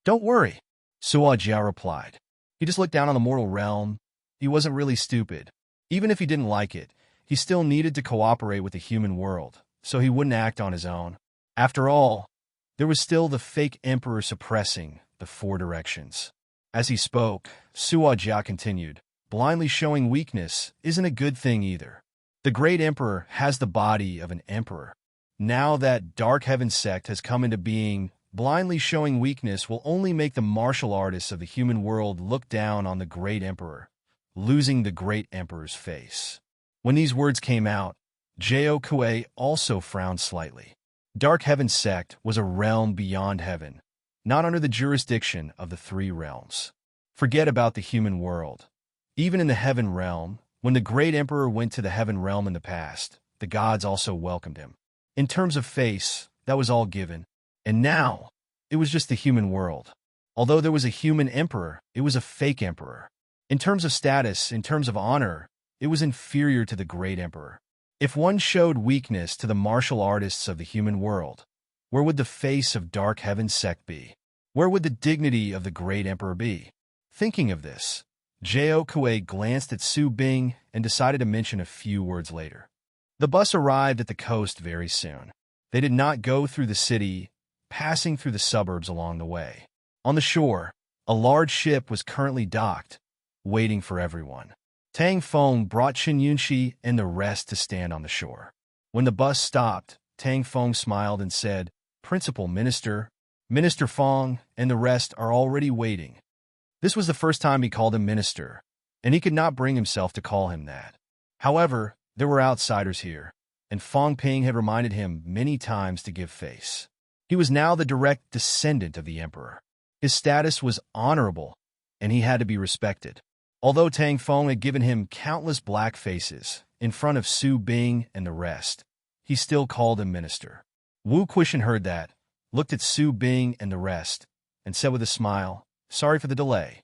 "Don't worry," Suo Jia replied. He just looked down on the mortal realm. He wasn't really stupid. Even if he didn't like it, he still needed to cooperate with the human world, so he wouldn't act on his own. After all, there was still the fake emperor suppressing the 4 directions. As he spoke, Suo Jia continued, "Blindly showing weakness isn't a good thing either. The great emperor has the body of an emperor. Now that Dark Heaven sect has come into being, blindly showing weakness will only make the martial artists of the human world look down on the great emperor, losing the great emperor's face." When these words came out, Jokue also frowned slightly. Dark Heaven sect was a realm beyond heaven, not under the jurisdiction of the 3 realms. Forget about the human world. Even in the heaven realm, when the great emperor went to the heaven realm in the past, the gods also welcomed him. In terms of face, that was all given. And now, it was just the human world. Although there was a human emperor, it was a fake emperor. In terms of status, in terms of honor, it was inferior to the great emperor. If one showed weakness to the martial artists of the human world, where would the face of Dark Heaven sect be? Where would the dignity of the great emperor be? Thinking of this, Jokue glanced at Su Bing and decided to mention a few words later. The bus arrived at the coast very soon. They did not go through the city, passing through the suburbs along the way. On the shore, A large ship was currently docked, waiting for everyone. Tang Feng brought Chen Yunxi and the rest to stand on the shore. When the bus stopped, Tang Feng smiled and said, "Principal Minister, Minister Feng, and the rest are already waiting." This was the first time he called him minister, and he could not bring himself to call him that. However, there were outsiders here, and Feng Ping had reminded him many times to give face. He was now the direct descendant of the emperor. His status was honorable, and he had to be respected. Although Tang Feng had given him countless black faces in front of Su Bing and the rest, he still called him minister. Wu Quishan heard that, looked at Su Bing and the rest, and said with a smile, "Sorry for the delay."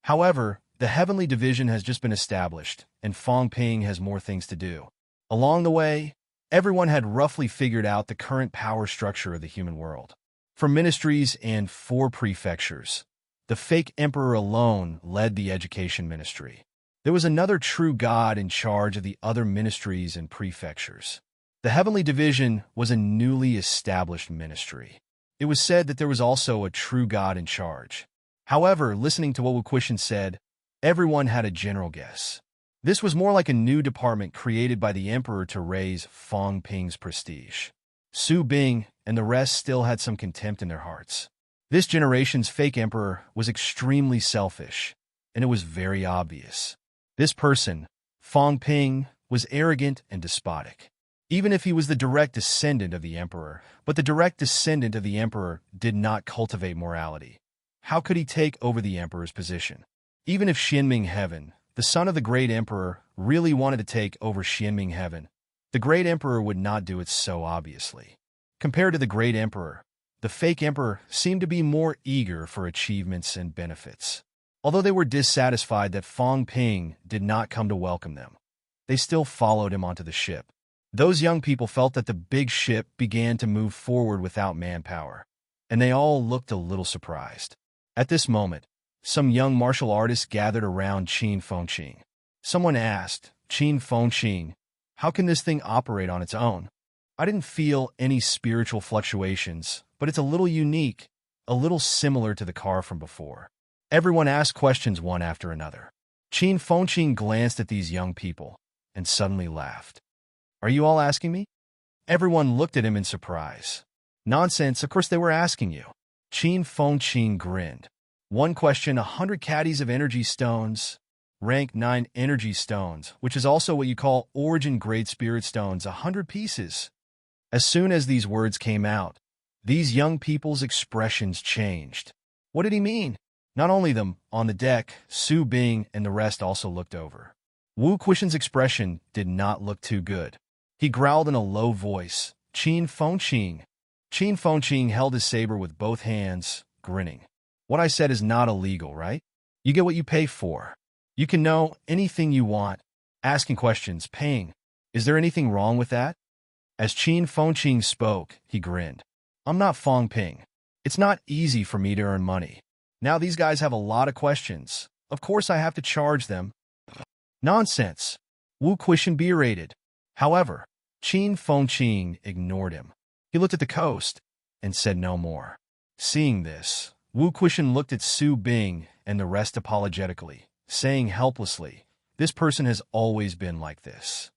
However, the heavenly division has just been established, and Feng Ping has more things to do. Along the way, everyone had roughly figured out the current power structure of the human world. For ministries and 4 prefectures, the fake emperor alone led the education ministry. There was another true god in charge of the other ministries and prefectures. The heavenly division was a newly established ministry. It was said that there was also a true god in charge. However, listening to what Wu Quishan said, everyone had a general guess. This was more like a new department created by the emperor to raise Feng Ping's prestige. Su Bing and the rest still had some contempt in their hearts. This generation's fake emperor was extremely selfish, and it was very obvious. This person, Feng Ping, was arrogant and despotic. Even if he was the direct descendant of the emperor, but the direct descendant of the emperor did not cultivate morality. How could he take over the emperor's position? Even if Xianming Heaven, the son of the great emperor, really wanted to take over Xianming Heaven, the great emperor would not do it so obviously. Compared to the great emperor, the fake emperor seemed to be more eager for achievements and benefits. Although they were dissatisfied that Feng Ping did not come to welcome them, they still followed him onto the ship. Those young people felt that the big ship began to move forward without manpower, and they all looked a little surprised. At this moment, some young martial artists gathered around Qin Fengqing. Someone asked, "Qin Fengqing, how can this thing operate on its own? I didn't feel any spiritual fluctuations, but it's a little unique, a little similar to the car from before." Everyone asked questions one after another. Qin Fengqing glanced at these young people and suddenly laughed. "Are you all asking me?" Everyone looked at him in surprise. "Nonsense, of course they were asking you." Qin Fengqing grinned. "One question, 100 caddies of energy stones, rank 9 energy stones, which is also what you call origin grade spirit stones, 100 pieces." As soon as these words came out, these young people's expressions changed. What did he mean? Not only them, on the deck, Su Bing and the rest also looked over. Wu Quishan's expression did not look too good. He growled in a low voice, "Qin Fengqing." Qin Fengqing held his saber with both hands, grinning. "What I said is not illegal, right? You get what you pay for. You can know anything you want, asking questions, paying. Is there anything wrong with that?" As Qin Fengqing spoke, he grinned. "I'm not Feng Ping. It's not easy for me to earn money. Now these guys have a lot of questions. Of course I have to charge them." "Nonsense," Wu Quishan berated. However, Qin Fengqing ignored him. He looked at the coast and said no more. Seeing this, Wu Quishan looked at Su Bing and the rest apologetically, saying helplessly, "This person has always been like this.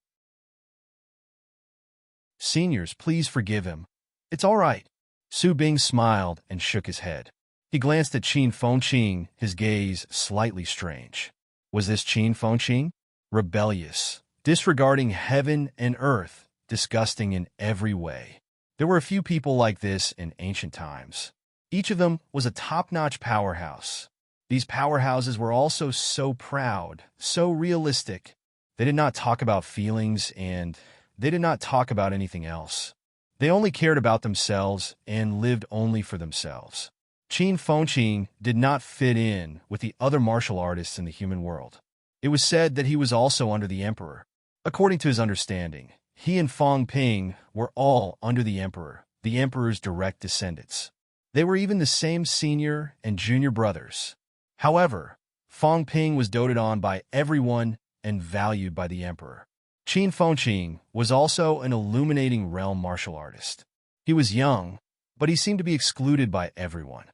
Seniors, please forgive him. It's all right." Su Bing smiled and shook his head. He glanced at Qin Fengqing, his gaze slightly strange. Was this Qin Fengqing? Rebellious, disregarding heaven and earth, disgusting in every way. There were a few people like this in ancient times. Each of them was a top-notch powerhouse. These powerhouses were also so proud, so realistic. They did not talk about feelings and they did not talk about anything else. They only cared about themselves and lived only for themselves. Qin Fengqing did not fit in with the other martial artists in the human world. It was said that he was also under the emperor. According to his understanding, he and Feng Ping were all under the emperor's direct descendants. They were even the same senior and junior brothers. However, Feng Ping was doted on by everyone and valued by the emperor. Qin Fengqing was also an illuminating realm martial artist. He was young, but he seemed to be excluded by everyone.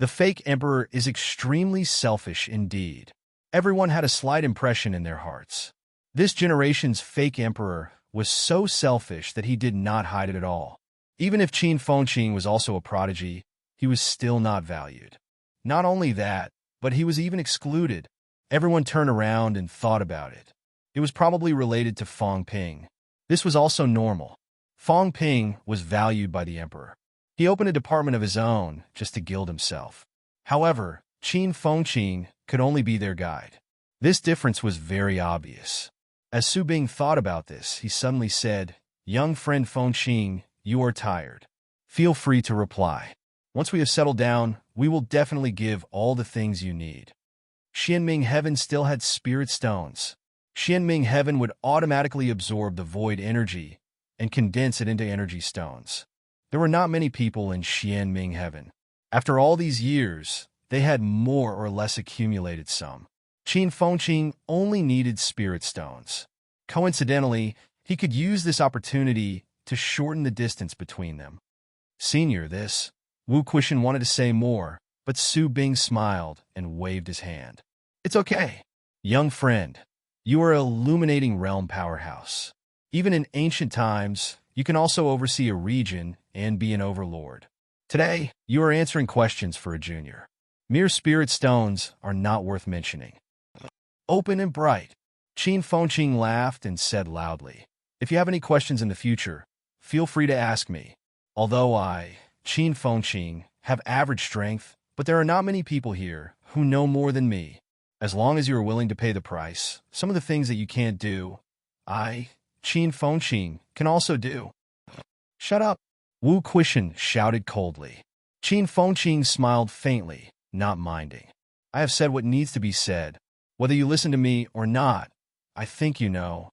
The fake emperor is extremely selfish indeed. Everyone had a slight impression in their hearts. This generation's fake emperor was so selfish that he did not hide it at all. Even if Qin Fengqing was also a prodigy, he was still not valued. Not only that, but he was even excluded. Everyone turned around and thought about it. It was probably related to Fang Ping. This was also normal. Fang Ping was valued by the emperor. He opened a department of his own just to gild himself. However, Qin Fengqing could only be their guide. This difference was very obvious. As Su Bing thought about this, he suddenly said, "Young friend Fengqing, you are tired. Feel free to reply. Once we have settled down, we will definitely give all the things you need." Xianming Heaven still had spirit stones. Xianming Heaven would automatically absorb the void energy and condense it into energy stones. There were not many people in Xianming Heaven. After all these years, they had more or less accumulated some. Qin Fengqing only needed spirit stones. Coincidentally, he could use this opportunity to shorten the distance between them. "Senior, this." Wu Quishan wanted to say more, but Su Bing smiled and waved his hand. "It's okay. Young friend, you are an illuminating realm powerhouse. Even in ancient times, you can also oversee a region and be an overlord. Today, you are answering questions for a junior. Mere spirit stones are not worth mentioning." Open and bright. Qin Fengqing laughed and said loudly, "If you have any questions in the future, feel free to ask me. Although I, Qin Fengqing, have average strength, but there are not many people here who know more than me. As long as you are willing to pay the price, some of the things that you can't do, I, Qin Fengqing, can also do." "Shut up," Wu Quishan shouted coldly. Qin Fengqing smiled faintly, not minding. "I have said what needs to be said. Whether you listen to me or not, I think you know."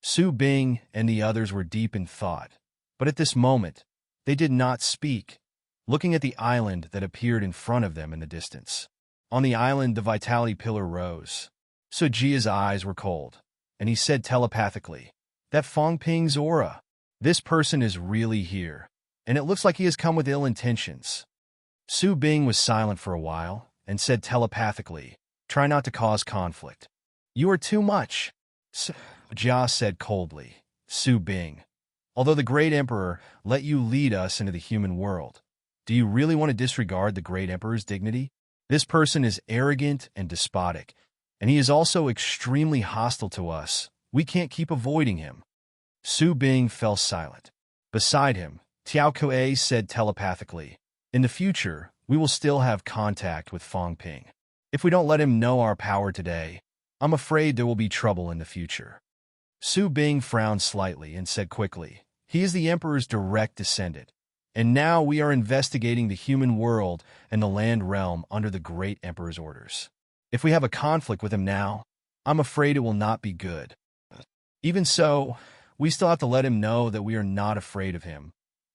Su Bing and the others were deep in thought, but at this moment, they did not speak, looking at the island that appeared in front of them in the distance. On the island, the vitality pillar rose. Su Jia's eyes were cold, and he said telepathically, "That Fang Ping's aura. This person is really here, and it looks like he has come with ill intentions." Su Bing was silent for a while, and said telepathically, "Try not to cause conflict." "You are too much," Jia said coldly. "Su Bing, although the Great Emperor let you lead us into the human world, do you really want to disregard the Great Emperor's dignity? This person is arrogant and despotic, and he is also extremely hostile to us. We can't keep avoiding him." Su Bing fell silent. Beside him, Tiao Kuei said telepathically, "In the future, we will still have contact with Fang Ping. If we don't let him know our power today, I'm afraid there will be trouble in the future." Su Bing frowned slightly and said quickly, "He is the Emperor's direct descendant, and now we are investigating the human world and the land realm under the Great Emperor's orders. If we have a conflict with him now, I'm afraid it will not be good. Even so, we still have to let him know that we are not afraid of him.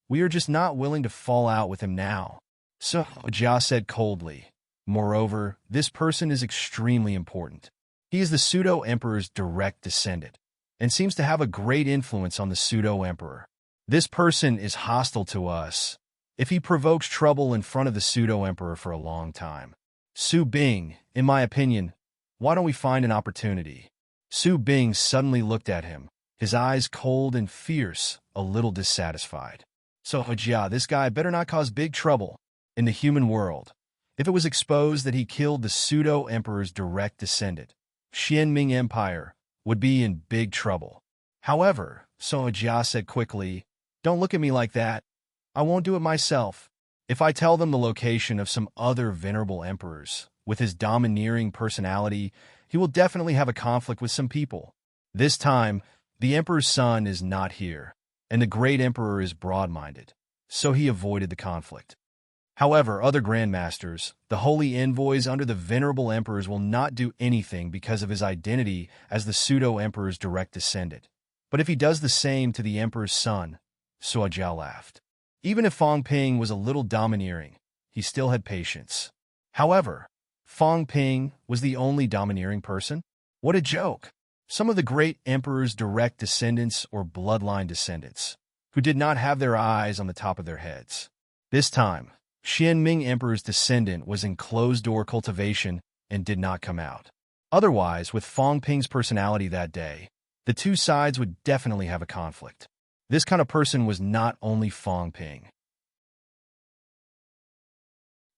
We are just not willing to fall out with him now." So, Jia said coldly, "Moreover, this person is extremely important. He is the pseudo-emperor's direct descendant, and seems to have a great influence on the pseudo-emperor. This person is hostile to us if he provokes trouble in front of the pseudo-emperor for a long time. Su Bing, in my opinion, why don't we find an opportunity?" Su Bing suddenly looked at him, his eyes cold and fierce, a little dissatisfied. "So, Jia, this guy better not cause big trouble in the human world. If it was exposed that he killed the pseudo-emperor's direct descendant, Xianming Empire would be in big trouble. However," So Jia said quickly, "don't look at me like that. I won't do it myself. If I tell them the location of some other venerable emperors, with his domineering personality, he will definitely have a conflict with some people. This time, the emperor's son is not here, and the great emperor is broad-minded, so he avoided the conflict. However, other grandmasters, the holy envoys under the venerable emperors, will not do anything because of his identity as the pseudo-emperor's direct descendant. But if he does the same to the emperor's son," Suo Jiao laughed. Even if Fang Ping was a little domineering, he still had patience. However, Fang Ping was the only domineering person? What a joke! Some of the great emperor's direct descendants or bloodline descendants, who did not have their eyes on the top of their heads. This time, Xianming Emperor's descendant was in closed-door cultivation and did not come out. Otherwise, with Fang Ping's personality that day, the two sides would definitely have a conflict. This kind of person was not only Fang Ping.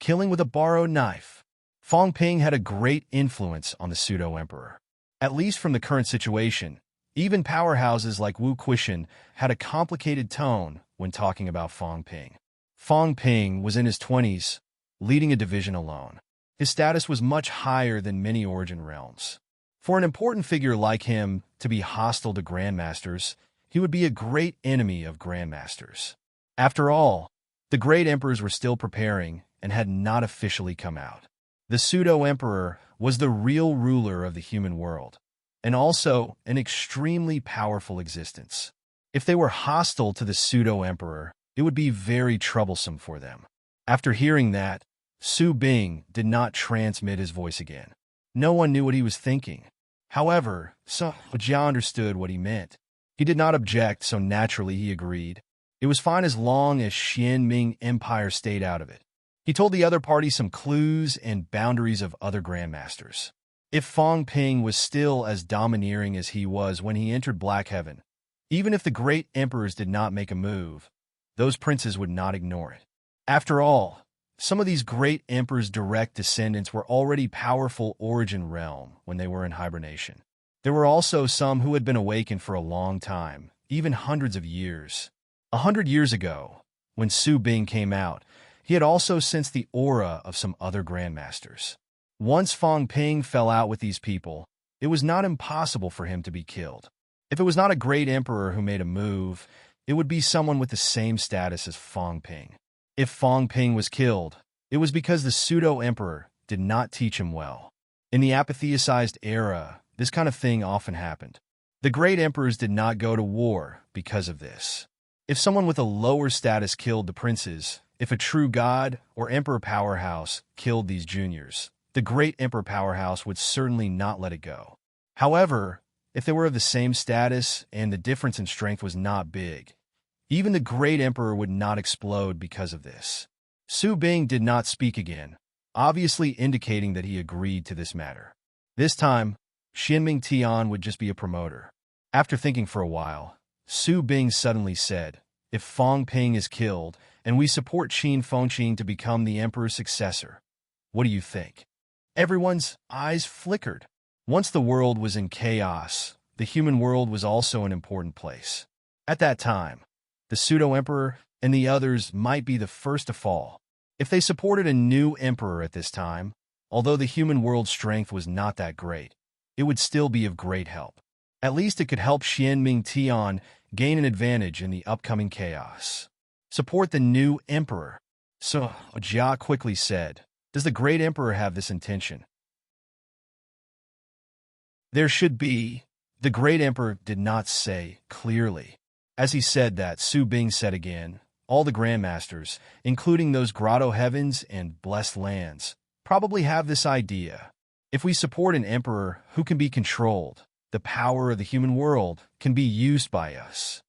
Killing with a borrowed knife. Fang Ping had a great influence on the pseudo-emperor. At least from the current situation, even powerhouses like Wu Quishan had a complicated tone when talking about Fang Ping. Fang Ping was in his 20s, leading a division alone. His status was much higher than many origin realms. For an important figure like him to be hostile to grandmasters, he would be a great enemy of grandmasters. After all, the great emperors were still preparing and had not officially come out. The pseudo-emperor was the real ruler of the human world, and also an extremely powerful existence. If they were hostile to the pseudo-emperor, it would be very troublesome for them. After hearing that, Su Bing did not transmit his voice again. No one knew what he was thinking. However, Jia understood what he meant. He did not object, so naturally he agreed. It was fine as long as Xianming Empire stayed out of it. He told the other party some clues and boundaries of other grandmasters. If Fang Ping was still as domineering as he was when he entered Black Heaven, even if the great emperors did not make a move, those princes would not ignore it. After all, some of these great emperors' direct descendants were already powerful origin realm when they were in hibernation. There were also some who had been awakened for a long time, even hundreds of years. 100 years ago, when Su Bing came out, he had also sensed the aura of some other grandmasters. Once Fang Ping fell out with these people, it was not impossible for him to be killed. If it was not a great emperor who made a move, it would be someone with the same status as Fang Ping. If Fang Ping was killed, it was because the pseudo-emperor did not teach him well. In the apatheicized era, this kind of thing often happened. The great emperors did not go to war because of this. If someone with a lower status killed the princes, if a true god or emperor powerhouse killed these juniors, the great emperor powerhouse would certainly not let it go. However, if they were of the same status and the difference in strength was not big, even the great emperor would not explode because of this. Su Bing did not speak again, obviously indicating that he agreed to this matter. This time, Xianming Tian would just be a promoter. After thinking for a while, Su Bing suddenly said, "If Fang Ping is killed, and we support Qin Fengqin to become the emperor's successor, what do you think?" Everyone's eyes flickered. Once the world was in chaos, the human world was also an important place. At that time, the pseudo-emperor and the others might be the first to fall. If they supported a new emperor at this time, although the human world's strength was not that great, it would still be of great help. At least it could help Xianming Tian gain an advantage in the upcoming chaos. Support the new emperor. So Jia quickly said, "Does the great emperor have this intention?" "There should be." The great emperor did not say clearly. As he said that, Su Bing said again, "All the grandmasters, including those grotto heavens and blessed lands, probably have this idea. If we support an emperor who can be controlled, the power of the human world can be used by us."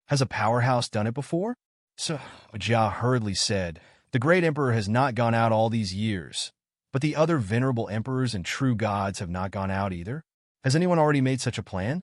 Has a powerhouse done it before? So Jia hurriedly said, "The great emperor has not gone out all these years, but the other venerable emperors and true gods have not gone out either. Has anyone already made such a plan?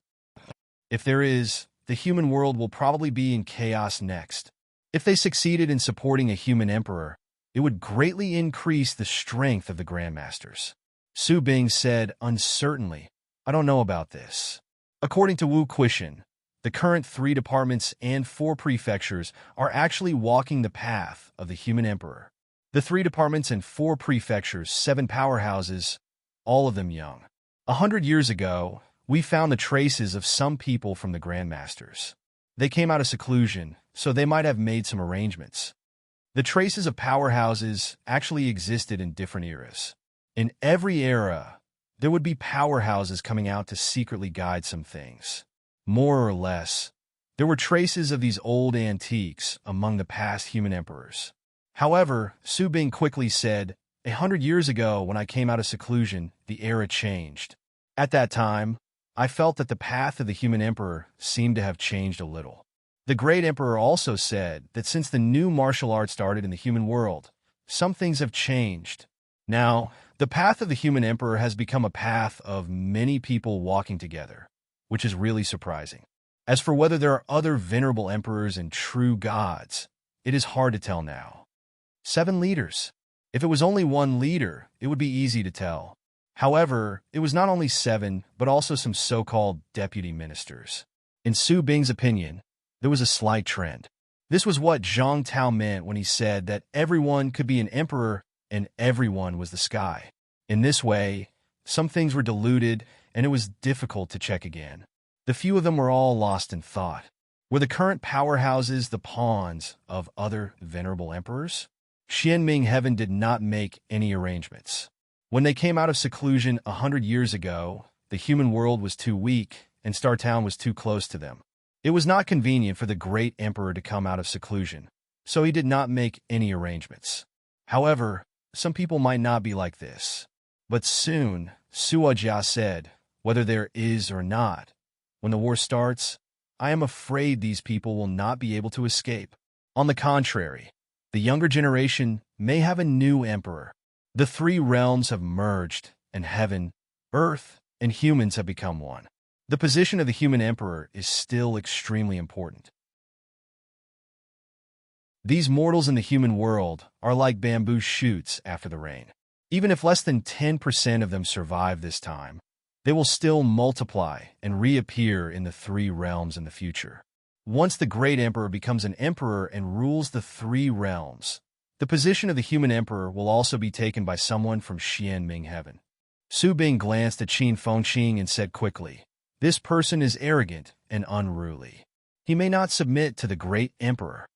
If there is, the human world will probably be in chaos next. If they succeeded in supporting a human emperor, it would greatly increase the strength of the grandmasters." Su Bing said uncertainly, "I don't know about this." According to Wu Quishan, the current 3 departments and 4 prefectures are actually walking the path of the human emperor. The 3 departments and 4 prefectures, 7 powerhouses, all of them young. 100 years ago, we found the traces of some people from the grandmasters. They came out of seclusion, so they might have made some arrangements. The traces of powerhouses actually existed in different eras. In every era, there would be powerhouses coming out to secretly guide some things. More or less, there were traces of these old antiques among the past human emperors. However, Su Bing quickly said, 100 years ago when I came out of seclusion, the era changed. At that time, I felt that the path of the human emperor seemed to have changed a little. The great emperor also said that since the new martial art started in the human world, some things have changed. Now, the path of the human emperor has become a path of many people walking together, which is really surprising. As for whether there are other venerable emperors and true gods, it is hard to tell now. 7 leaders. If it was only one leader, it would be easy to tell. However, it was not only 7, but also some so-called deputy ministers. In Su Bing's opinion, there was a slight trend. This was what Zhang Tao meant when he said that everyone could be an emperor and everyone was the sky. In this way, some things were diluted and it was difficult to check again. The few of them were all lost in thought. Were the current powerhouses the pawns of other venerable emperors? Xianming Heaven did not make any arrangements. When they came out of seclusion 100 years ago, the human world was too weak and Star Town was too close to them. It was not convenient for the great emperor to come out of seclusion, so he did not make any arrangements. However, some people might not be like this. But soon, Suojia said, whether there is or not, when the war starts, I am afraid these people will not be able to escape. On the contrary, the younger generation may have a new emperor. The 3 realms have merged, and heaven, earth, and humans have become one. The position of the human emperor is still extremely important. These mortals in the human world are like bamboo shoots after the rain. Even if less than 10% of them survive this time, they will still multiply and reappear in the 3 realms in the future. Once the great emperor becomes an emperor and rules the 3 realms, the position of the human emperor will also be taken by someone from Xianming Heaven. Su Bing glanced at Qin Fengqing and said quickly, this person is arrogant and unruly. He may not submit to the great emperor.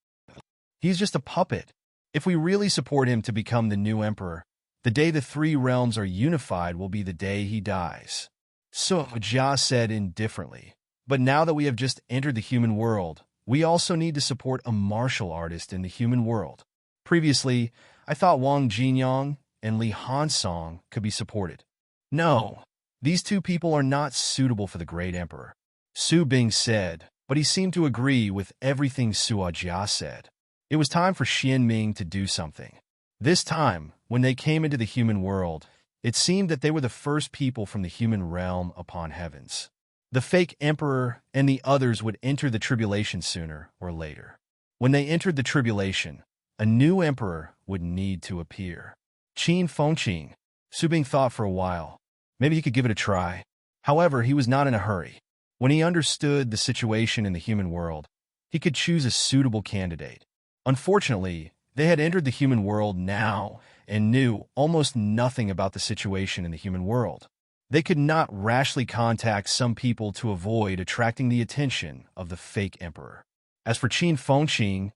He's just a puppet. If we really support him to become the new emperor, the day the 3 realms are unified will be the day he dies. So Jia said indifferently, but now that we have just entered the human world, we also need to support a martial artist in the human world. Previously, I thought Wang Jinyang and Li Hansong could be supported. No, these 2 people are not suitable for the great emperor. Su Bing said, but he seemed to agree with everything Suojia said. It was time for Xianming to do something. This time, when they came into the human world, it seemed that they were the first people from the human realm upon heavens. The fake emperor and the others would enter the tribulation sooner or later. When they entered the tribulation, a new emperor would need to appear. Qin Fengqing. Su Bing thought for a while. Maybe he could give it a try. However, he was not in a hurry. When he understood the situation in the human world, he could choose a suitable candidate. Unfortunately, they had entered the human world now and knew almost nothing about the situation in the human world. They could not rashly contact some people to avoid attracting the attention of the fake emperor. As for Qin Fengqing,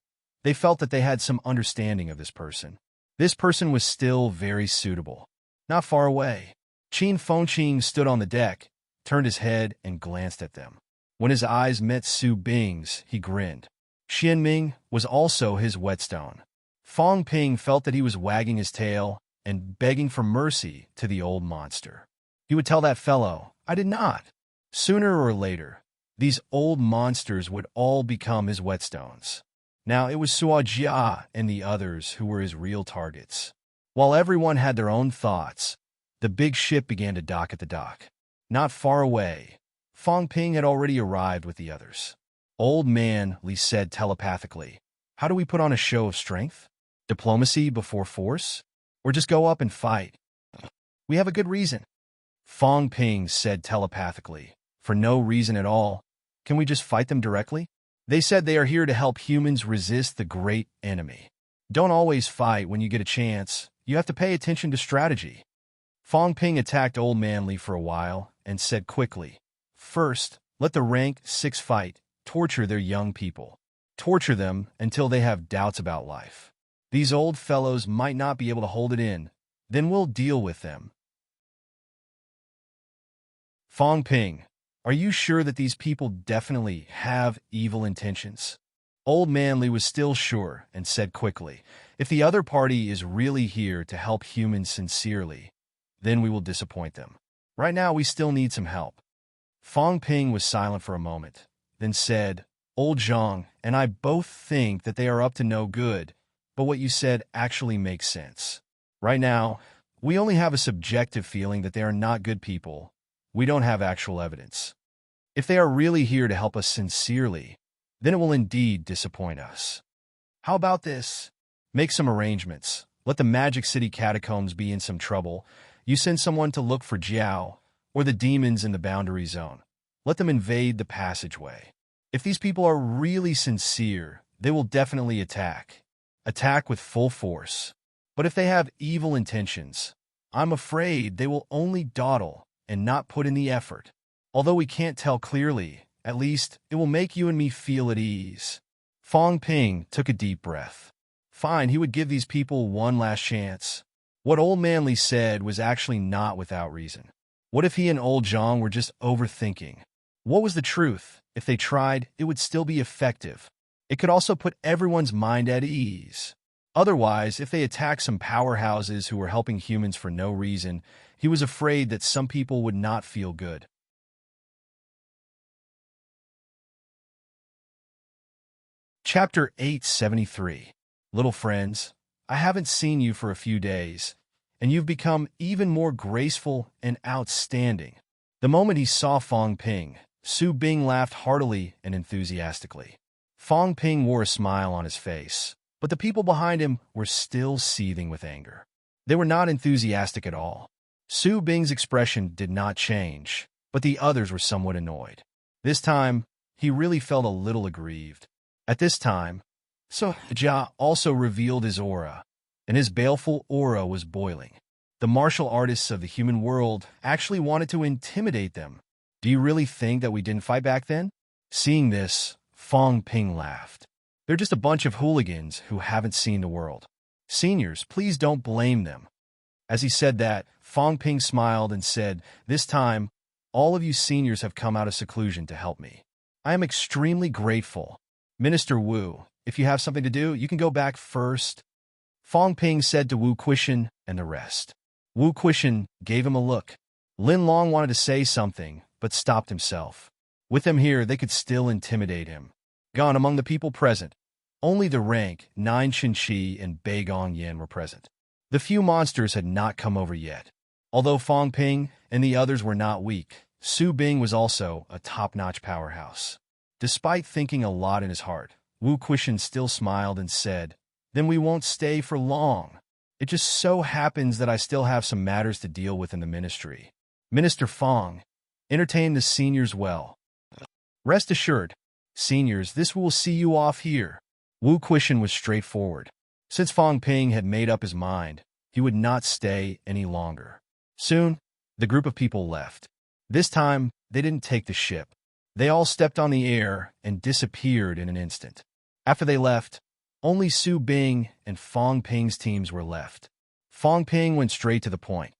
they felt that they had some understanding of this person. This person was still very suitable. Not far away, Qin Fengqing stood on the deck, turned his head, and glanced at them. When his eyes met Su Bing's, he grinned. Xianming was also his whetstone. Fang Ping felt that he was wagging his tail and begging for mercy to the old monster. He would tell that fellow, I did not. Sooner or later, these old monsters would all become his whetstones. Now it was Suojia and the others who were his real targets. While everyone had their own thoughts, the big ship began to dock at the dock. Not far away, Fang Ping had already arrived with the others. Old man, Li said telepathically, how do we put on a show of strength? Diplomacy before force? Or just go up and fight? We have a good reason. Fang Ping said telepathically, for no reason at all. Can we just fight them directly? They said they are here to help humans resist the great enemy. Don't always fight when you get a chance. You have to pay attention to strategy. Fang Ping attacked Old Man Li for a while and said quickly, first, let the rank 6 fight, torture their young people. Torture them until they have doubts about life. These old fellows might not be able to hold it in. Then we'll deal with them. Fang Ping, are you sure that these people definitely have evil intentions? Old Man Li was still sure and said quickly, if the other party is really here to help humans sincerely, then we will disappoint them. Right now, we still need some help. Fang Ping was silent for a moment, then said, Old Zhang and I both think that they are up to no good, but what you said actually makes sense. Right now, we only have a subjective feeling that they are not good people. We don't have actual evidence. If they are really here to help us sincerely, then it will indeed disappoint us. How about this? Make some arrangements. Let the Magic City catacombs be in some trouble. You send someone to look for Jiao or the demons in the boundary zone. Let them invade the passageway. If these people are really sincere, they will definitely attack. Attack with full force. But if they have evil intentions, I'm afraid they will only dawdle and not put in the effort. Although we can't tell clearly, at least it will make you and me feel at ease. Fong Ping took a deep breath. Fine, he would give these people one last chance. What Old Manly said was actually not without reason. What if he and Old Zhang were just overthinking? What was the truth? If they tried, it would still be effective. It could also put everyone's mind at ease. Otherwise, if they attacked some powerhouses who were helping humans for no reason, he was afraid that some people would not feel good. Chapter 873. Little friends, I haven't seen you for a few days, and you've become even more graceful and outstanding. The moment he saw Fong Ping, Su Bing laughed heartily and enthusiastically. Fong Ping wore a smile on his face, but the people behind him were still seething with anger. They were not enthusiastic at all. Su Bing's expression did not change, but the others were somewhat annoyed. This time, he really felt a little aggrieved. At this time, Jia also revealed his aura, and his baleful aura was boiling. The martial artists of the human world actually wanted to intimidate them. Do you really think that we didn't fight back then? Seeing this, Fong Ping laughed. They're just a bunch of hooligans who haven't seen the world. Seniors, please don't blame them. As he said that, Fong Ping smiled and said, this time, all of you seniors have come out of seclusion to help me. I am extremely grateful. Minister Wu, if you have something to do, you can go back first. Fong Ping said to Wu Quishan and the rest. Wu Quishan gave him a look. Lin Long wanted to say something, but stopped himself. With them here, they could still intimidate him. Gone among the people present, only the rank, Nine Qinqi and Bei Gong Yin were present. The few monsters had not come over yet. Although Fong Ping and the others were not weak, Su Bing was also a top-notch powerhouse. Despite thinking a lot in his heart, Wu Quishan still smiled and said, then we won't stay for long. It just so happens that I still have some matters to deal with in the ministry. Minister Fong, entertain the seniors well. Rest assured, seniors, this will see you off here. Wu Quishan was straightforward. Since Fong Ping had made up his mind, he would not stay any longer. Soon, the group of people left. This time, they didn't take the ship. They all stepped on the air and disappeared in an instant. After they left, only Su Bing and Fong Ping's teams were left. Fong Ping went straight to the point.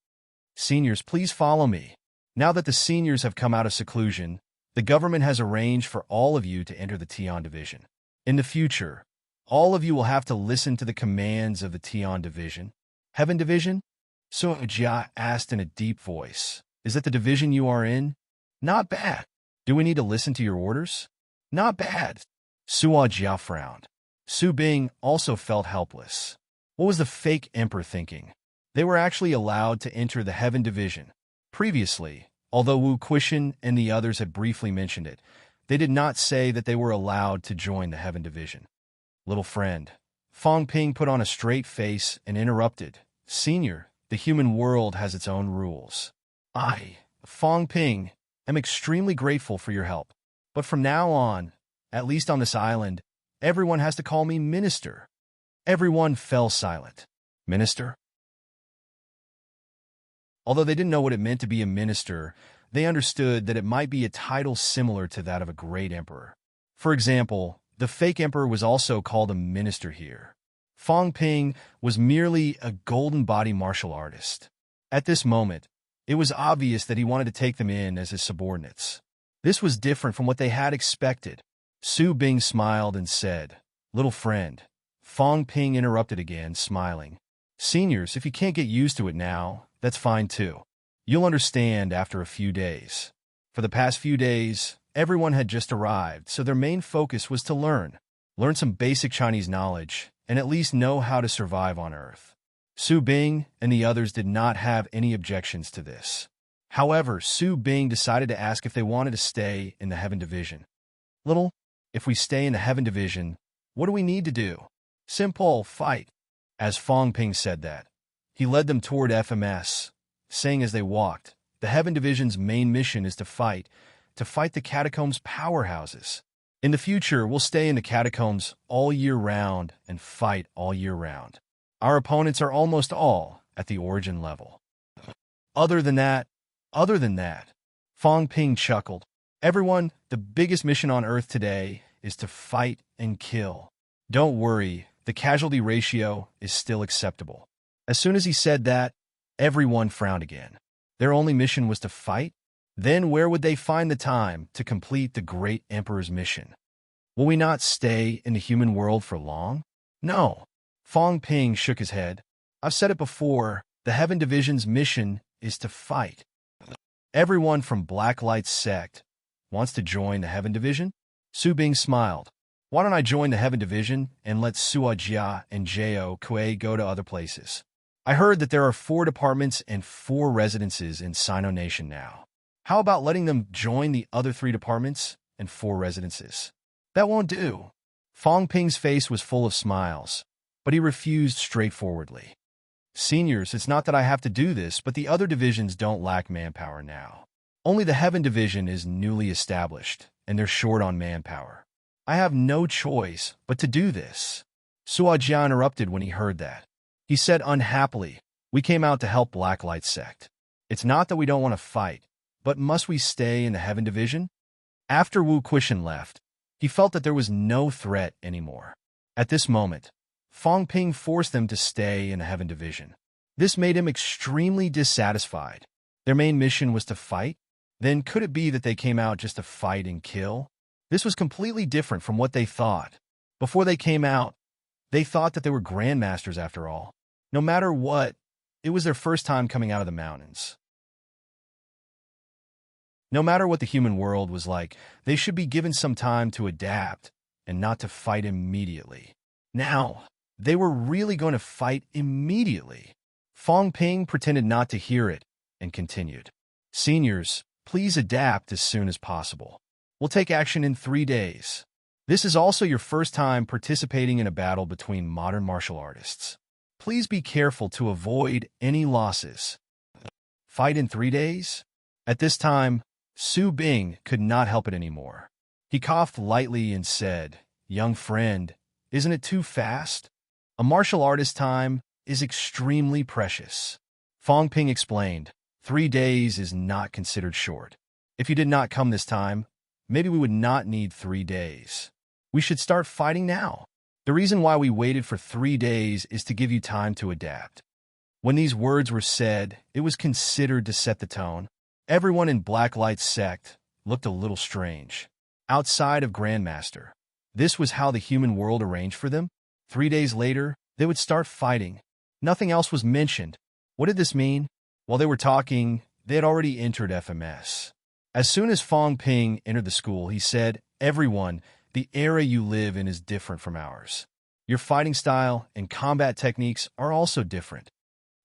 Seniors, please follow me. Now that the seniors have come out of seclusion, the government has arranged for all of you to enter the Tian Division. In the future, all of you will have to listen to the commands of the Tian Division. Heaven Division? So Jia asked in a deep voice. Is that the division you are in? Not bad. Do we need to listen to your orders? Not bad. Suo Jia frowned. Su Bing also felt helpless. What was the fake emperor thinking? They were actually allowed to enter the Heaven Division. Previously, although Wu Quishan and the others had briefly mentioned it, they did not say that they were allowed to join the Heaven Division. Little friend, Fong Ping put on a straight face and interrupted. Senior, the human world has its own rules. I, Fong Ping, am extremely grateful for your help. But from now on, at least on this island, everyone has to call me Minister. Everyone fell silent. Minister? Although they didn't know what it meant to be a minister, they understood that it might be a title similar to that of a great emperor. For example, the fake emperor was also called a minister here. Fong Ping was merely a golden body martial artist. At this moment, it was obvious that he wanted to take them in as his subordinates. This was different from what they had expected. Su Bing smiled and said, Little friend. Fong Ping interrupted again, smiling. Seniors, if you can't get used to it now, that's fine too. You'll understand after a few days. For the past few days, everyone had just arrived, so their main focus was to learn some basic Chinese knowledge, and at least know how to survive on Earth. Su Bing and the others did not have any objections to this. However, Su Bing decided to ask if they wanted to stay in the Heaven Division. Little, if we stay in the Heaven Division, what do we need to do? Simple, fight. As Fong Ping said that, he led them toward FMS, saying as they walked, the Heaven Division's main mission is to fight the Catacombs powerhouses. In the future, we'll stay in the Catacombs all year round and fight all year round. Our opponents are almost all at the origin level. Other than that, Fong Ping chuckled. Everyone, the biggest mission on Earth today is to fight and kill. Don't worry, the casualty ratio is still acceptable. As soon as he said that, everyone frowned again. Their only mission was to fight? Then where would they find the time to complete the great Emperor's mission? Will we not stay in the human world for long? No. Fong Ping shook his head. I've said it before, the Heaven Division's mission is to fight. Everyone from Blacklight's sect wants to join the Heaven Division? Su Bing smiled. Why don't I join the Heaven Division and let Suo Jia and Jo Kuei go to other places? I heard that there are 4 departments and 4 residences in Sino Nation now. How about letting them join the other 3 departments and 4 residences? That won't do. Fong Ping's face was full of smiles, but he refused straightforwardly. Seniors, it's not that I have to do this, but the other divisions don't lack manpower now. Only the Heaven Division is newly established, and they're short on manpower. I have no choice but to do this. Suo Jia interrupted when he heard that. He said unhappily, we came out to help Blacklight sect. It's not that we don't want to fight, but must we stay in the Heaven Division? After Wu Quishan left, he felt that there was no threat anymore. At this moment, Fong Ping forced them to stay in the Heaven Division. This made him extremely dissatisfied. Their main mission was to fight? Then could it be that they came out just to fight and kill? This was completely different from what they thought. Before they came out, they thought that they were grandmasters after all. No matter what, it was their first time coming out of the mountains. No matter what the human world was like, they should be given some time to adapt and not to fight immediately. Now, they were really going to fight immediately. Fong Ping pretended not to hear it and continued. Seniors, please adapt as soon as possible. We'll take action in 3 days. This is also your first time participating in a battle between modern martial artists. Please be careful to avoid any losses. Fight in 3 days? At this time, Su Bing could not help it anymore. He coughed lightly and said, Young friend, isn't it too fast? A martial artist's time is extremely precious. Fong Ping explained, 3 days is not considered short. If you did not come this time, maybe we would not need 3 days. We should start fighting now. The reason why we waited for 3 days is to give you time to adapt. When these words were said, it was considered to set the tone. Everyone in Blacklight's sect looked a little strange. Outside of Grandmaster, this was how the human world arranged for them. 3 days later, they would start fighting. Nothing else was mentioned. What did this mean? While they were talking, they had already entered FMS. As soon as Fong Ping entered the school, he said, Everyone, the era you live in is different from ours. Your fighting style and combat techniques are also different.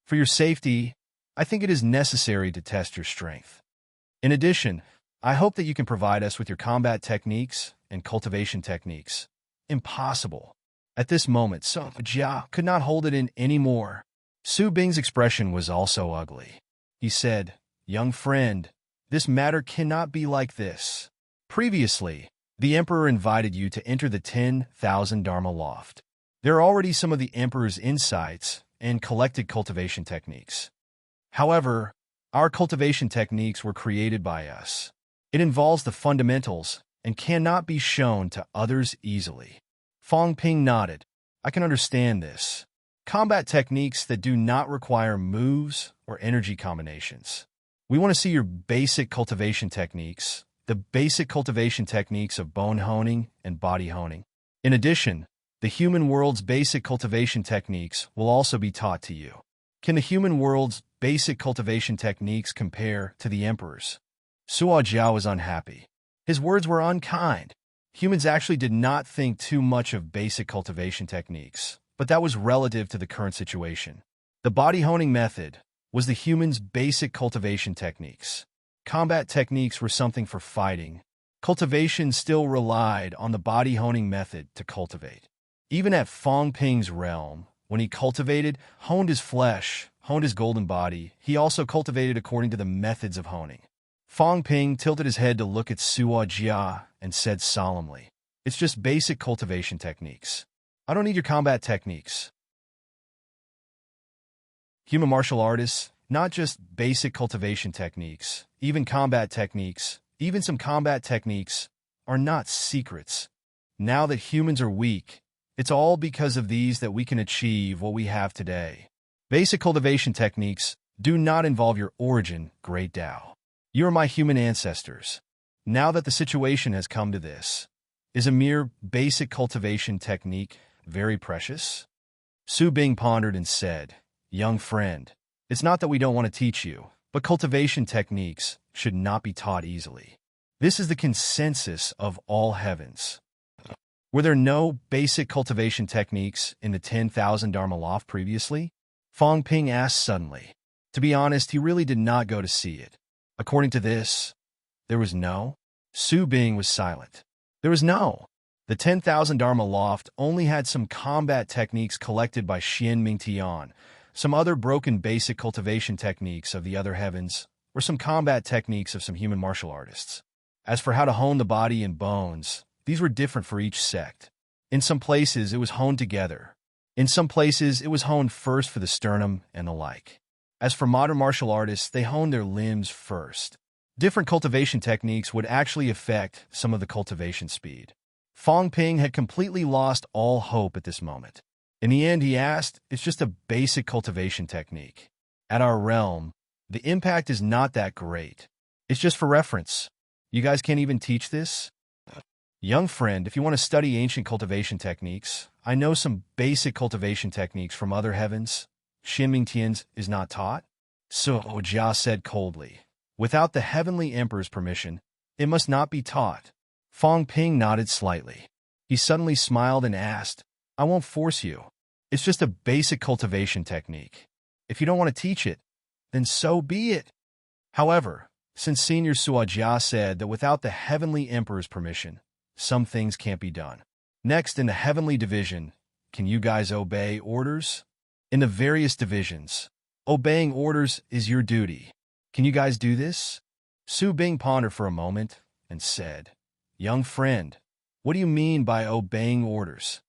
For your safety, I think it is necessary to test your strength. In addition, I hope that you can provide us with your combat techniques and cultivation techniques. Impossible. At this moment, Suo Jia could not hold it in anymore. Su Bing's expression was also ugly. He said, Young friend, this matter cannot be like this. Previously, the Emperor invited you to enter the 10,000 Dharma Loft. There are already some of the Emperor's insights and collected cultivation techniques. However, our cultivation techniques were created by us. It involves the fundamentals and cannot be shown to others easily. Fong Ping nodded. I can understand this. Combat techniques that do not require moves or energy combinations. We want to see your basic cultivation techniques, the basic cultivation techniques of bone honing and body honing. In addition, the human world's basic cultivation techniques will also be taught to you. Can the human world's basic cultivation techniques compare to the Emperor's? Suo Jia was unhappy. His words were unkind. Humans actually did not think too much of basic cultivation techniques, but that was relative to the current situation. The body honing method was the human's basic cultivation techniques. Combat techniques were something for fighting. Cultivation still relied on the body honing method to cultivate. Even at Fong Ping's realm, when he cultivated, honed his flesh, honed his golden body, he also cultivated according to the methods of honing. Fong Ping tilted his head to look at Suo Jia and said solemnly, "It's just basic cultivation techniques. I don't need your combat techniques." Human martial artists, not just basic cultivation techniques, even combat techniques, even some combat techniques, are not secrets. Now that humans are weak, it's all because of these that we can achieve what we have today. Basic cultivation techniques do not involve your origin, Great Tao. You are my human ancestors. Now that the situation has come to this, is a mere basic cultivation technique very precious? Su Bing pondered and said, "Young friend, it's not that we don't want to teach you, but cultivation techniques should not be taught easily. This is the consensus of all heavens." Were there no basic cultivation techniques in the 10,000 Dharma loft previously? Fong Ping asked suddenly. To be honest, he really did not go to see it. According to this, there was no. Su Bing was silent. There was no. The 10,000 Dharma loft only had some combat techniques collected by Xian Mingtian, some other broken basic cultivation techniques of the other heavens, or some combat techniques of some human martial artists. As for how to hone the body and bones, these were different for each sect. In some places, it was honed together. In some places, it was honed first for the sternum and the like. As for modern martial artists, they honed their limbs first. Different cultivation techniques would actually affect some of the cultivation speed. Fong Ping had completely lost all hope at this moment. In the end, he asked, "It's just a basic cultivation technique. At our realm, the impact is not that great. It's just for reference. You guys can't even teach this?" "Young friend, if you want to study ancient cultivation techniques, I know some basic cultivation techniques from other heavens. Xinming Tian's is not taught?" So Jia said coldly, "Without the heavenly emperor's permission, it must not be taught." Fong Ping nodded slightly. He suddenly smiled and asked, "I won't force you. It's just a basic cultivation technique. If you don't want to teach it, then so be it." However, since Senior Suo Jia said that without the heavenly emperor's permission, some things can't be done. Next, in the heavenly division, can you guys obey orders? In the various divisions, obeying orders is your duty. Can you guys do this? Su Bing pondered for a moment and said, "Young friend, what do you mean by obeying orders?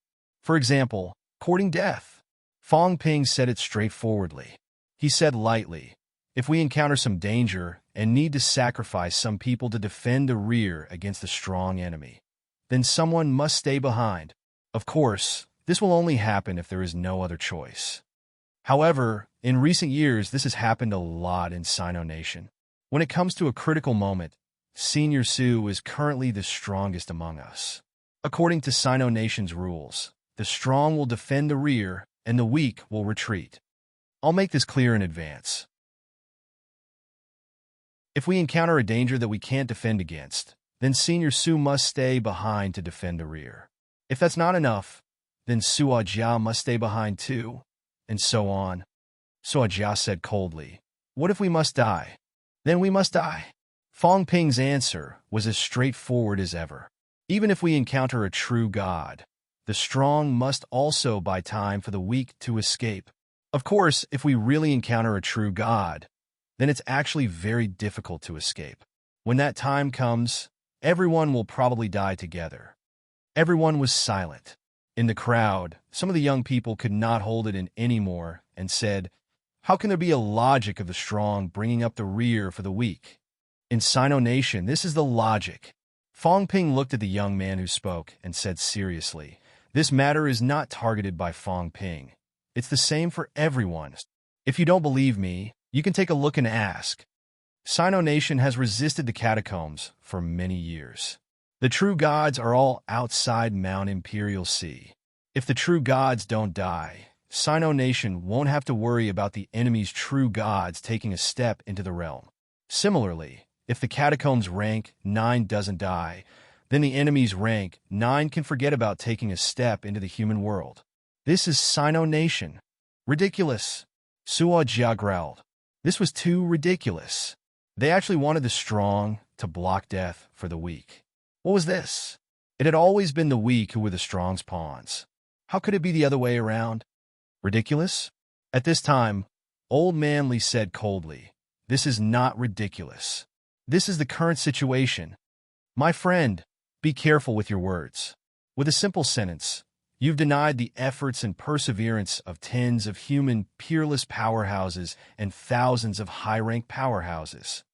For example, courting death." Fong Ping said it straightforwardly. He said lightly, "If we encounter some danger and need to sacrifice some people to defend the rear against a strong enemy, then someone must stay behind. Of course, this will only happen if there is no other choice. However, in recent years, this has happened a lot in Sino Nation. When it comes to a critical moment, Senior Su is currently the strongest among us. According to Sino Nation's rules, the strong will defend the rear and the weak will retreat. I'll make this clear in advance. If we encounter a danger that we can't defend against, then Senior Su must stay behind to defend the rear. If that's not enough, then Suo Jia must stay behind too, and so on." Suo Jia said coldly, "What if we must die? Then we must die." Fong Ping's answer was as straightforward as ever. Even if we encounter a true god, the strong must also buy time for the weak to escape. Of course, if we really encounter a true god, then it's actually very difficult to escape. When that time comes, everyone will probably die together. Everyone was silent. In the crowd, some of the young people could not hold it in anymore and said, "How can there be a logic of the strong bringing up the rear for the weak? In Sino Nation, this is the logic." Fong Ping looked at the young man who spoke and said seriously, "This matter is not targeted by Fong Ping. It's the same for everyone. If you don't believe me, you can take a look and ask. Sino Nation has resisted the catacombs for many years. The true gods are all outside Mount Imperial Sea. If the true gods don't die, Sino Nation won't have to worry about the enemy's true gods taking a step into the realm. Similarly, if the catacombs rank 9 doesn't die, then the enemy's rank 9 can forget about taking a step into the human world. This is Sino Nation. Ridiculous. Suo Jia growled. This was too ridiculous. They actually wanted the strong to block death for the weak. What was this? It had always been the weak who were the strong's pawns. How could it be the other way around? Ridiculous? At this time, Old Man Lee said coldly, "This is not ridiculous. This is the current situation. My friend, be careful with your words." With a simple sentence, you've denied the efforts and perseverance of tens of human, peerless powerhouses and thousands of high-rank powerhouses.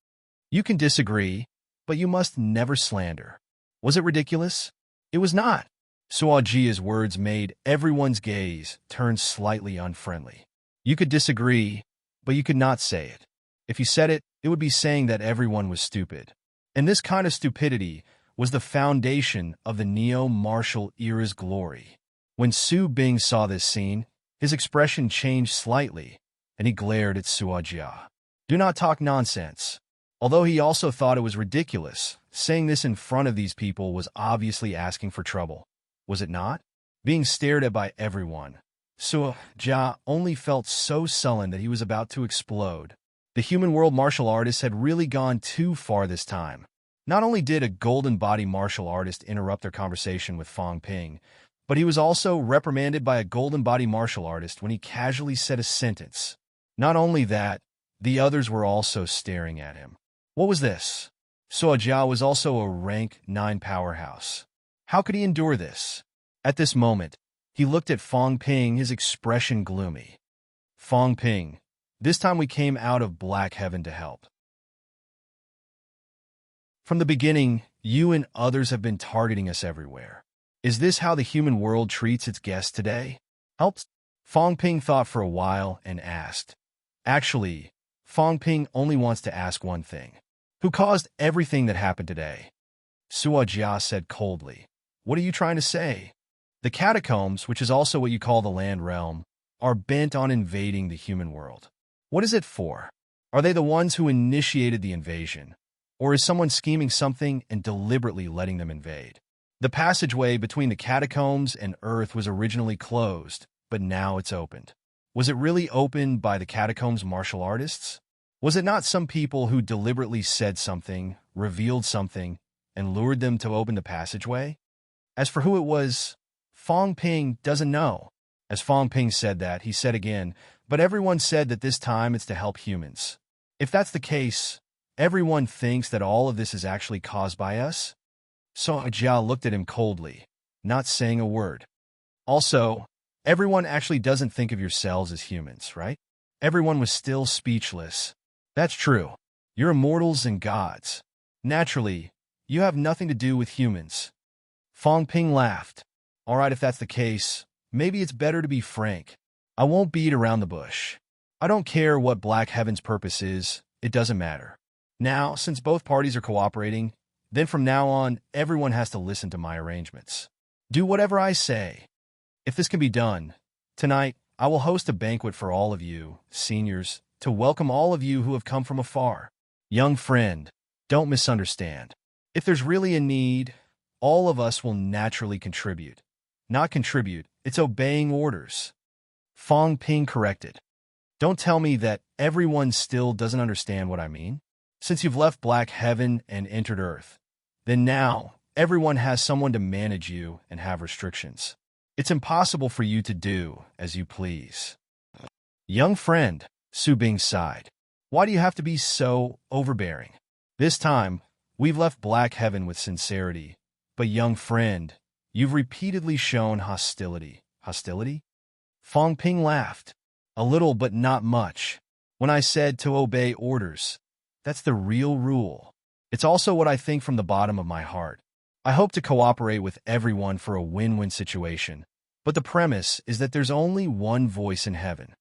You can disagree, but you must never slander. Was it ridiculous? It was not. Suo Jia's words made everyone's gaze turn slightly unfriendly. You could disagree, but you could not say it. If you said it, it would be saying that everyone was stupid. And this kind of stupidity was the foundation of the neo-martial era's glory. When Su Bing saw this scene, his expression changed slightly, and he glared at Suo Jia. Do not talk nonsense. Although he also thought it was ridiculous, saying this in front of these people was obviously asking for trouble. Was it not? Being stared at by everyone, Suo Jia only felt so sullen that he was about to explode. The human world martial artist had really gone too far this time. Not only did a golden body martial artist interrupt their conversation with Fong Ping, but he was also reprimanded by a golden body martial artist when he casually said a sentence. Not only that, the others were also staring at him. What was this? Suo Jia was also a rank 9 powerhouse. How could he endure this? At this moment, he looked at Fong Ping, his expression gloomy. Fong Ping, this time we came out of Black Heaven to help. From the beginning, you and others have been targeting us everywhere. Is this how the human world treats its guests today? Helps? Fong Ping thought for a while and asked. Actually, Fong Ping only wants to ask one thing. Who caused everything that happened today? Suo Jia said coldly. What are you trying to say? The catacombs, which is also what you call the land realm, are bent on invading the human world. What is it for? Are they the ones who initiated the invasion? Or is someone scheming something and deliberately letting them invade? The passageway between the catacombs and Earth was originally closed, but now it's opened. Was it really opened by the catacombs martial artists? Was it not some people who deliberately said something, revealed something, and lured them to open the passageway? As for who it was, Fong Ping doesn't know. As Fong Ping said that, he said again, but everyone said that this time it's to help humans. If that's the case, everyone thinks that all of this is actually caused by us? Suo Jia looked at him coldly, not saying a word. Also, everyone actually doesn't think of yourselves as humans, right? Everyone was still speechless. That's true. You're immortals and gods. Naturally, you have nothing to do with humans. Fong Ping laughed. All right, if that's the case, maybe it's better to be frank. I won't beat around the bush. I don't care what Black Heaven's purpose is. It doesn't matter. Now, since both parties are cooperating, then from now on, everyone has to listen to my arrangements. Do whatever I say. If this can be done, tonight, I will host a banquet for all of you, seniors, to welcome all of you who have come from afar. Young friend, don't misunderstand. If there's really a need, all of us will naturally contribute. Not contribute, it's obeying orders. Fong Ping corrected. Don't tell me that everyone still doesn't understand what I mean. Since you've left Black Heaven and entered Earth, then now everyone has someone to manage you and have restrictions. It's impossible for you to do as you please. Young friend, Su Bing sighed. Why do you have to be so overbearing? This time, we've left Black Heaven with sincerity. But young friend, you've repeatedly shown hostility. Hostility? Fong Ping laughed. A little but not much. When I said to obey orders, that's the real rule. It's also what I think from the bottom of my heart. I hope to cooperate with everyone for a win-win situation. But the premise is that there's only one voice in heaven.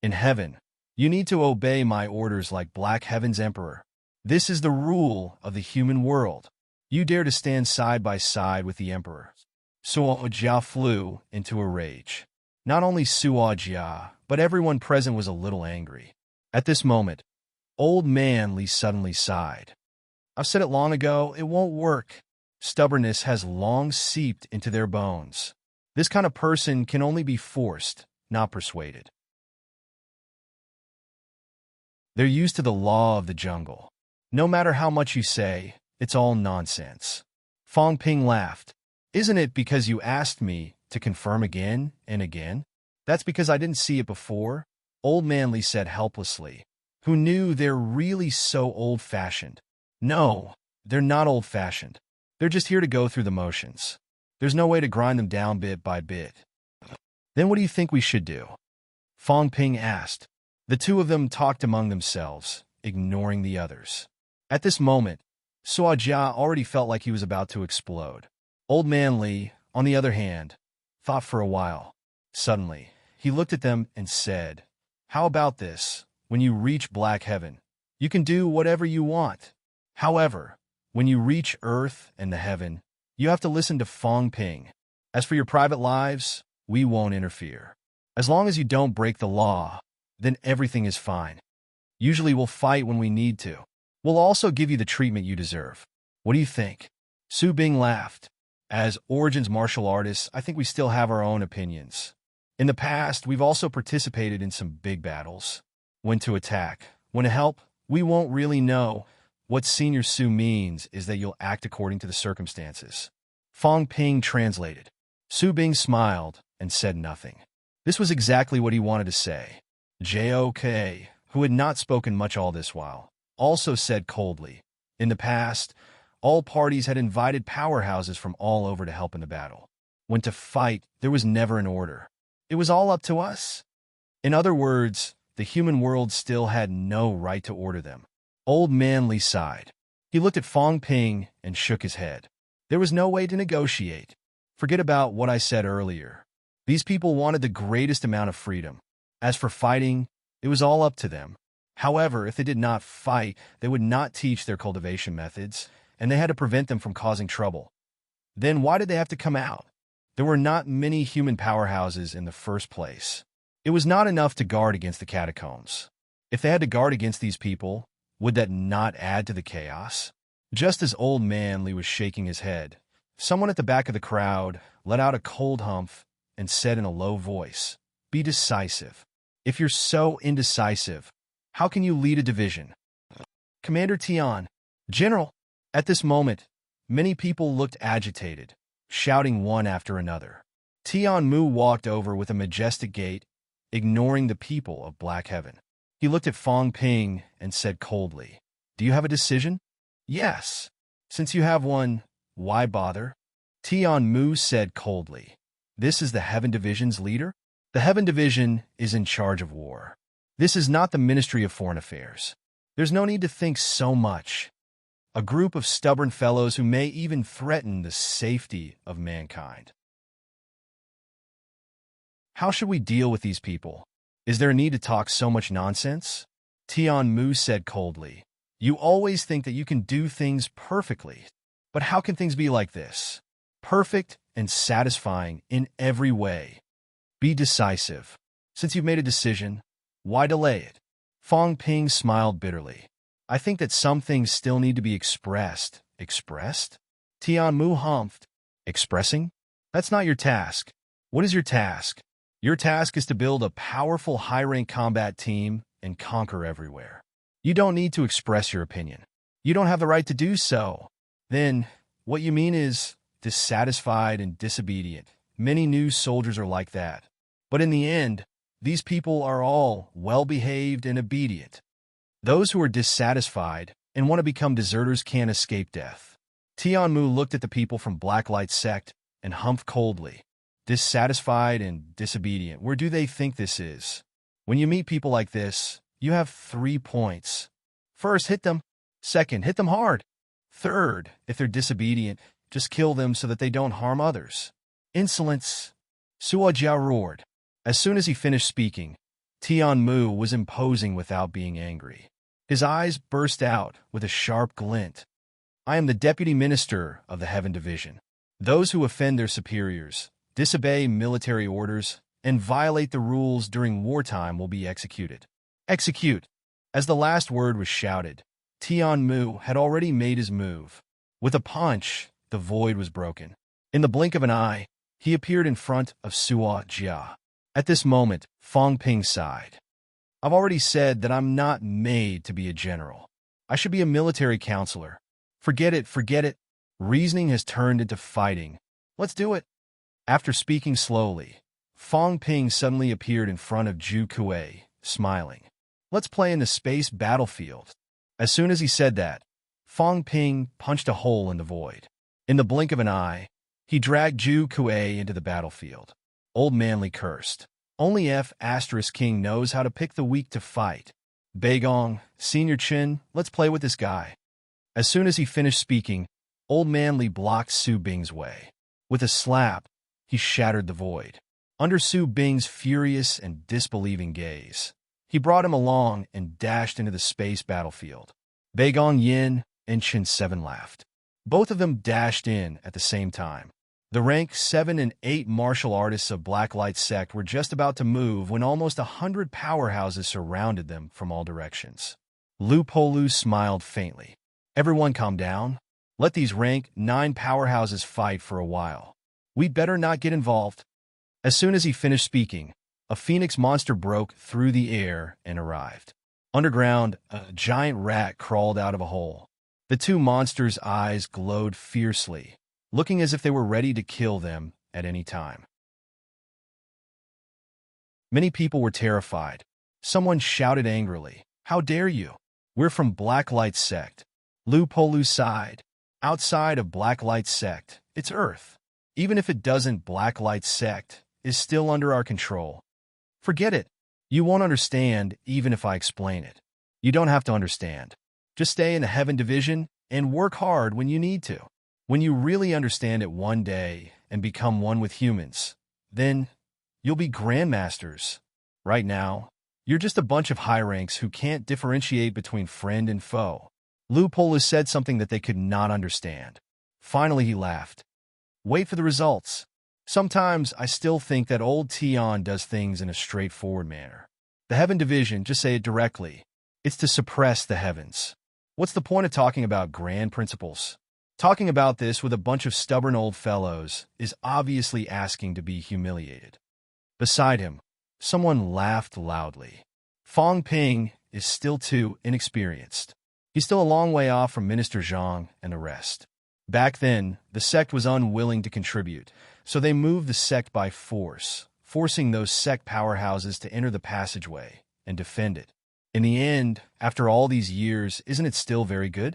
In heaven, you need to obey my orders like Black Heaven's emperor. This is the rule of the human world. You dare to stand side by side with the emperor. Suo Jia flew into a rage. Not only Suo Jia, but everyone present was a little angry. At this moment, Old Man Lee suddenly sighed. I've said it long ago, it won't work. Stubbornness has long seeped into their bones. This kind of person can only be forced, not persuaded. They're used to the law of the jungle. No matter how much you say, it's all nonsense. Fong Ping laughed. Isn't it because you asked me to confirm again and again? That's because I didn't see it before, Old Manly said helplessly, who knew they're really so old-fashioned. No, they're not old-fashioned. They're just here to go through the motions. There's no way to grind them down bit by bit. Then what do you think we should do? Fong Ping asked. The two of them talked among themselves, ignoring the others. At this moment, Suo Jia already felt like he was about to explode. Old Man Li, on the other hand, thought for a while. Suddenly, he looked at them and said, How about this? When you reach Black Heaven, you can do whatever you want. However, when you reach Earth and the Heaven, you have to listen to Fong Ping. As for your private lives, we won't interfere. As long as you don't break the law, then everything is fine. Usually we'll fight when we need to. We'll also give you the treatment you deserve. What do you think? Su Bing laughed. As Origins martial artists, I think we still have our own opinions. In the past, we've also participated in some big battles. When to attack, when to help, we won't really know. What Senior Su means is that you'll act according to the circumstances. Fong Ping translated. Su Bing smiled and said nothing. This was exactly what he wanted to say. Jok, who had not spoken much all this while, also said coldly, in the past, all parties had invited powerhouses from all over to help in the battle. When to fight, there was never an order. It was all up to us. In other words, the human world still had no right to order them. Old Man Li sighed. He looked at Fong Ping and shook his head. There was no way to negotiate. Forget about what I said earlier. These people wanted the greatest amount of freedom. As for fighting, it was all up to them. However, if they did not fight, they would not teach their cultivation methods, and they had to prevent them from causing trouble. Then why did they have to come out? There were not many human powerhouses in the first place. It was not enough to guard against the catacombs. If they had to guard against these people, would that not add to the chaos? Just as Old Man Li was shaking his head, someone at the back of the crowd let out a cold humph and said in a low voice, Be decisive. If you're so indecisive, how can you lead a division? Commander Tian, General. At this moment, many people looked agitated, shouting one after another. Tian Mu walked over with a majestic gait, ignoring the people of Black Heaven. He looked at Fong Ping and said coldly, Do you have a decision? Yes. Since you have one, why bother? Tian Mu said coldly, This is the Heaven Division's leader? The Heaven Division is in charge of war. This is not the Ministry of Foreign Affairs. There's no need to think so much. A group of stubborn fellows who may even threaten the safety of mankind. How should we deal with these people? Is there a need to talk so much nonsense? Tian Mu said coldly, You always think that you can do things perfectly. But how can things be like this? Perfect and satisfying in every way. Be decisive. Since you've made a decision, why delay it? Fong Ping smiled bitterly. I think that some things still need to be expressed. Expressed? Tian Mu humphed. Expressing? That's not your task. What is your task? Your task is to build a powerful high-rank combat team and conquer everywhere. You don't need to express your opinion. You don't have the right to do so. Then, what you mean is dissatisfied and disobedient. Many new soldiers are like that. But in the end, these people are all well-behaved and obedient. Those who are dissatisfied and want to become deserters can't escape death. Tian Mu looked at the people from Blacklight sect and humphed coldly. Dissatisfied and disobedient, where do they think this is? When you meet people like this, you have 3 points. First, hit them. Second, hit them hard. Third, if they're disobedient, just kill them so that they don't harm others. Insolence. Suo Jia roared. As soon as he finished speaking, Tian Mu was imposing without being angry. His eyes burst out with a sharp glint. I am the Deputy Minister of the Heaven Division. Those who offend their superiors, disobey military orders, and violate the rules during wartime will be executed. Execute. As the last word was shouted, Tian Mu had already made his move. With a punch, the void was broken. In the blink of an eye, he appeared in front of Suo Jia. At this moment, Fong Ping sighed. I've already said that I'm not made to be a general. I should be a military counselor. Forget it, forget it. Reasoning has turned into fighting. Let's do it. After speaking slowly, Fong Ping suddenly appeared in front of Zhu Kuei, smiling. Let's play in the space battlefield. As soon as he said that, Fong Ping punched a hole in the void. In the blink of an eye, he dragged Zhu Kuei into the battlefield. Old Manly cursed. Only F*King knows how to pick the weak to fight. Beigong, Senior Chin, let's play with this guy. As soon as he finished speaking, Old Manly blocked Su Bing's way. With a slap, he shattered the void. Under Su Bing's furious and disbelieving gaze, he brought him along and dashed into the space battlefield. Beigong Yin and Chin 7 laughed. Both of them dashed in at the same time. The rank 7 and 8 martial artists of Blacklight sect were just about to move when almost 100 powerhouses surrounded them from all directions. Lu Polu smiled faintly. Everyone calm down. Let these rank 9 powerhouses fight for a while. We'd better not get involved. As soon as he finished speaking, a phoenix monster broke through the air and arrived. Underground, a giant rat crawled out of a hole. The two monsters' eyes glowed fiercely, looking as if they were ready to kill them at any time. Many people were terrified. Someone shouted angrily, "How dare you? We're from Blacklight sect." Lu Polu sighed. Outside of Blacklight sect, it's Earth. Even if it doesn't, Blacklight sect is still under our control. Forget it. You won't understand even if I explain it. You don't have to understand. Just stay in the Heaven Division and work hard when you need to. When you really understand it one day and become one with humans, then you'll be grandmasters. Right now, you're just a bunch of high ranks who can't differentiate between friend and foe. Lu Polu said something that they could not understand. Finally, he laughed. Wait for the results. Sometimes I still think that old Tion does things in a straightforward manner. The Heaven Division, just say it directly. It's to suppress the heavens. What's the point of talking about grand principles? Talking about this with a bunch of stubborn old fellows is obviously asking to be humiliated. Beside him, someone laughed loudly. Fong Ping is still too inexperienced. He's still a long way off from Minister Zhang and the rest. Back then, the sect was unwilling to contribute, so they moved the sect by force, forcing those sect powerhouses to enter the passageway and defend it. In the end, after all these years, isn't it still very good?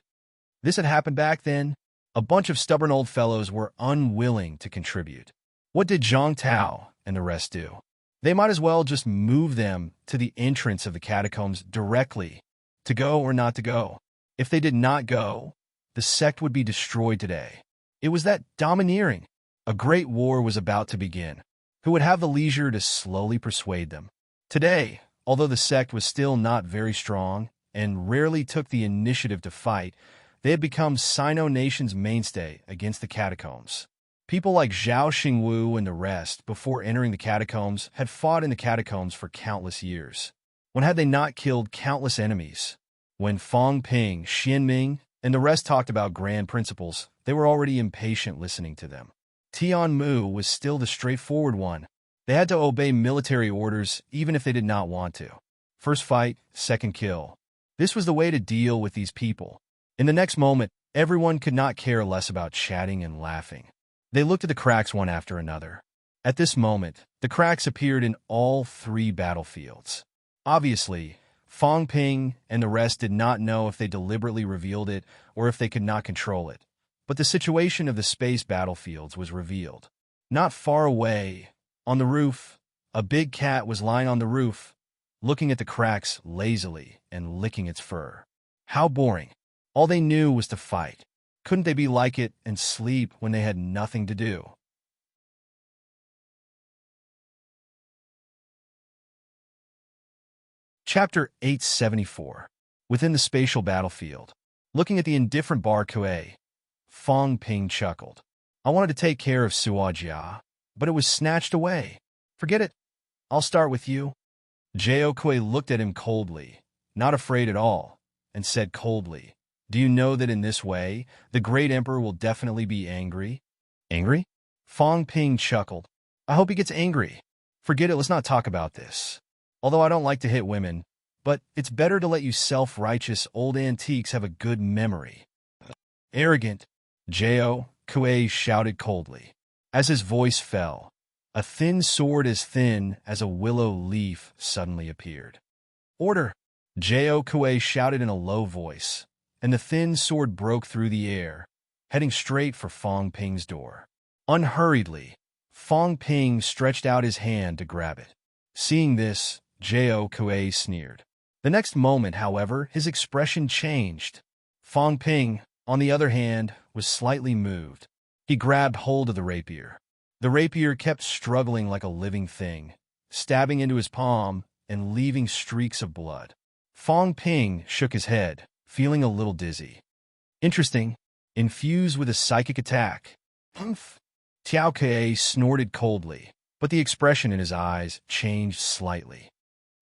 This had happened back then. A bunch of stubborn old fellows were unwilling to contribute. What did Zhang Tao and the rest do? They might as well just move them to the entrance of the catacombs directly, to go or not to go. If they did not go, the sect would be destroyed today. It was that domineering. A great war was about to begin. Who would have the leisure to slowly persuade them? Today, although the sect was still not very strong and rarely took the initiative to fight, they had become Sino Nation's mainstay against the catacombs. People like Zhao Xingwu and the rest, before entering the catacombs, had fought in the catacombs for countless years. When had they not killed countless enemies? When Fong Ping, Xianming, and the rest talked about grand principles, they were already impatient listening to them. Tian Mu was still the straightforward one. They had to obey military orders even if they did not want to. First fight, second kill. This was the way to deal with these people. In the next moment, everyone could not care less about chatting and laughing. They looked at the cracks one after another. At this moment, the cracks appeared in all 3 battlefields. Obviously, Fong Ping and the rest did not know if they deliberately revealed it or if they could not control it. But the situation of the space battlefields was revealed. Not far away, on the roof, a big cat was lying on the roof, looking at the cracks lazily and licking its fur. How boring. All they knew was to fight. Couldn't they be like it and sleep when they had nothing to do? Chapter 874. Within the spatial battlefield. Looking at the indifferent Bar Kuei, Fong Ping chuckled. I wanted to take care of Suo Jia, but it was snatched away. Forget it. I'll start with you. Jao Kuei looked at him coldly, not afraid at all, and said coldly, Do you know that in this way, the great emperor will definitely be angry? Angry? Fong Ping chuckled. I hope he gets angry. Forget it, let's not talk about this. Although I don't like to hit women, but it's better to let you self-righteous old antiques have a good memory. Arrogant, J.O. Kuei shouted coldly. As his voice fell, a thin sword as thin as a willow leaf suddenly appeared. Order! J.O. Kuei shouted in a low voice, and the thin sword broke through the air, heading straight for Fong Ping's door. Unhurriedly, Fong Ping stretched out his hand to grab it. Seeing this, J.O. Kuei sneered. The next moment, however, his expression changed. Fong Ping, on the other hand, was slightly moved. He grabbed hold of the rapier. The rapier kept struggling like a living thing, stabbing into his palm and leaving streaks of blood. Fong Ping shook his head, feeling a little dizzy. Interesting. Infused with a psychic attack. Humph. Tiao Kuei snorted coldly, but the expression in his eyes changed slightly.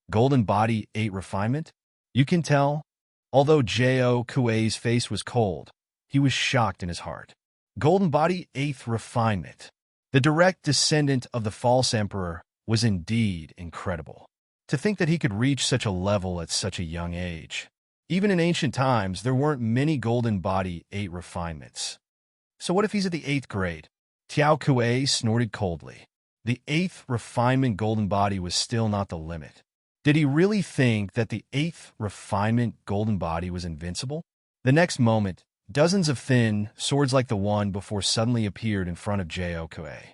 Golden Body 8 Refinement? You can tell. Although J.O. Kuei's face was cold, he was shocked in his heart. Golden Body 8th Refinement. The direct descendant of the false emperor was indeed incredible. To think that he could reach such a level at such a young age. Even in ancient times, there weren't many Golden Body 8 refinements. So what if he's at the 8th grade? Tiao Kuei snorted coldly. The 8th refinement Golden Body was still not the limit. Did he really think that the 8th refinement Golden Body was invincible? The next moment, dozens of thin swords like the one before suddenly appeared in front of J.O. Kuei.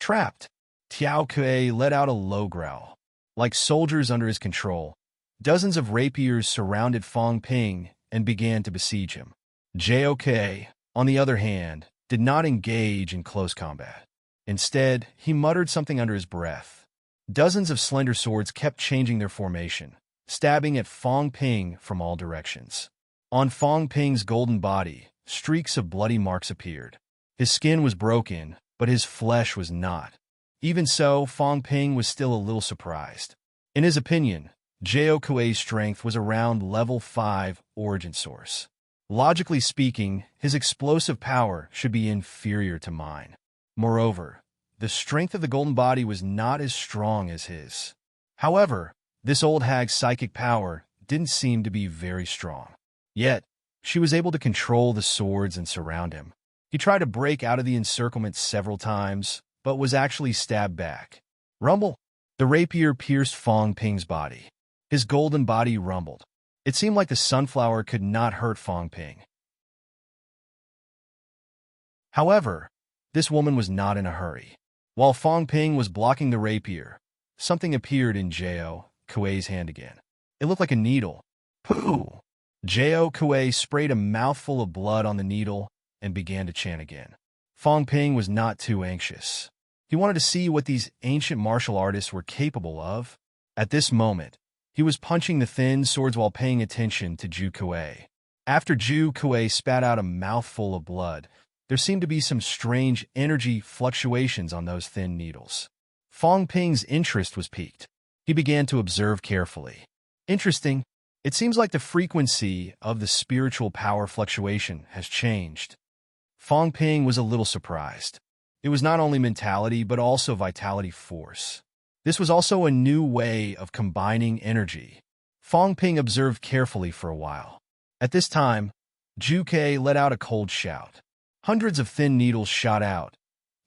Trapped, Tiao Kuei let out a low growl. Like soldiers under his control, dozens of rapiers surrounded Fong Ping and began to besiege him. J.O. Kuei, on the other hand, did not engage in close combat. Instead, he muttered something under his breath. Dozens of slender swords kept changing their formation, stabbing at Fong Ping from all directions. On Fong Ping's golden body, streaks of bloody marks appeared. His skin was broken, but his flesh was not. Even so, Fong Ping was still a little surprised. In his opinion, J.O. Kuei's strength was around level 5 origin source. Logically speaking, his explosive power should be inferior to mine. Moreover, the strength of the golden body was not as strong as his. However, this old hag's psychic power didn't seem to be very strong. Yet, she was able to control the swords and surround him. He tried to break out of the encirclement several times, but was actually stabbed back. Rumble! The rapier pierced Fong Ping's body. His golden body rumbled. It seemed like the sunflower could not hurt Fong Ping. However, this woman was not in a hurry. While Fong Ping was blocking the rapier, something appeared in J.O. Kuei's hand again. It looked like a needle. Pooh! J.O. Kuei sprayed a mouthful of blood on the needle and began to chant again. Fong Ping was not too anxious. He wanted to see what these ancient martial artists were capable of. At this moment, he was punching the thin swords while paying attention to Ju Kuei. After Ju Kuei spat out a mouthful of blood, there seemed to be some strange energy fluctuations on those thin needles. Fong Ping's interest was piqued. He began to observe carefully. Interesting. It seems like the frequency of the spiritual power fluctuation has changed. Fong Ping was a little surprised. It was not only mentality, but also vitality force. This was also a new way of combining energy. Fong Ping observed carefully for a while. At this time, Ju Kuei let out a cold shout. Hundreds of thin needles shot out,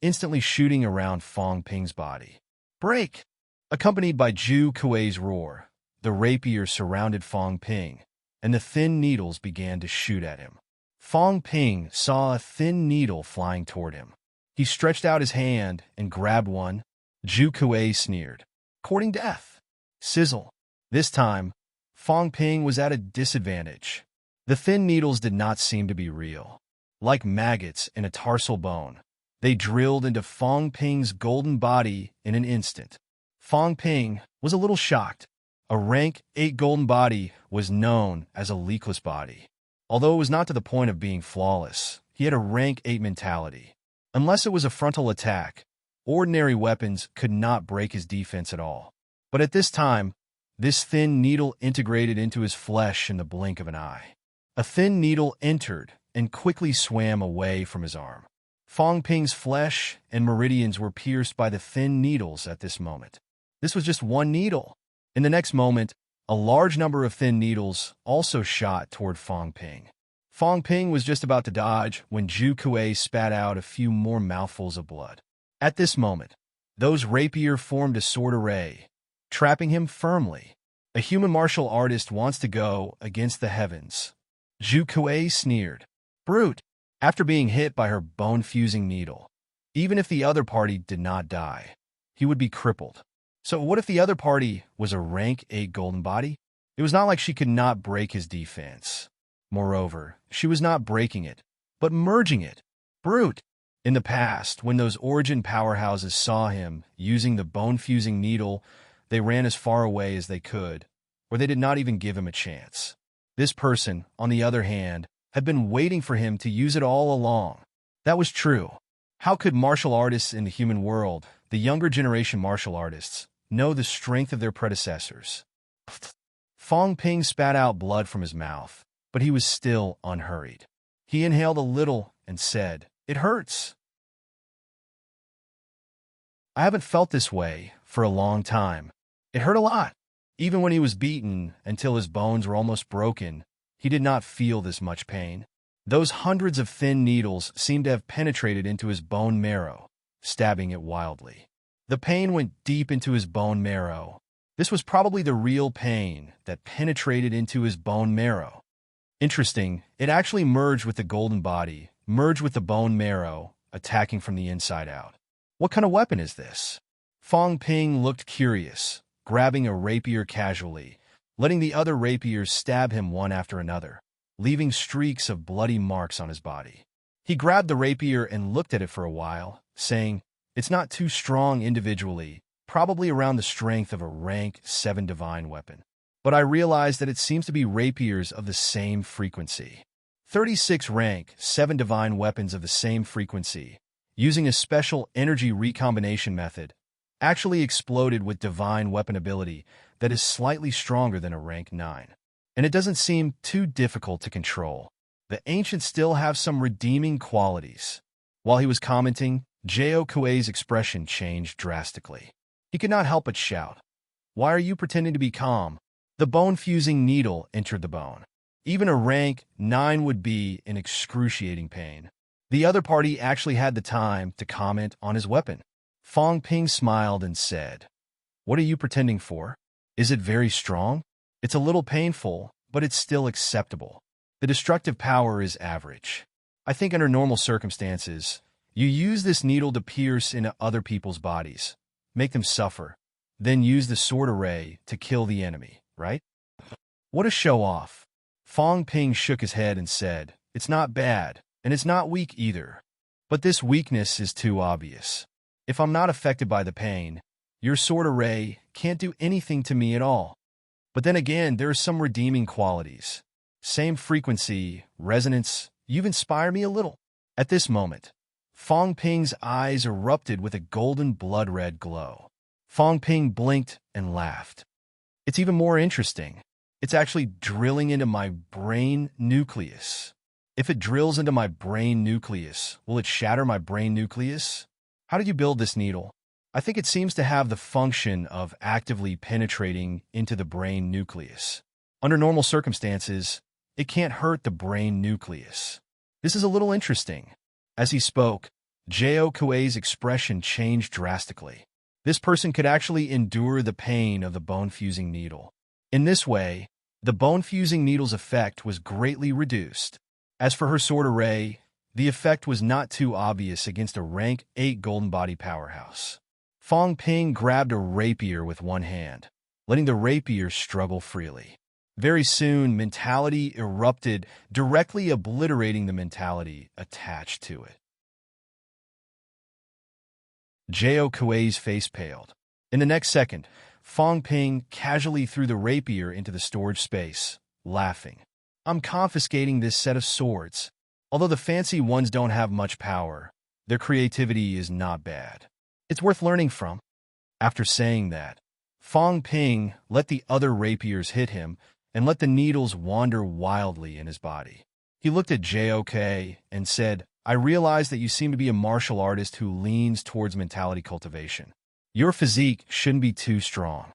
instantly shooting around Fong Ping's body. Break! Accompanied by Ju Kuei's roar, the rapier surrounded Fong Ping, and the thin needles began to shoot at him. Fong Ping saw a thin needle flying toward him. He stretched out his hand and grabbed one. Ju Kuei sneered. Courting death. Sizzle. This time, Fong Ping was at a disadvantage. The thin needles did not seem to be real. Like maggots in a tarsal bone, they drilled into Fong Ping's golden body in an instant. Fong Ping was a little shocked. A rank 8 golden body was known as a leakless body. Although it was not to the point of being flawless, he had a rank 8 mentality. Unless it was a frontal attack, ordinary weapons could not break his defense at all. But at this time, this thin needle integrated into his flesh in the blink of an eye. A thin needle entered and quickly swam away from his arm. Fong Ping's flesh and meridians were pierced by the thin needles at this moment. This was just one needle. In the next moment, a large number of thin needles also shot toward Fong Ping. Fong Ping was just about to dodge when Zhu Kuei spat out a few more mouthfuls of blood. At this moment, those rapier formed a sword array, trapping him firmly. A human martial artist wants to go against the heavens. Zhu Kuei sneered. Brute! After being hit by her bone-fusing needle, even if the other party did not die, he would be crippled. So what if the other party was a rank 8 golden body? It was not like she could not break his defense. Moreover, she was not breaking it, but merging it. Brute! In the past, when those origin powerhouses saw him using the bone-fusing needle, they ran as far away as they could, or they did not even give him a chance. This person, on the other hand, had been waiting for him to use it all along. That was true. How could martial artists in the human world, the younger generation martial artists, know the strength of their predecessors? Fong Ping spat out blood from his mouth, but he was still unhurried. He inhaled a little and said, "It hurts." I haven't felt this way for a long time. It hurt a lot. Even when he was beaten until his bones were almost broken, he did not feel this much pain. Those hundreds of thin needles seemed to have penetrated into his bone marrow, stabbing it wildly. The pain went deep into his bone marrow. This was probably the real pain that penetrated into his bone marrow. Interesting, it actually merged with the golden body, merged with the bone marrow, attacking from the inside out. What kind of weapon is this? Fong Ping looked curious, grabbing a rapier casually, letting the other rapiers stab him one after another, leaving streaks of bloody marks on his body. He grabbed the rapier and looked at it for a while, saying, "It's not too strong individually, probably around the strength of a rank 7 divine weapon. But I realized that it seems to be rapiers of the same frequency. 36 rank 7 divine weapons of the same frequency, using a special energy recombination method, actually exploded with divine weapon ability that is slightly stronger than a rank 9. And it doesn't seem too difficult to control. The ancients still have some redeeming qualities." While he was commenting, Zhu Kuei's expression changed drastically. He could not help but shout, "Why are you pretending to be calm?" The bone-fusing needle entered the bone. Even a rank 9 would be in excruciating pain. The other party actually had the time to comment on his weapon. Fong Ping smiled and said, "What are you pretending for? Is it very strong? It's a little painful, but it's still acceptable. The destructive power is average. I think under normal circumstances, you use this needle to pierce into other people's bodies, make them suffer, then use the sword array to kill the enemy, right?" What a show-off. Fong Ping shook his head and said, "It's not bad, and it's not weak either. But this weakness is too obvious. If I'm not affected by the pain, your sword array can't do anything to me at all. But then again, there are some redeeming qualities. Same frequency, resonance, you've inspired me a little." At this moment, Fong Ping's eyes erupted with a golden blood-red glow. Fong Ping blinked and laughed. "It's even more interesting. It's actually drilling into my brain nucleus. If it drills into my brain nucleus, will it shatter my brain nucleus? How did you build this needle?" I think it seems to have the function of actively penetrating into the brain nucleus. Under normal circumstances, it can't hurt the brain nucleus. This is a little interesting. As he spoke, Zhu Kuei's expression changed drastically. This person could actually endure the pain of the bone-fusing needle. In this way, the bone-fusing needle's effect was greatly reduced. As for her sword array, the effect was not too obvious against a rank 8 golden body powerhouse. Fong Ping grabbed a rapier with one hand, letting the rapier struggle freely. Very soon, mentality erupted, directly obliterating the mentality attached to it. Zhu Kuei's face paled. In the next second, Fong Ping casually threw the rapier into the storage space, laughing. "I'm confiscating this set of swords. Although the fancy ones don't have much power, their creativity is not bad. It's worth learning from." After saying that, Fong Ping let the other rapiers hit him and let the needles wander wildly in his body. He looked at Zhu Kuei and said, I realize that you seem to be a martial artist who leans towards mentality cultivation. Your physique shouldn't be too strong,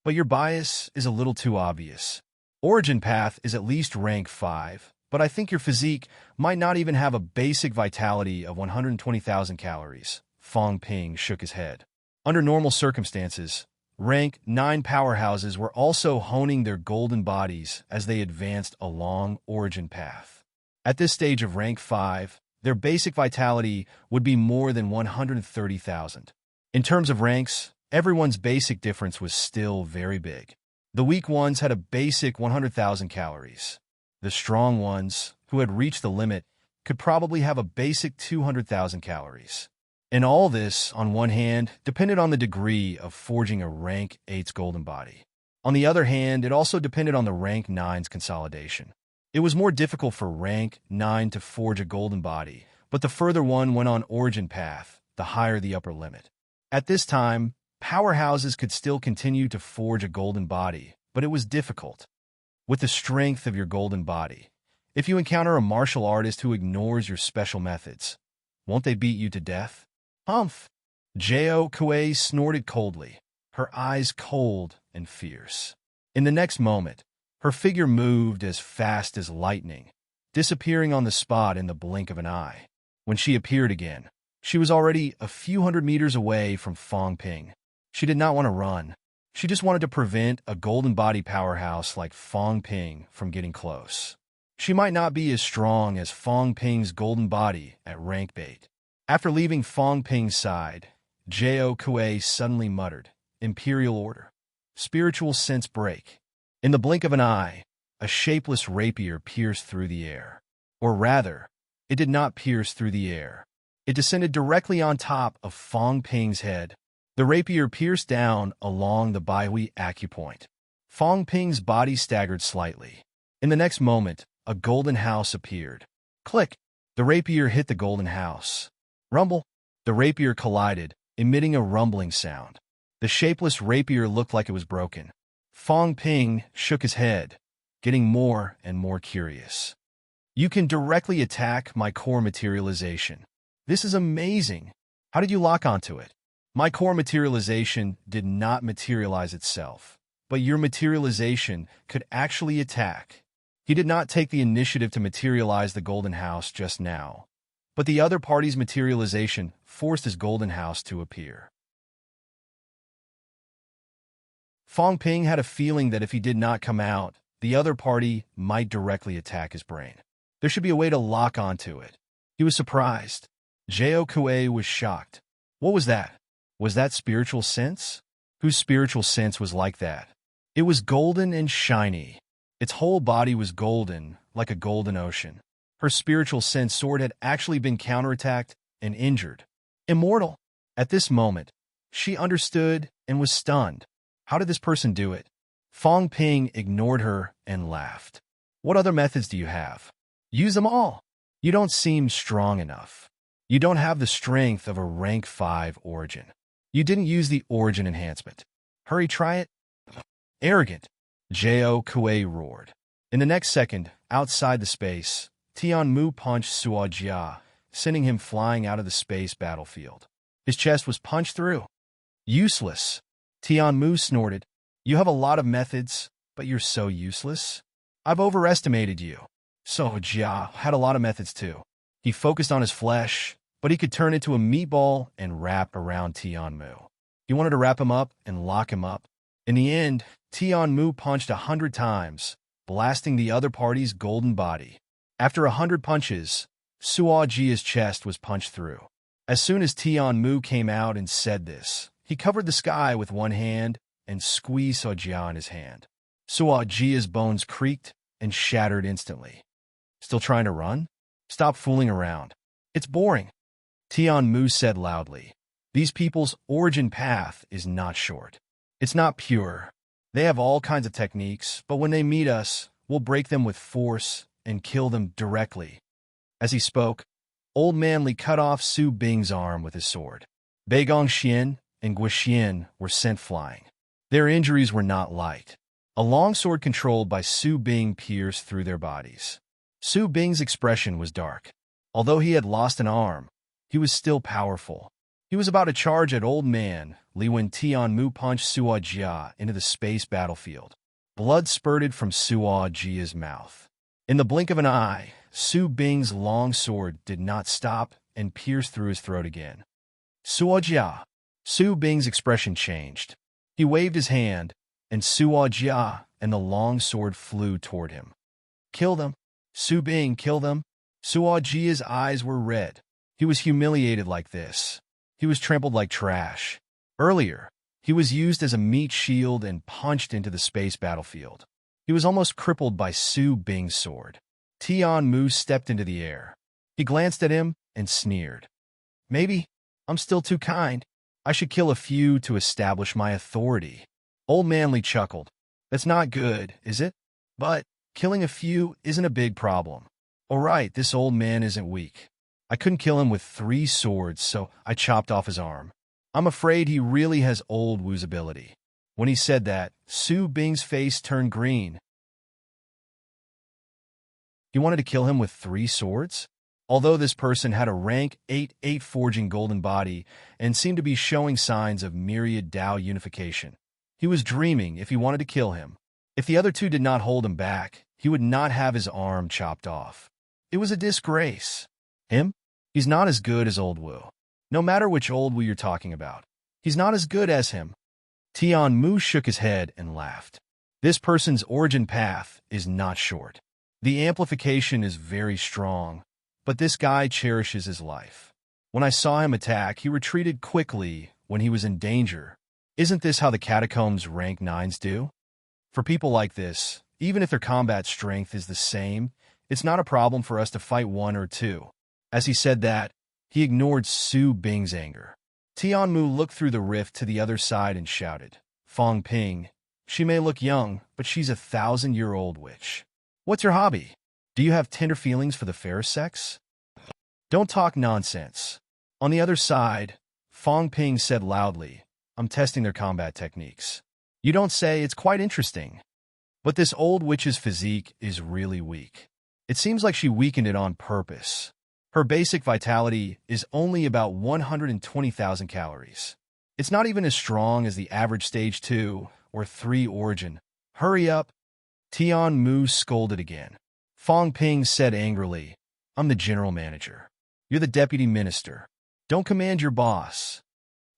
but your bias is a little too obvious. Origin path is at least rank 5, but I think your physique might not even have a basic vitality of 120,000 calories. Fong Ping shook his head. Under normal circumstances, rank 9 powerhouses were also honing their golden bodies as they advanced along Origin path. At this stage of rank 5, their basic vitality would be more than 130,000. In terms of ranks, everyone's basic difference was still very big. The weak ones had a basic 100,000 calories. The strong ones, who had reached the limit, could probably have a basic 200,000 calories. And all this, on one hand, depended on the degree of forging a rank 8's golden body. On the other hand, it also depended on the rank 9's consolidation. It was more difficult for rank 9 to forge a golden body, but the further one went on Origin path, the higher the upper limit. At this time, powerhouses could still continue to forge a golden body, but it was difficult. With the strength of your golden body, if you encounter a martial artist who ignores your special methods, won't they beat you to death? Humph! Jao Kuei snorted coldly, her eyes cold and fierce. In the next moment, her figure moved as fast as lightning, disappearing on the spot in the blink of an eye. When she appeared again, she was already a few hundred meters away from Fong Ping. She did not want to run. She just wanted to prevent a golden body powerhouse like Fong Ping from getting close. She might not be as strong as Fong Ping's golden body at rank 8. After leaving Fong Ping's side, Jao Kuei suddenly muttered, "Imperial order. Spiritual sense break." In the blink of an eye, a shapeless rapier pierced through the air. Or rather, it did not pierce through the air. It descended directly on top of Fong Ping's head. The rapier pierced down along the Baihui acupoint. Fong Ping's body staggered slightly. In the next moment, a golden house appeared. Click! The rapier hit the golden house. Rumble! The rapier collided, emitting a rumbling sound. The shapeless rapier looked like it was broken. Fong Ping shook his head, getting more and more curious. You can directly attack my core materialization. This is amazing. How did you lock onto it? My core materialization did not materialize itself, but your materialization could actually attack. He did not take the initiative to materialize the golden house just now, but the other party's materialization forced his golden house to appear. Fong Ping had a feeling that if he did not come out, the other party might directly attack his brain. There should be a way to lock onto it. He was surprised. Jao Kuei was shocked. What was that? Was that spiritual sense? Whose spiritual sense was like that? It was golden and shiny. Its whole body was golden, like a golden ocean. Her spiritual sense sword had actually been counterattacked and injured. Immortal! At this moment, she understood and was stunned. How did this person do it? Fong Ping ignored her and laughed. What other methods do you have? Use them all. You don't seem strong enough. You don't have the strength of a rank 5 origin. You didn't use the origin enhancement. Hurry, try it. Arrogant. Jao Kuei roared. In the next second, outside the space, Tian Mu punched Suo Jia, sending him flying out of the space battlefield. His chest was punched through. Useless. Tian Mu snorted. You have a lot of methods, but you're so useless. I've overestimated you. Suo Jia had a lot of methods too. He focused on his flesh, but he could turn into a meatball and wrap around Tian Mu. He wanted to wrap him up and lock him up. In the end, Tian Mu punched 100 times, blasting the other party's golden body. After 100 punches, Suo Jia's chest was punched through. As soon as Tian Mu came out and said this, he covered the sky with one hand and squeezed Suo Jia in his hand. Suo Jia's bones creaked and shattered instantly. Still trying to run? Stop fooling around. It's boring. Tian Mu said loudly. These people's origin path is not short. It's not pure. They have all kinds of techniques, but when they meet us, we'll break them with force and kill them directly. As he spoke, Old Man Li cut off Su Bing's arm with his sword. Beigong Xian and Guixian were sent flying. Their injuries were not light. A long sword controlled by Su Bing pierced through their bodies. Su Bing's expression was dark. Although he had lost an arm, he was still powerful. He was about to charge at Old Man Li when Tianmu punched Suo Jia into the space battlefield. Blood spurted from Suo Jia's mouth. In the blink of an eye, Su Bing's long sword did not stop and pierced through his throat again. Suo Jia. Su Bing's expression changed. He waved his hand, and Suo Jia and the long sword flew toward him. Kill them. Su Bing, kill them. Suo Jia's eyes were red. He was humiliated like this. He was trampled like trash. Earlier, he was used as a meat shield and punched into the space battlefield. He was almost crippled by Su Bing's sword. Tianmu stepped into the air. He glanced at him and sneered. Maybe I'm still too kind. I should kill a few to establish my authority. Old Man Li chuckled. That's not good, is it? But killing a few isn't a big problem. All right, this old man isn't weak. I couldn't kill him with 3 swords, so I chopped off his arm. I'm afraid he really has Old Wu's ability. When he said that, Su Bing's face turned green. He wanted to kill him with 3 swords? Although this person had a rank 8 forging golden body and seemed to be showing signs of myriad Dao unification, he was dreaming if he wanted to kill him. If the other 2 did not hold him back, he would not have his arm chopped off. It was a disgrace. Him? He's not as good as Old Wu. No matter which Old Wu you're talking about, he's not as good as him. Tianmu shook his head and laughed. This person's origin path is not short. The amplification is very strong, but this guy cherishes his life. When I saw him attack, he retreated quickly when he was in danger. Isn't this how the catacombs rank 9s do? For people like this, even if their combat strength is the same, it's not a problem for us to fight 1 or 2. As he said that, he ignored Su Bing's anger. Tianmu looked through the rift to the other side and shouted, Fong Ping, she may look young, but she's a 1,000-year-old witch. What's your hobby? Do you have tender feelings for the fair sex? Don't talk nonsense. On the other side, Fong Ping said loudly, I'm testing their combat techniques. You don't say, it's quite interesting. But this old witch's physique is really weak. It seems like she weakened it on purpose. Her basic vitality is only about 120,000 calories. It's not even as strong as the average stage 2 or 3 origin. Hurry up. Tianmu scolded again. Fong Ping said angrily, I'm the general manager. You're the deputy minister. Don't command your boss.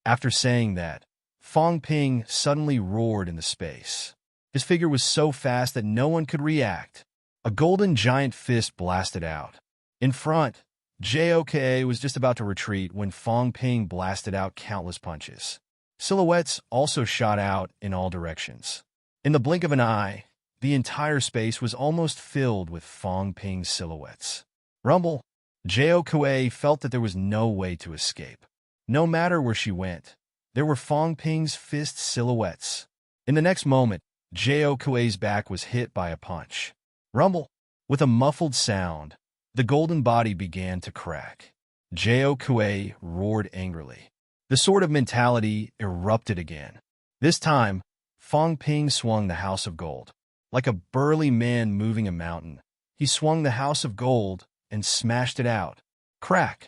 After saying that, Fong Ping suddenly roared into space. His figure was so fast that no one could react. A golden giant fist blasted out. In front, JOKA was just about to retreat when Fong Ping blasted out countless punches. Silhouettes also shot out in all directions. In the blink of an eye, the entire space was almost filled with Fong Ping's silhouettes. Rumble. JOKA felt that there was no way to escape. No matter where she went, there were Fong Ping's fist silhouettes. In the next moment, JOKA's back was hit by a punch. Rumble. With a muffled sound, the golden body began to crack. JOKA roared angrily. The sword of mentality erupted again. This time, Fong Ping swung the House of Gold. Like a burly man moving a mountain, he swung the House of Gold and smashed it out. Crack!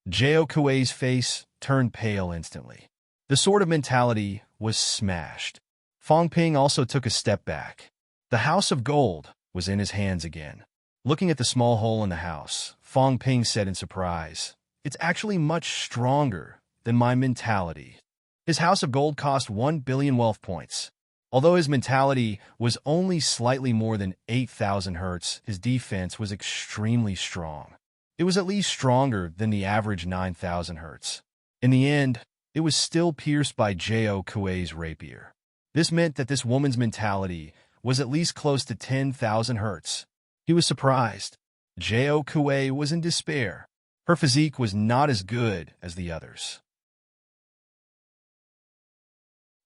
JOKA's face turned pale instantly. The sword of mentality was smashed. Fong Ping also took a step back. The House of Gold was in his hands again. Looking at the small hole in the house, Fong Ping said in surprise, It's actually much stronger than my mentality. His House of Gold cost 1 billion wealth points. Although his mentality was only slightly more than 8,000 hertz, his defense was extremely strong. It was at least stronger than the average 9,000 hertz. In the end, it was still pierced by JOKA's rapier. This meant that this woman's mentality was at least close to 10,000 hertz. He was surprised. JOKA was in despair. Her physique was not as good as the others.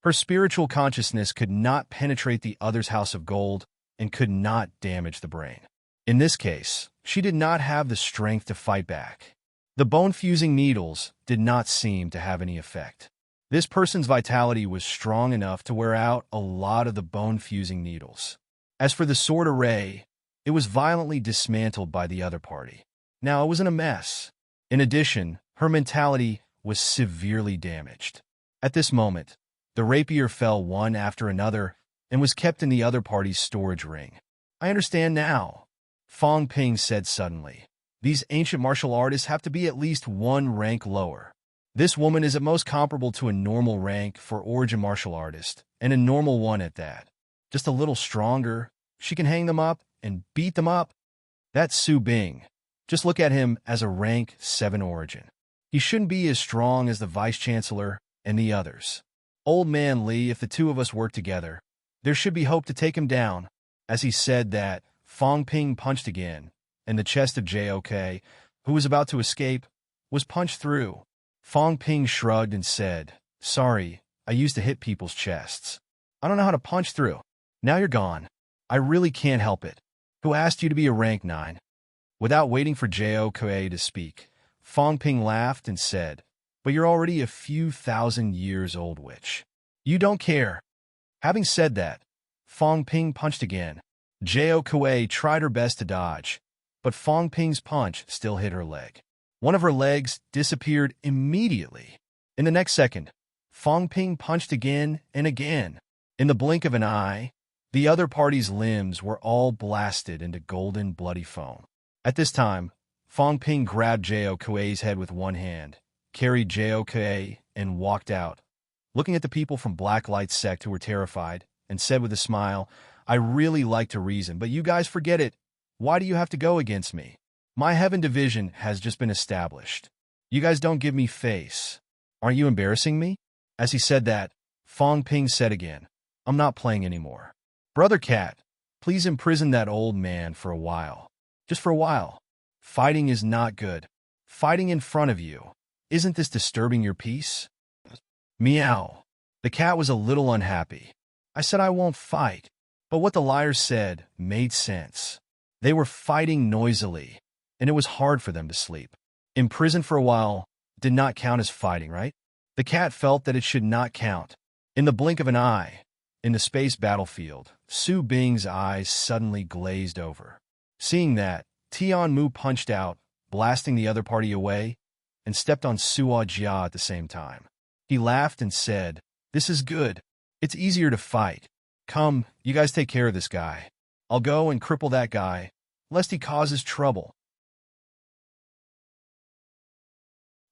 Her spiritual consciousness could not penetrate the other's House of Gold and could not damage the brain. In this case, she did not have the strength to fight back. The bone-fusing needles did not seem to have any effect. This person's vitality was strong enough to wear out a lot of the bone-fusing needles. As for the sword array, it was violently dismantled by the other party. Now it wasn't a mess. In addition, her mentality was severely damaged. At this moment, the rapier fell one after another and was kept in the other party's storage ring. I understand now, Fong Ping said suddenly. These ancient martial artists have to be at least one rank lower. This woman is at most comparable to a normal rank for origin martial artist, and a normal one at that. Just a little stronger, she can hang them up and beat them up. That's Su Bing. Just look at him as a rank 7 origin. He shouldn't be as strong as the vice-chancellor and the others. Old man Li, if the two of us work together, there should be hope to take him down. As he said that, Fong Ping punched again, and the chest of Jok, who was about to escape, was punched through. Fong Ping shrugged and said, "Sorry, I used to hit people's chests. I don't know how to punch through. Now you're gone. I really can't help it. Who asked you to be a rank 9? Without waiting for Jok to speak, Fong Ping laughed and said, "But you're already a few thousand years old, witch. You don't care." Having said that, Fong Ping punched again. Jok tried her best to dodge, but Fong Ping's punch still hit her leg. One of her legs disappeared immediately. In the next second, Fong Ping punched again and again. In the blink of an eye, the other party's limbs were all blasted into golden, bloody foam. At this time, Fong Ping grabbed Jok's head with one hand, carried Jok, and walked out, looking at the people from Black Light's sect who were terrified, and said with a smile, "I really like to reason, but you guys forget it. Why do you have to go against me? My heaven division has just been established. You guys don't give me face. Aren't you embarrassing me?" As he said that, Fong Ping said again, "I'm not playing anymore. Brother Cat, please imprison that old man for a while. Just for a while. Fighting is not good. Fighting in front of you. Isn't this disturbing your peace?" Meow. The cat was a little unhappy. I said I won't fight. But what the liar said made sense. They were fighting noisily, and it was hard for them to sleep. Imprisoned for a while did not count as fighting, right? The cat felt that it should not count. In the blink of an eye, in the space battlefield, Su Bing's eyes suddenly glazed over. Seeing that, Tian Mu punched out, blasting the other party away, and stepped on Suo Jia at the same time. He laughed and said, "This is good. It's easier to fight. Come, you guys take care of this guy. I'll go and cripple that guy, lest he causes trouble."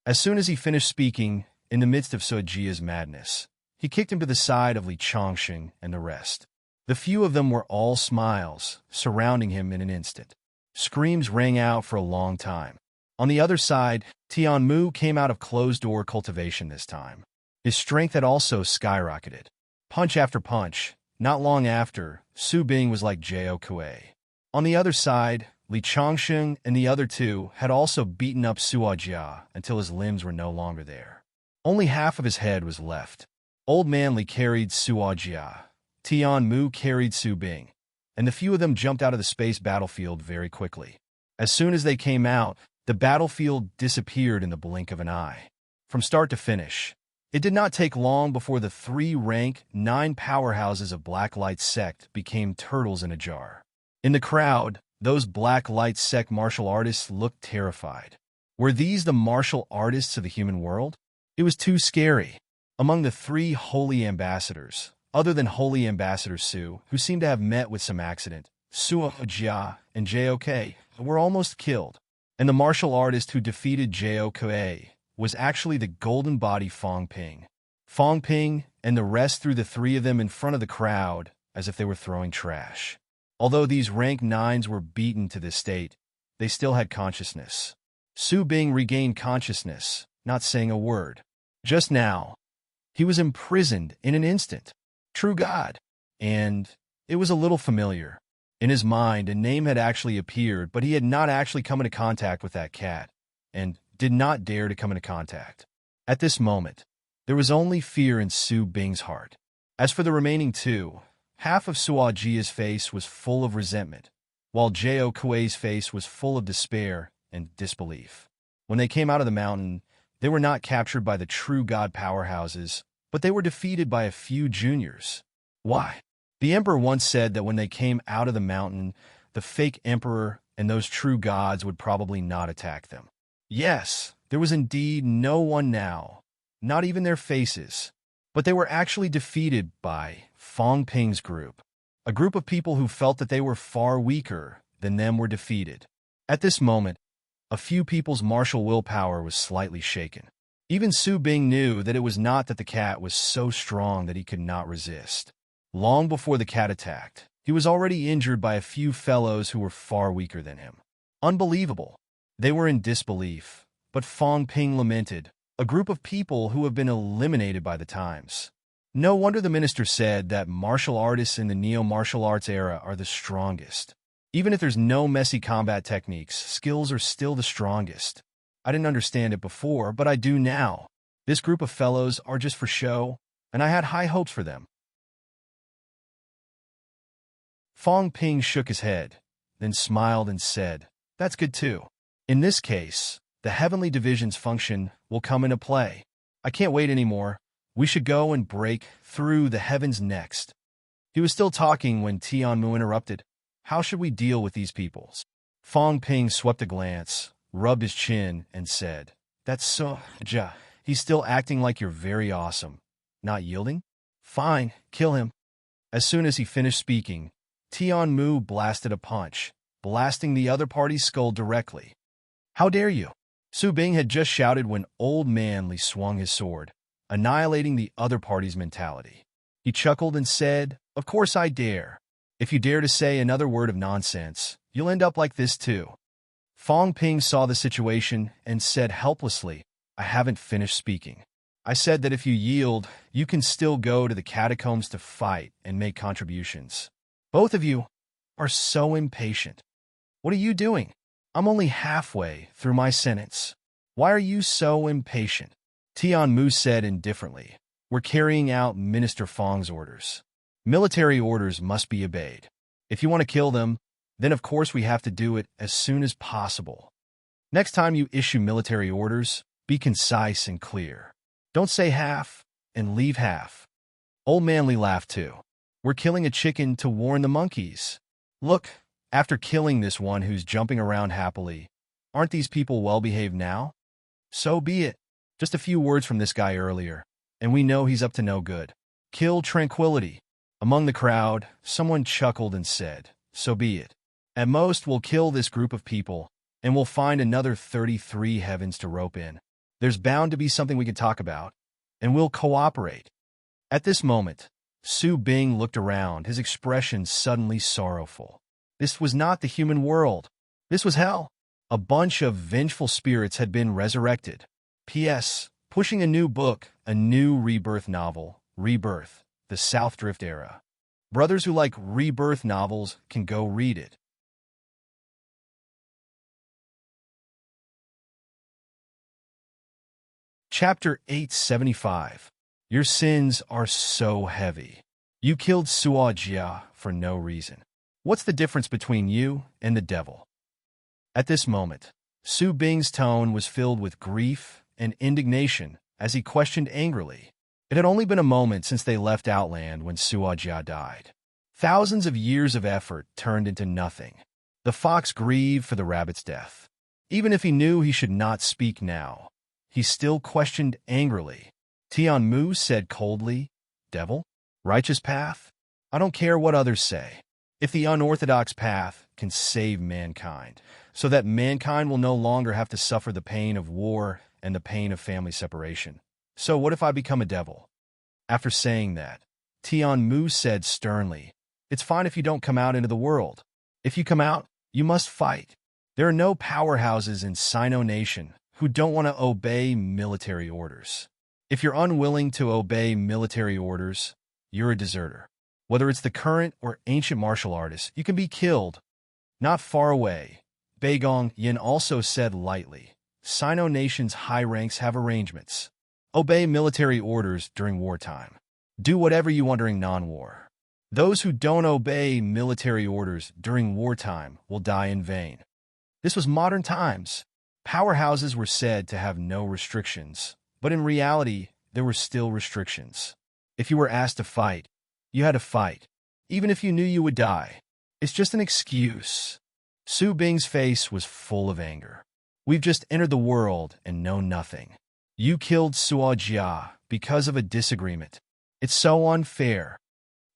As soon as he finished speaking, in the midst of Suojia's madness, he kicked him to the side of Li Chongsheng and the rest. The few of them were all smiles, surrounding him in an instant. Screams rang out for a long time. On the other side, Tian Mu came out of closed-door cultivation this time. His strength had also skyrocketed. Punch after punch, not long after, Su Bing was like Jok. On the other side, Li Chongsheng and the other two had also beaten up Suo Jia until his limbs were no longer there. Only half of his head was left. Old Man Li carried Suo Jia. Tian Mu carried Su Bing, and the few of them jumped out of the space battlefield very quickly. As soon as they came out, the battlefield disappeared in the blink of an eye. From start to finish, it did not take long before the 3 rank 9 powerhouses of Black Light sect became turtles in a jar. In the crowd, those Black Light sect martial artists looked terrified. Were these the martial artists of the human world? It was too scary. Among the 3 holy ambassadors, other than Holy Ambassador Su, who seemed to have met with some accident, Suo Jia and Jok were almost killed. And the martial artist who defeated Jok was actually the golden body Fong Ping. Fong Ping and the rest threw the 3 of them in front of the crowd as if they were throwing trash. Although these rank 9s were beaten to this state, they still had consciousness. Su Bing regained consciousness, not saying a word. Just now, he was imprisoned in an instant. True God. And it was a little familiar. In his mind, a name had actually appeared, but he had not actually come into contact with that cat, and did not dare to come into contact. At this moment, there was only fear in Su Bing's heart. As for the remaining 2, half of Suo Jia's face was full of resentment, while Jok's face was full of despair and disbelief. When they came out of the mountain, they were not captured by the true god powerhouses, but they were defeated by a few juniors. Why? The emperor once said that when they came out of the mountain, the fake emperor and those true gods would probably not attack them. Yes, there was indeed no one now, not even their faces, but they were actually defeated by Fong Ping's group. A group of people who felt that they were far weaker than them were defeated. At this moment, a few people's martial willpower was slightly shaken. Even Su Bing knew that it was not that the cat was so strong that he could not resist. Long before the cat attacked, he was already injured by a few fellows who were far weaker than him. Unbelievable. They were in disbelief, but Fong Ping lamented, a group of people who have been eliminated by the times. No wonder the minister said that martial artists in the neo-martial arts era are the strongest. Even if there's no messy combat techniques, skills are still the strongest. I didn't understand it before, but I do now. This group of fellows are just for show, and I had high hopes for them. Fong Ping shook his head, then smiled and said, "That's good too. In this case, the heavenly division's function will come into play. I can't wait anymore. We should go and break through the heavens next." He was still talking when Tianmu interrupted. "How should we deal with these peoples?" Fong Ping swept a glance, rubbed his chin, and said, "That's so ja. He's still acting like you're very awesome. Not yielding? Fine, kill him." As soon as he finished speaking, Tianmu blasted a punch, blasting the other party's skull directly. "How dare you?" Su Bing had just shouted when Old Man Li swung his sword, annihilating the other party's mentality. He chuckled and said, "Of course I dare. If you dare to say another word of nonsense, you'll end up like this too." Fong Ping saw the situation and said helplessly, "I haven't finished speaking. I said that if you yield, you can still go to the catacombs to fight and make contributions. Both of you are so impatient. What are you doing? I'm only halfway through my sentence. Why are you so impatient?" Tianmu said indifferently, "We're carrying out Minister Fong's orders. Military orders must be obeyed. If you want to kill them, then of course we have to do it as soon as possible. Next time you issue military orders, be concise and clear. Don't say half and leave half." Old Man Li laughed too. "We're killing a chicken to warn the monkeys. Look, after killing this one who's jumping around happily, aren't these people well-behaved now? So be it. Just a few words from this guy earlier, and we know he's up to no good. Kill tranquility." Among the crowd, someone chuckled and said, "So be it. At most, we'll kill this group of people, and we'll find another 33 heavens to rope in. There's bound to be something we can talk about, and we'll cooperate." At this moment, Su Bing looked around, his expression suddenly sorrowful. This was not the human world. This was hell. A bunch of vengeful spirits had been resurrected. P.S. Pushing a new book, a new rebirth novel, Rebirth, the South Drift Era. Brothers who like rebirth novels can go read it. Chapter 875. Your sins are so heavy. You killed Suo Jia for no reason. What's the difference between you and the devil? At this moment, Su Bing's tone was filled with grief and indignation as he questioned angrily. It had only been a moment since they left Outland when Suo Jia died. Thousands of years of effort turned into nothing. The fox grieved for the rabbit's death. Even if he knew he should not speak now, he still questioned angrily. Tianmu said coldly, "Devil? Righteous path? I don't care what others say. If the unorthodox path can save mankind, so that mankind will no longer have to suffer the pain of war and the pain of family separation. So what if I become a devil?" After saying that, Tianmu said sternly, "It's fine if you don't come out into the world. If you come out, you must fight. There are no powerhouses in Sino Nation who don't want to obey military orders. If you're unwilling to obey military orders, you're a deserter. Whether it's the current or ancient martial artist, you can be killed. Not far away, Beigong Yin also said lightly, Sino Nation's high ranks have arrangements. Obey military orders during wartime. Do whatever you want during non-war. Those who don't obey military orders during wartime will die in vain." This was modern times. Powerhouses were said to have no restrictions, but in reality, there were still restrictions. If you were asked to fight, you had to fight, even if you knew you would die. It's just an excuse. Su Bing's face was full of anger. We've just entered the world and know nothing. You killed Suo Jia because of a disagreement. It's so unfair.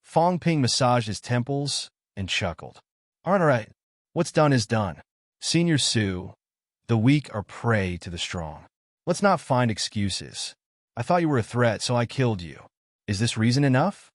Fong Ping massaged his temples and chuckled. All right. What's done is done. Senior Su, the weak are prey to the strong. Let's not find excuses. I thought you were a threat, so I killed you. Is this reason enough?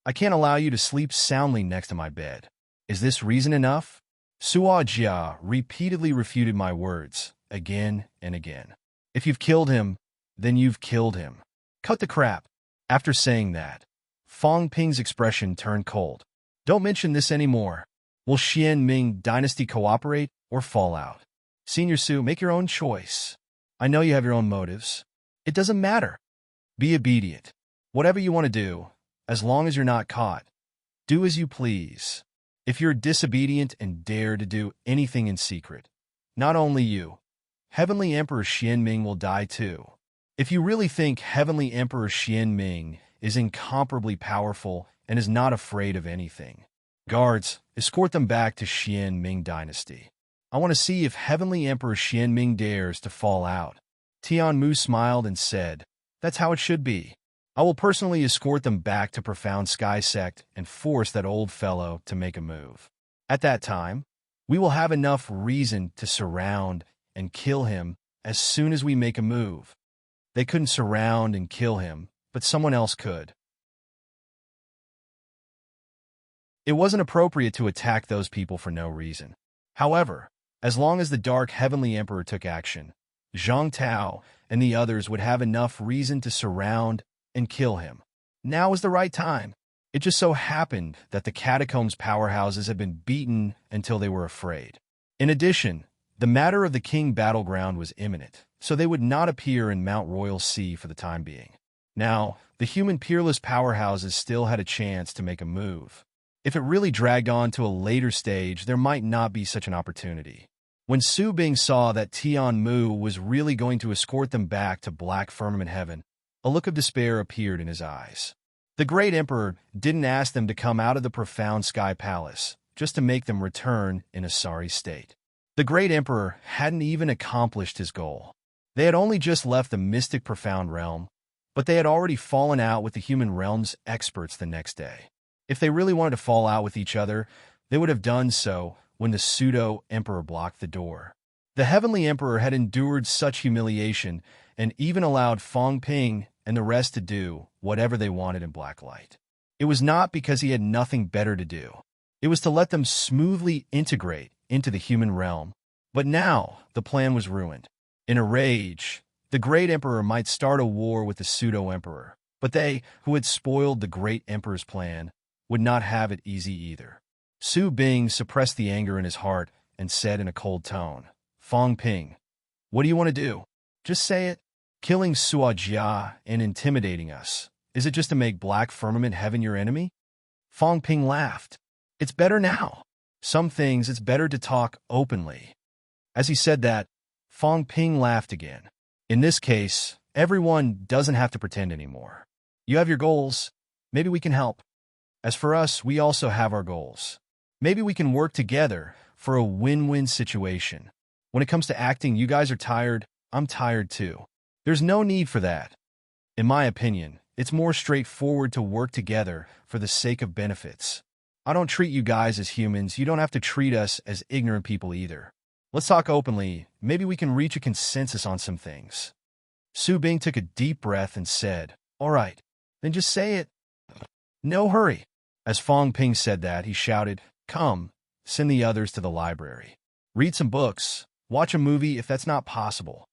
I can't allow you to sleep soundly next to my bed. Is this reason enough? Suo Jia repeatedly refuted my words, again and again. If you've killed him, then you've killed him. Cut the crap. After saying that, Fong Ping's expression turned cold. Don't mention this anymore. Will Xian Ming dynasty cooperate or fall out? Senior Su, make your own choice. I know you have your own motives. It doesn't matter. Be obedient. Whatever you want to do, as long as you're not caught. Do as you please. If you're disobedient and dare to do anything in secret, not only you, Heavenly Emperor Xian Ming will die too. If you really think Heavenly Emperor Xian Ming is incomparably powerful and is not afraid of anything, guards, escort them back to Xian Ming Dynasty. I want to see if Heavenly Emperor Xian Ming dares to fall out. Tian Mu smiled and said, That's how it should be. I will personally escort them back to Profound Sky Sect and force that old fellow to make a move. At that time, we will have enough reason to surround and kill him as soon as we make a move. They couldn't surround and kill him, but someone else could. It wasn't appropriate to attack those people for no reason. However, as long as the Dark Heavenly Emperor took action, Zhang Tao and the others would have enough reason to surround and kill him. Now was the right time. It just so happened that the catacombs powerhouses had been beaten until they were afraid. In addition, the matter of the King battleground was imminent, so they would not appear in Mount Royal Sea for the time being. Now, the human peerless powerhouses still had a chance to make a move. If it really dragged on to a later stage, there might not be such an opportunity. When Su Bing saw that Tian Mu was really going to escort them back to Black Firmament Heaven, a look of despair appeared in his eyes. The Great Emperor didn't ask them to come out of the Profound Sky Palace, just to make them return in a sorry state. The Great Emperor hadn't even accomplished his goal. They had only just left the mystic Profound Realm, but they had already fallen out with the human realm's experts the next day. If they really wanted to fall out with each other, they would have done so when the pseudo-emperor blocked the door. The Heavenly Emperor had endured such humiliation and even allowed Fong Ping and the rest to do whatever they wanted in Blacklight. It was not because he had nothing better to do. It was to let them smoothly integrate into the human realm. But now, the plan was ruined. In a rage, the Great Emperor might start a war with the pseudo-emperor, but they, who had spoiled the Great Emperor's plan, would not have it easy either. Su Bing suppressed the anger in his heart and said in a cold tone, Fong Ping, what do you want to do? Just say it. Killing Suo Jia and intimidating us. Is it just to make Black Firmament Heaven your enemy? Fong Ping laughed. It's better now. Some things it's better to talk openly. As he said that, Fong Ping laughed again. In this case, everyone doesn't have to pretend anymore. You have your goals. Maybe we can help. As for us, we also have our goals. Maybe we can work together for a win-win situation. When it comes to acting, you guys are tired. I'm tired too. There's no need for that. In my opinion, it's more straightforward to work together for the sake of benefits. I don't treat you guys as humans. You don't have to treat us as ignorant people either. Let's talk openly. Maybe we can reach a consensus on some things. Su Bing took a deep breath and said, All right, then just say it. No hurry. As Fong Ping said that, he shouted, Come, send the others to the library. Read some books. Watch a movie if that's not possible.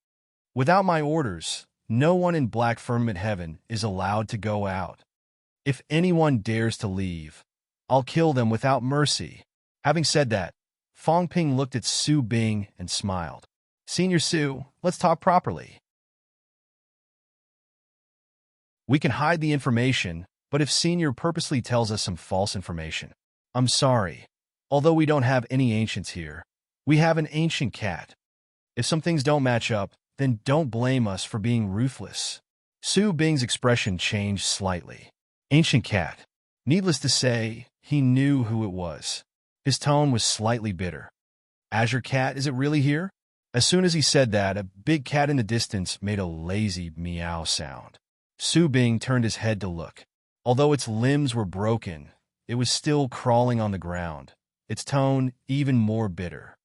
Without my orders, no one in Black Firmament Heaven is allowed to go out. If anyone dares to leave, I'll kill them without mercy. Having said that, Fong Ping looked at Su Bing and smiled. Senior Su, let's talk properly. We can hide the information, but if Senior purposely tells us some false information, I'm sorry. Although we don't have any ancients here, we have an ancient cat. If some things don't match up, then don't blame us for being ruthless. Su Bing's expression changed slightly. Ancient cat. Needless to say, he knew who it was. His tone was slightly bitter. Azure Cat, is it really here? As soon as he said that, a big cat in the distance made a lazy meow sound. Su Bing turned his head to look. Although its limbs were broken, it was still crawling on the ground, its tone even more bitter.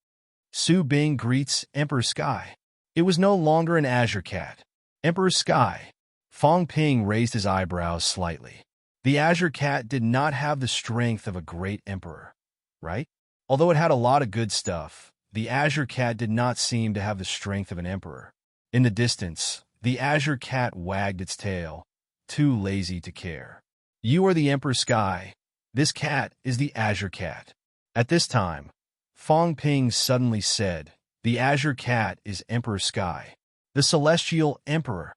Su Bing greets Emperor Sky. It was no longer an Azure Cat. Emperor Sky. Fong Ping raised his eyebrows slightly. The Azure Cat did not have the strength of a great emperor, right? Although it had a lot of good stuff, the Azure Cat did not seem to have the strength of an emperor. In the distance, the Azure Cat wagged its tail, too lazy to care. You are the Emperor Sky. This cat is the Azure Cat. At this time, Fong Ping suddenly said, the Azure Cat is Emperor Sky, the Celestial Emperor.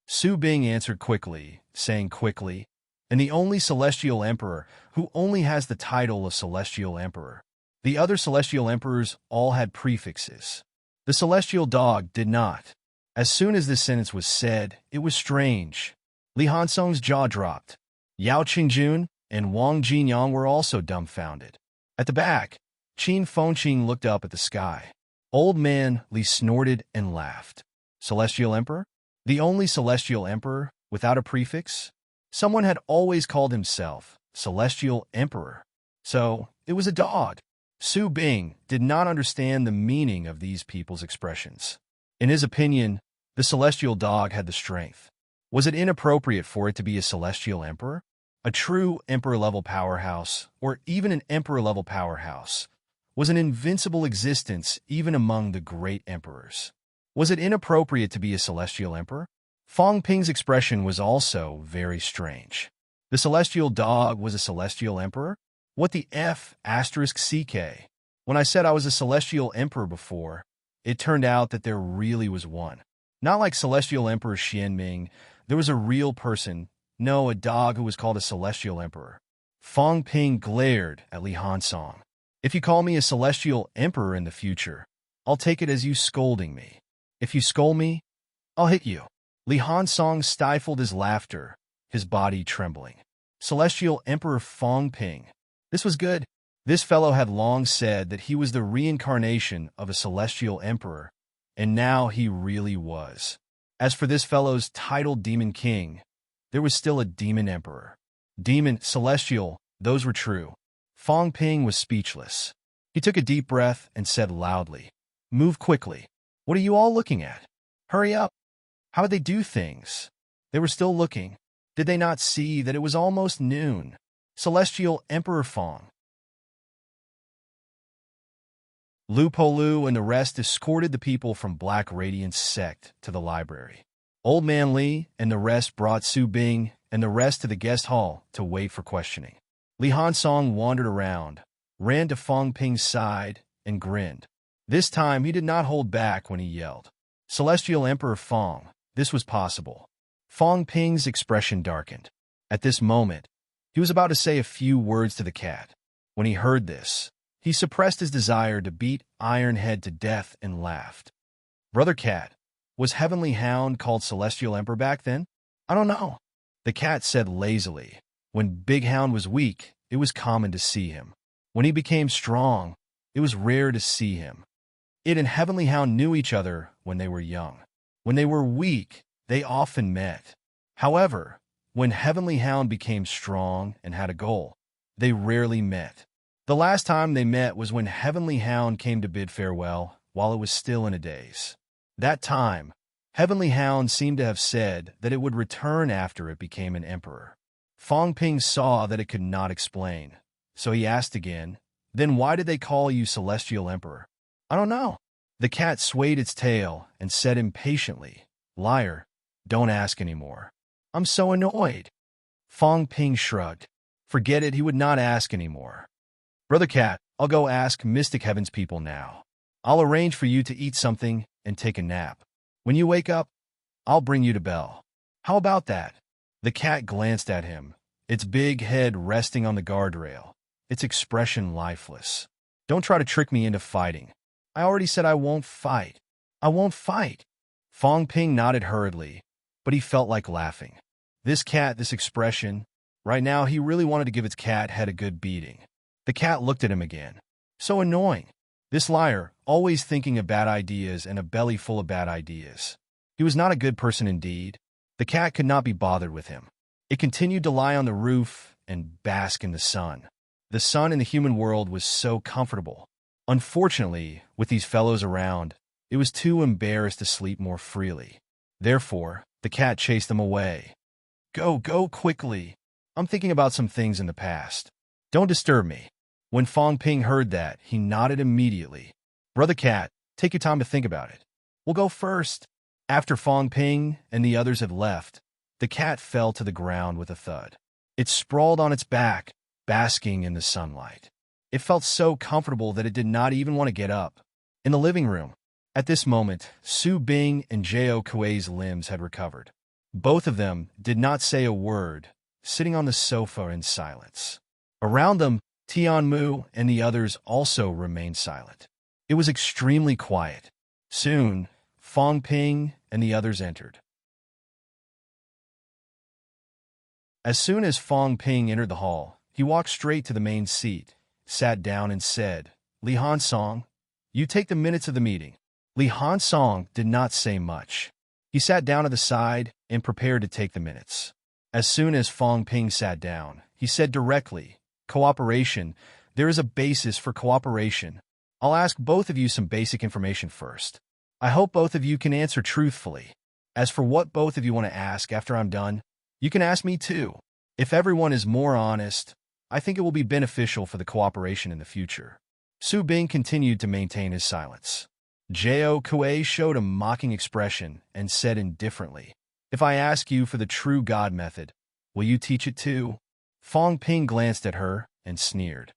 Su Bing answered quickly, saying quickly, and the only Celestial Emperor who only has the title of Celestial Emperor. The other Celestial Emperors all had prefixes. The Celestial Dog did not. As soon as this sentence was said, it was strange. Li Hansong's jaw dropped. Yao Qingjun and Wang Jinyang were also dumbfounded. At the back, Qin Fengqing looked up at the sky. Old man Li snorted and laughed. Celestial Emperor? The only Celestial Emperor without a prefix? Someone had always called himself Celestial Emperor. So, it was a dog. Su Bing did not understand the meaning of these people's expressions. In his opinion, the Celestial Dog had the strength. Was it inappropriate for it to be a Celestial Emperor? A true Emperor-level powerhouse, or even an Emperor-level powerhouse, was an invincible existence even among the great emperors. Was it inappropriate to be a Celestial Emperor? Fong Ping's expression was also very strange. The Celestial Dog was a Celestial Emperor? What the F***CK? When I said I was a Celestial Emperor before, it turned out that there really was one. Not like Celestial Emperor Xianming, there was a real person, no, a dog who was called a Celestial Emperor. Fong Ping glared at Li Hansong. If you call me a Celestial Emperor in the future, I'll take it as you scolding me. If you scold me, I'll hit you. Li Hansong stifled his laughter, his body trembling. Celestial Emperor Fong Ping. This was good. This fellow had long said that he was the reincarnation of a Celestial Emperor, and now he really was. As for this fellow's titled Demon King, there was still a Demon Emperor. Demon, Celestial, those were true. Fong Ping was speechless. He took a deep breath and said loudly, "Move quickly. What are you all looking at? Hurry up. How would they do things?" They were still looking. Did they not see that it was almost noon? Celestial Emperor Fong. Lu Po and the rest escorted the people from Black Radiance sect to the library. Old Man Li and the rest brought Su Bing and the rest to the guest hall to wait for questioning. Li Hansong wandered around, ran to Fong Ping's side, and grinned. This time he did not hold back when he yelled, "Celestial Emperor Fong, this was possible." Fong Ping's expression darkened. At this moment, he was about to say a few words to the cat. When he heard this, he suppressed his desire to beat Ironhead to death and laughed. "Brother Cat, was Heavenly Hound called Celestial Emperor back then?" "I don't know," the cat said lazily. When Big Hound was weak, it was common to see him. When he became strong, it was rare to see him. It and Heavenly Hound knew each other when they were young. When they were weak, they often met. However, when Heavenly Hound became strong and had a goal, they rarely met. The last time they met was when Heavenly Hound came to bid farewell while it was still in a daze. That time, Heavenly Hound seemed to have said that it would return after it became an emperor. Fong Ping saw that it could not explain, so he asked again, "Then why did they call you Celestial Emperor?" "I don't know." The cat swayed its tail and said impatiently, "Liar, don't ask anymore. I'm so annoyed." Fong Ping shrugged. Forget it, he would not ask anymore. "Brother Cat, I'll go ask Mystic Heaven's people now. I'll arrange for you to eat something and take a nap. When you wake up, I'll bring you to Bell. How about that?" The cat glanced at him, its big head resting on the guardrail, its expression lifeless. "Don't try to trick me into fighting. I already said I won't fight. I won't fight." Fong Ping nodded hurriedly, but he felt like laughing. This cat, this expression, right now he really wanted to give its cat head a good beating. The cat looked at him again. "So annoying. This liar, always thinking of bad ideas and a belly full of bad ideas. He was not a good person indeed. The cat could not be bothered with him. It continued to lie on the roof and bask in the sun. The sun in the human world was so comfortable. Unfortunately, with these fellows around, it was too embarrassed to sleep more freely. Therefore, the cat chased them away. Go quickly. I'm thinking about some things in the past. Don't disturb me. When Fong Ping heard that, he nodded immediately. Brother Cat, take your time to think about it. We'll go first. After Fong Ping and the others had left, the cat fell to the ground with a thud. It sprawled on its back, basking in the sunlight. It felt so comfortable that it did not even want to get up. In the living room, at this moment, Su Bing and Jao Kuei's limbs had recovered. Both of them did not say a word, sitting on the sofa in silence. Around them, Tian Mu and the others also remained silent. It was extremely quiet. Soon, Fong Ping and the others entered. As soon as Fong Ping entered the hall, he walked straight to the main seat, sat down and said, "Li Han Song, you take the minutes of the meeting." Li Han Song did not say much. He sat down at the side and prepared to take the minutes. As soon as Fong Ping sat down, he said directly, "Cooperation. There is a basis for cooperation. I'll ask both of you some basic information first. I hope both of you can answer truthfully. As for what both of you want to ask after I'm done, you can ask me too. If everyone is more honest, I think it will be beneficial for the cooperation in the future." Su Bing continued to maintain his silence. Jao Kuei showed a mocking expression and said indifferently, "If I ask you for the true God method, will you teach it too?" Fong Ping glanced at her and sneered.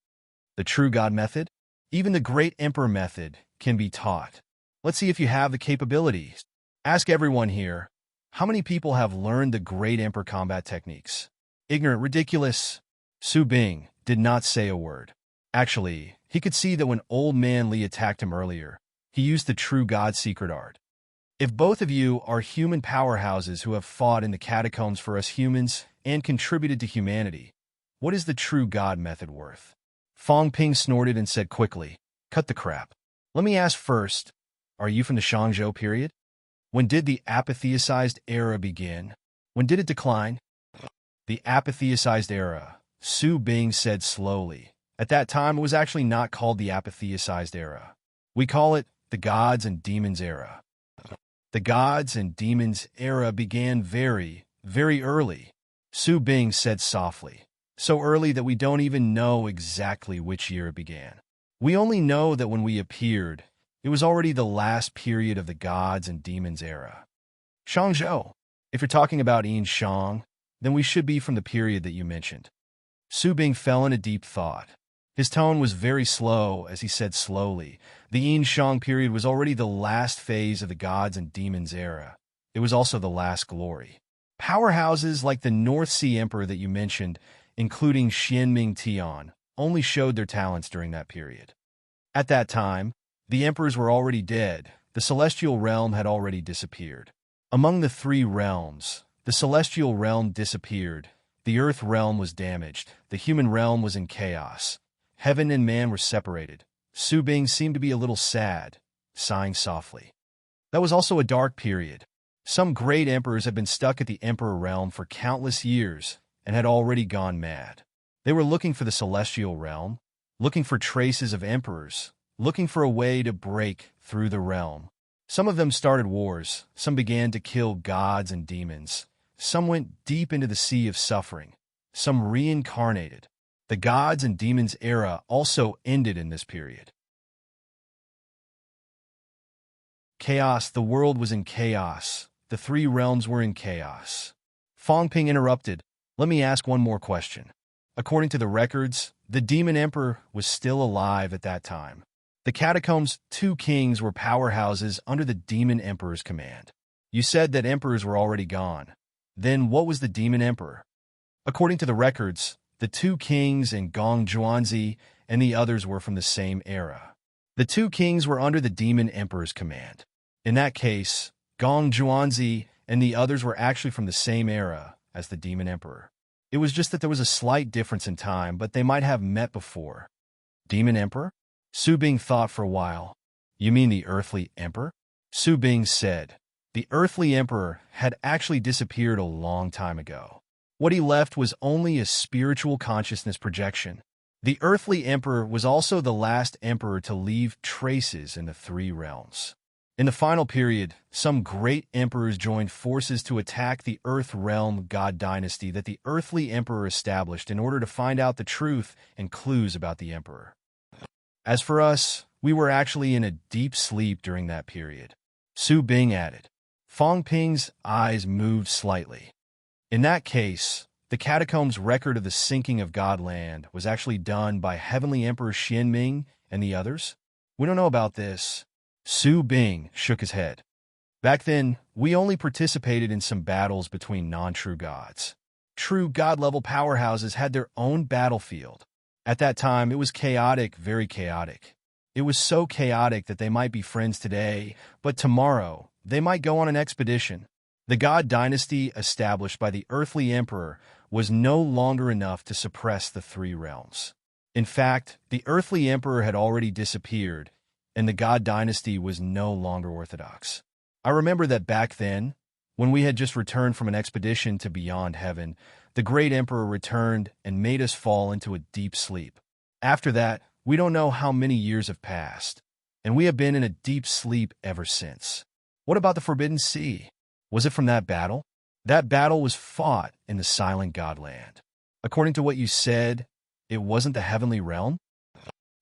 "The true God method? Even the great emperor method can be taught. Let's see if you have the capabilities. Ask everyone here, how many people have learned the great emperor combat techniques?" "Ignorant, ridiculous." Su Bing did not say a word. Actually, he could see that when Old Man Li attacked him earlier, he used the true God secret art. If both of you are human powerhouses who have fought in the catacombs for us humans and contributed to humanity, what is the true God method worth? Fong Ping snorted and said quickly, "Cut the crap. Let me ask first, are you from the Shangzhou period? When did the apatheicized era begin? When did it decline?" "The apatheicized era," Su Bing said slowly. "At that time, it was actually not called the apatheicized era. We call it the Gods and Demons era. The Gods and Demons era began very, very early," Su Bing said softly. "So early that we don't even know exactly which year it began. We only know that when we appeared, it was already the last period of the Gods and Demons era. Shangzhou, if you're talking about Yin Shang, then we should be from the period that you mentioned." Su Bing fell into deep thought. His tone was very slow as he said slowly, "The Yin Shang period was already the last phase of the Gods and Demons era. It was also the last glory. Powerhouses like the North Sea Emperor that you mentioned, including Xianming Tian, only showed their talents during that period. At that time, the emperors were already dead. The celestial realm had already disappeared. Among the three realms, the celestial realm disappeared. The earth realm was damaged. The human realm was in chaos. Heaven and man were separated." Su Bing seemed to be a little sad, sighing softly. "That was also a dark period. Some great emperors had been stuck at the emperor realm for countless years and had already gone mad. They were looking for the celestial realm, looking for traces of emperors, looking for a way to break through the realm. Some of them started wars. Some began to kill gods and demons. Some went deep into the sea of suffering. Some reincarnated. The Gods and Demons era also ended in this period. Chaos. The world was in chaos. The three realms were in chaos." Fong Ping interrupted. "Let me ask one more question. According to the records, the Demon Emperor was still alive at that time. The Catacombs' two kings were powerhouses under the Demon Emperor's command. You said that emperors were already gone. Then what was the Demon Emperor?" "According to the records, the two kings and Gong Zhuanzi and the others were from the same era. The two kings were under the Demon Emperor's command. In that case, Gong Zhuanzi and the others were actually from the same era as the Demon Emperor. It was just that there was a slight difference in time, but they might have met before." "Demon Emperor? Su Bing thought for a while. You mean the earthly emperor? Su Bing said. The earthly emperor had actually disappeared a long time ago. What he left was only a spiritual consciousness projection. The earthly emperor was also the last emperor to leave traces in the three realms. In the final period, some great emperors joined forces to attack the Earth Realm god dynasty that the earthly emperor established in order to find out the truth and clues about the emperor. As for us, we were actually in a deep sleep during that period. Su Bing added. Fong Ping's eyes moved slightly. In that case, the catacombs record of the sinking of Godland was actually done by Heavenly Emperor Xian Ming and the others? We don't know about this. Su Bing shook his head. Back then, we only participated in some battles between non-true gods. True god-level powerhouses had their own battlefield. At that time, it was chaotic, very chaotic. It was so chaotic that they might be friends today, but tomorrow, they might go on an expedition. The god dynasty established by the earthly emperor was no longer enough to suppress the three realms. In fact, the earthly emperor had already disappeared, and the god dynasty was no longer orthodox. I remember that back then, when we had just returned from an expedition to beyond heaven, the great emperor returned and made us fall into a deep sleep. After that, we don't know how many years have passed, and we have been in a deep sleep ever since. What about the Forbidden Sea? Was it from that battle? That battle was fought in the Silent Godland. According to what you said, it wasn't the Heavenly Realm?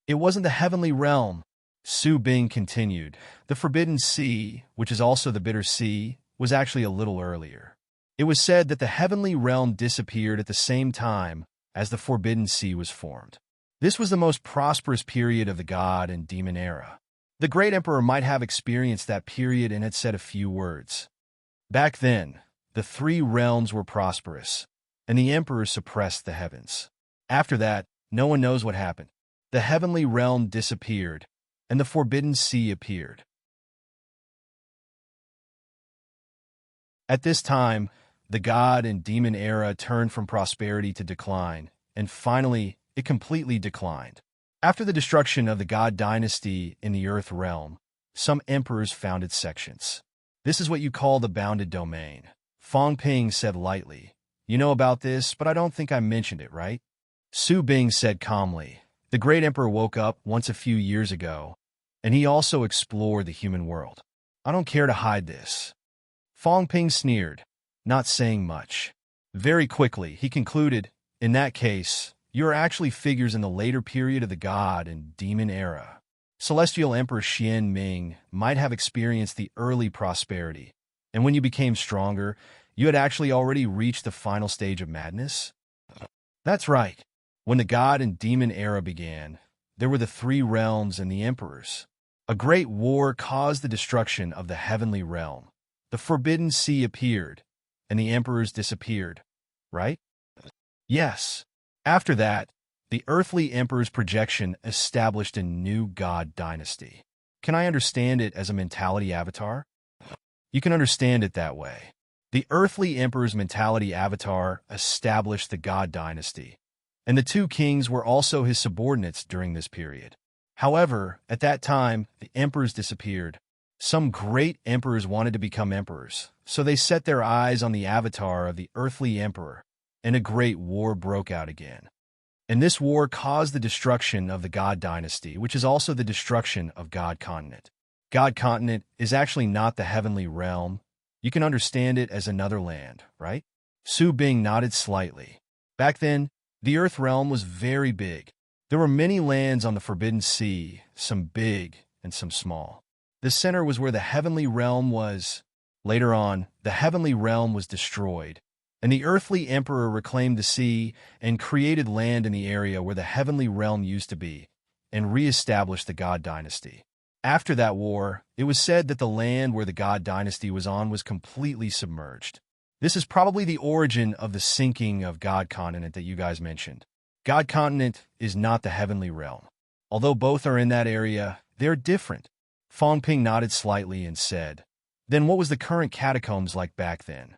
It wasn't the Heavenly Realm. Su Bing continued. The Forbidden Sea, which is also the Bitter Sea, was actually a little earlier. It was said that the Heavenly Realm disappeared at the same time as the Forbidden Sea was formed. This was the most prosperous period of the God and Demon era. The Great Emperor might have experienced that period and had said a few words. Back then, the three realms were prosperous, and the Emperor suppressed the heavens. After that, no one knows what happened. The Heavenly Realm disappeared, and the Forbidden Sea appeared. At this time, the God and Demon era turned from prosperity to decline, and finally, it completely declined. After the destruction of the God dynasty in the Earth realm, some emperors founded sections. This is what you call the bounded domain. Fong Ping said lightly. You know about this, but I don't think I mentioned it, right? Su Bing said calmly. The great emperor woke up once a few years ago, and he also explored the human world. I don't care to hide this. Fong Ping sneered, not saying much. Very quickly, he concluded, in that case, you are actually figures in the later period of the God and Demon era. Celestial Emperor Xian Ming might have experienced the early prosperity, and when you became stronger, you had actually already reached the final stage of madness? That's right. When the God and Demon era began, there were the three realms and the emperors. A great war caused the destruction of the heavenly realm. The Forbidden Sea appeared, and the emperors disappeared, right? Yes. After that, the earthly emperor's projection established a new god dynasty. Can I understand it as a mentality avatar? You can understand it that way. The earthly emperor's mentality avatar established the god dynasty, and the two kings were also his subordinates during this period. However, at that time, the emperors disappeared. Some great emperors wanted to become emperors, so they set their eyes on the avatar of the earthly emperor, and a great war broke out again. And this war caused the destruction of the God Dynasty, which is also the destruction of God Continent. God Continent is actually not the heavenly realm. You can understand it as another land, right? Su Bing nodded slightly. Back then, the Earth realm was very big. There were many lands on the Forbidden Sea, some big and some small. The center was where the heavenly realm was. Later on, the heavenly realm was destroyed, and the earthly emperor reclaimed the sea and created land in the area where the heavenly realm used to be, and re-established the God Dynasty. After that war, it was said that the land where the God Dynasty was on was completely submerged. This is probably the origin of the sinking of God Continent that you guys mentioned. God Continent is not the heavenly realm. Although both are in that area, they're different. Fong Ping nodded slightly and said, Then what was the current catacombs like back then?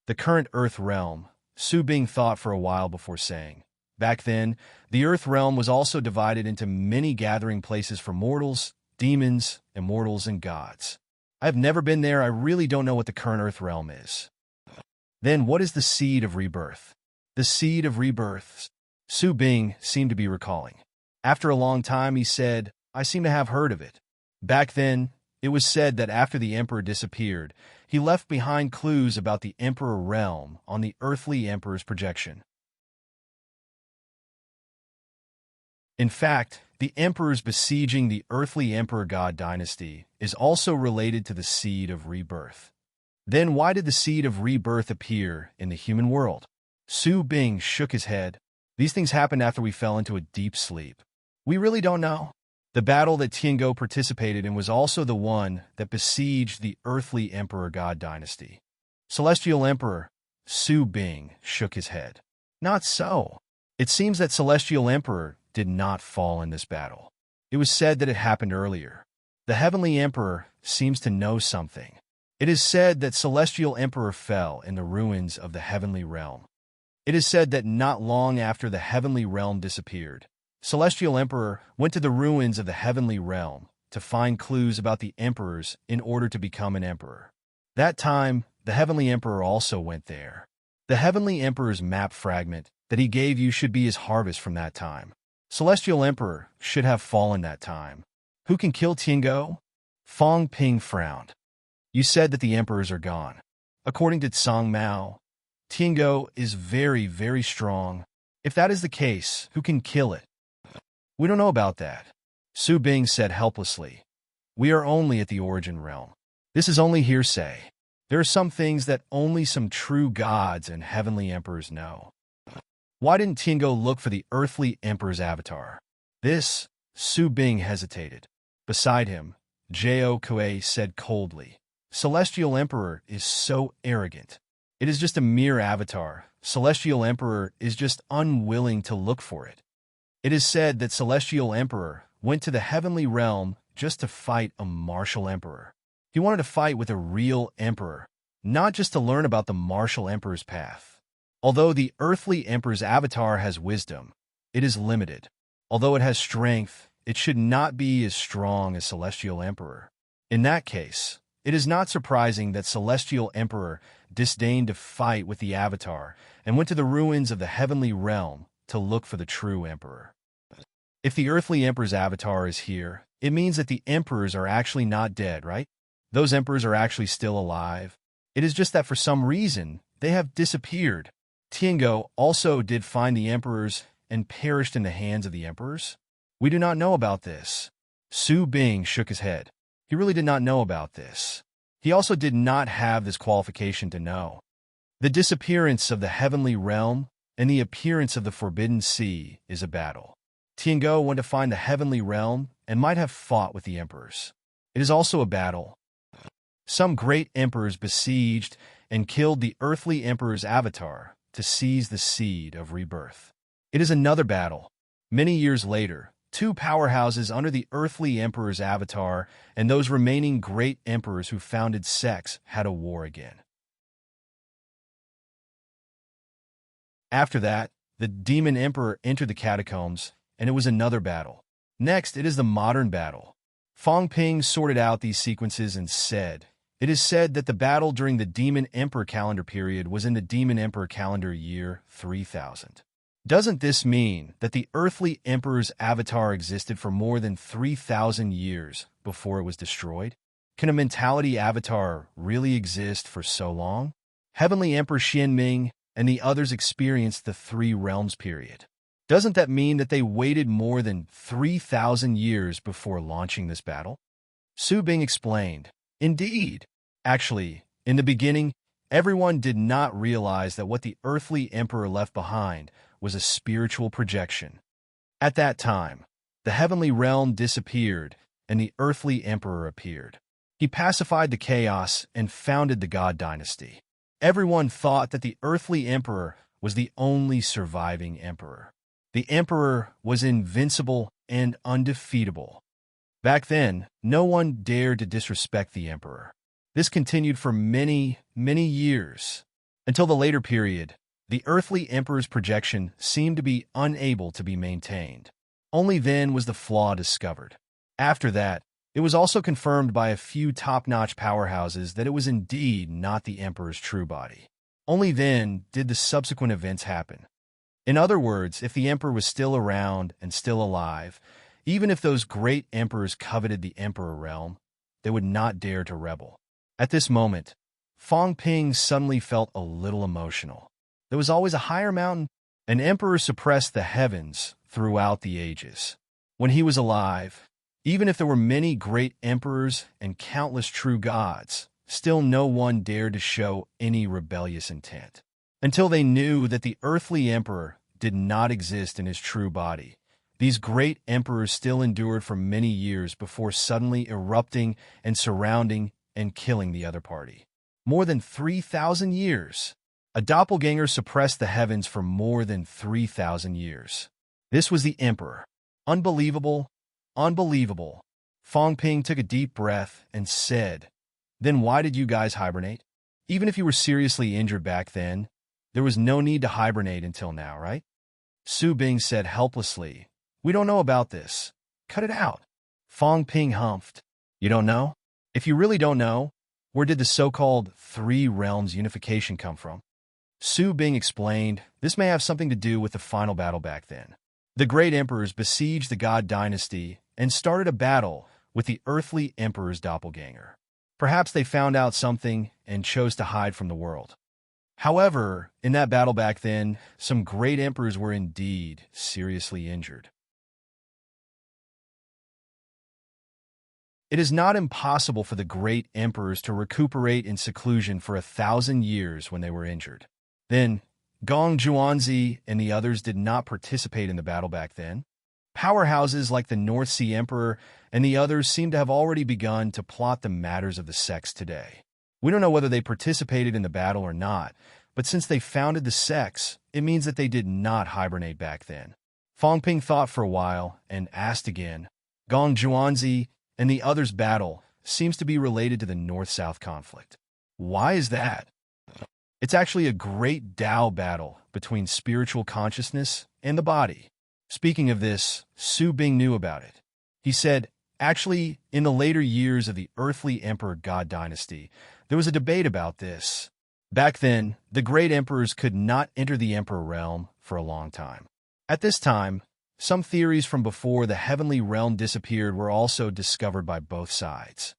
The current Earth realm, Su Bing thought for a while before saying, Back then, the Earth realm was also divided into many gathering places for mortals, demons, immortals, and gods. I have never been there. I really don't know what the current Earth realm is. Then what is the seed of rebirth? The seed of rebirth. Su Bing seemed to be recalling. After a long time, he said, I seem to have heard of it. Back then, it was said that after the emperor disappeared, he left behind clues about the emperor realm on the earthly emperor's projection. In fact, the emperors besieging the earthly emperor god dynasty is also related to the seed of rebirth. Then why did the seed of rebirth appear in the human world? Su Bing shook his head. These things happened after we fell into a deep sleep. We really don't know. The battle that Tiango participated in was also the one that besieged the earthly emperor god dynasty. Celestial Emperor. Su Bing shook his head. Not so. It seems that Celestial Emperor did not fall in this battle. It was said that it happened earlier. The Heavenly Emperor seems to know something. It is said that Celestial Emperor fell in the ruins of the Heavenly Realm. It is said that not long after the Heavenly Realm disappeared, Celestial Emperor went to the ruins of the Heavenly Realm to find clues about the emperors in order to become an emperor. That time, the Heavenly Emperor also went there. The Heavenly Emperor's map fragment that he gave you should be his harvest from that time. Celestial Emperor should have fallen that time. Who can kill Tiango? Fong Ping frowned. You said that the emperors are gone. According to Tsang Mao, Tiango is very, very strong. If that is the case, who can kill it? We don't know about that. Su Bing said helplessly. We are only at the origin realm. This is only hearsay. There are some things that only some true gods and heavenly emperors know. Why didn't Tiango look for the earthly emperor's avatar? This, Su Bing hesitated. Beside him, Jiao Kuei said coldly, Celestial Emperor is so arrogant. It is just a mere avatar. Celestial Emperor is just unwilling to look for it. It is said that Celestial Emperor went to the heavenly realm just to fight a martial emperor. He wanted to fight with a real emperor, not just to learn about the martial emperor's path. Although the earthly emperor's avatar has wisdom, it is limited. Although it has strength, it should not be as strong as Celestial Emperor. In that case, it is not surprising that Celestial Emperor disdained to fight with the avatar and went to the ruins of the heavenly realm to look for the true emperor. If the earthly emperor's avatar is here, it means that the emperors are actually not dead, right? Those emperors are actually still alive. It is just that for some reason, they have disappeared. Tiango also did find the emperors and perished in the hands of the emperors. We do not know about this. Su Bing shook his head. He really did not know about this. He also did not have this qualification to know. The disappearance of the heavenly realm and the appearance of the Forbidden Sea is a battle. Tiango went to find the heavenly realm and might have fought with the emperors. It is also a battle. Some great emperors besieged and killed the earthly emperor's avatar to seize the seed of rebirth. It is another battle. Many years later, two powerhouses under the earthly emperor's avatar and those remaining great emperors who founded sects had a war again. After that, the demon emperor entered the catacombs, and it was another battle. Next, it is the modern battle. Fong Ping sorted out these sequences and said, it is said that the battle during the Demon Emperor calendar period was in the Demon Emperor calendar year 3000. Doesn't this mean that the earthly emperor's avatar existed for more than 3,000 years before it was destroyed? Can a mentality avatar really exist for so long? Heavenly Emperor Xianming and the others experienced the Three Realms period. Doesn't that mean that they waited more than 3,000 years before launching this battle? Su Bing explained, indeed. Actually, in the beginning, everyone did not realize that what the earthly emperor left behind was a spiritual projection. At that time, the heavenly realm disappeared and the earthly emperor appeared. He pacified the chaos and founded the god dynasty. Everyone thought that the earthly emperor was the only surviving emperor. The emperor was invincible and undefeatable. Back then, no one dared to disrespect the emperor. This continued for many, many years. Until the later period, the earthly emperor's projection seemed to be unable to be maintained. Only then was the flaw discovered. After that, it was also confirmed by a few top-notch powerhouses that it was indeed not the emperor's true body. Only then did the subsequent events happen. In other words, if the emperor was still around and still alive, even if those great emperors coveted the emperor realm, they would not dare to rebel. At this moment, Fong Ping suddenly felt a little emotional. There was always a higher mountain. An emperor suppressed the heavens throughout the ages. When he was alive, even if there were many great emperors and countless true gods, still no one dared to show any rebellious intent. Until they knew that the earthly emperor did not exist in his true body, these great emperors still endured for many years before suddenly erupting and surrounding and killing the other party. More than 3,000 years. A doppelganger suppressed the heavens for more than 3,000 years. This was the emperor. Unbelievable, unbelievable. Fong Ping took a deep breath and said, "Then why did you guys hibernate? Even if you were seriously injured back then, there was no need to hibernate until now, right?" Su Bing said helplessly, "We don't know about this. Cut it out." Fong Ping humphed. "You don't know? If you really don't know, where did the so-called Three Realms unification come from?" Su Bing explained, "This may have something to do with the final battle back then. The great emperors besieged the god dynasty and started a battle with the earthly emperor's doppelganger. Perhaps they found out something and chose to hide from the world. However, in that battle back then, some great emperors were indeed seriously injured. It is not impossible for the great emperors to recuperate in seclusion for 1,000 years when they were injured. Then, Gong Zhuanzi and the others did not participate in the battle back then. Powerhouses like the North Sea Emperor and the others seem to have already begun to plot the matters of the sects today. We don't know whether they participated in the battle or not, but since they founded the sects, it means that they did not hibernate back then." Fong Ping thought for a while and asked again, "Gong Zhuanzi and the others' battle seems to be related to the North-South conflict. Why is that?" "It's actually a great Tao battle between spiritual consciousness and the body." Speaking of this, Su Bing knew about it. He said, "Actually, in the later years of the earthly emperor god dynasty, there was a debate about this. Back then, the great emperors could not enter the emperor realm for a long time. At this time, some theories from before the heavenly realm disappeared were also discovered by both sides.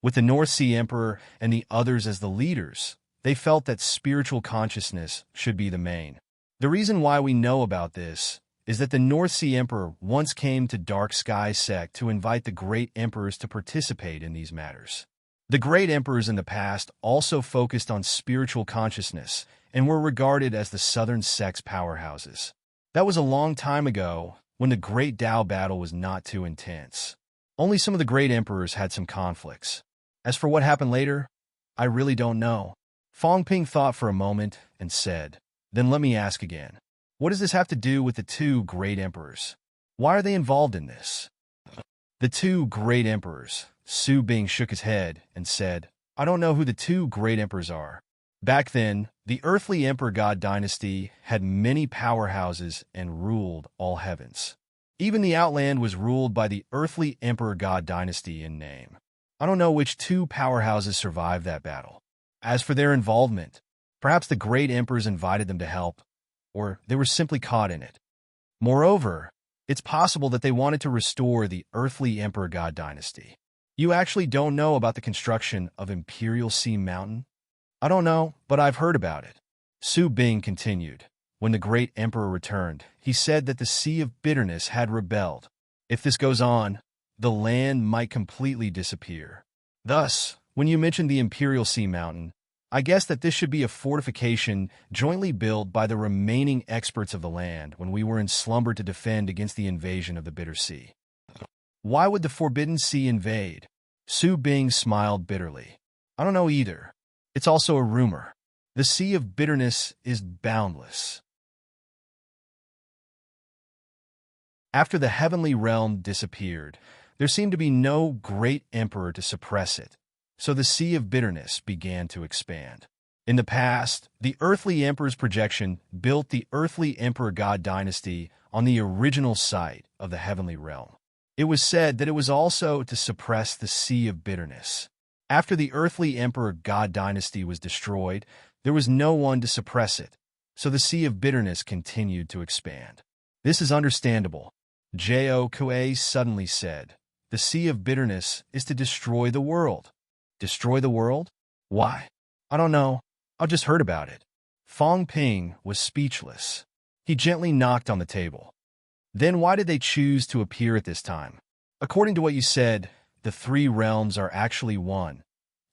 With the North Sea Emperor and the others as the leaders, they felt that spiritual consciousness should be the main. The reason why we know about this is that the North Sea Emperor once came to Dark Sky Sect to invite the great emperors to participate in these matters. The great emperors in the past also focused on spiritual consciousness and were regarded as the Southern sect's powerhouses. That was a long time ago when the great Tao battle was not too intense. Only some of the great emperors had some conflicts. As for what happened later, I really don't know." Fong Ping thought for a moment and said, "Then let me ask again. What does this have to do with the two great emperors? Why are they involved in this?" "The two great emperors." Su Bing shook his head and said, "I don't know who the two great emperors are. Back then, the earthly emperor god dynasty had many powerhouses and ruled all heavens. Even the Outland was ruled by the earthly emperor god dynasty in name. I don't know which two powerhouses survived that battle. As for their involvement, perhaps the great emperors invited them to help, or they were simply caught in it. Moreover, it's possible that they wanted to restore the earthly emperor god dynasty. You actually don't know about the construction of Imperial Sea Mountain?" "I don't know, but I've heard about it." Su Bing continued. "When the great emperor returned, he said that the Sea of Bitterness had rebelled. If this goes on, the land might completely disappear. Thus, when you mentioned the Imperial Sea Mountain, I guess that this should be a fortification jointly built by the remaining experts of the land when we were in slumber to defend against the invasion of the Bitter Sea." "Why would the Forbidden Sea invade?" Su Bing smiled bitterly. "I don't know either. It's also a rumor. The Sea of Bitterness is boundless." After the heavenly realm disappeared, there seemed to be no great emperor to suppress it, so the Sea of Bitterness began to expand. In the past, the earthly emperor's projection built the earthly emperor-god dynasty on the original site of the heavenly realm. It was said that it was also to suppress the sea of bitterness. After the earthly emperor-god dynasty was destroyed, there was no one to suppress it, so the sea of bitterness continued to expand. This is understandable. Jo Kue suddenly said, "The sea of bitterness is to destroy the world." Destroy the world? Why? I don't know. I just heard about it. Fong Ping was speechless. He gently knocked on the table. Then why did they choose to appear at this time? According to what you said, the three realms are actually one,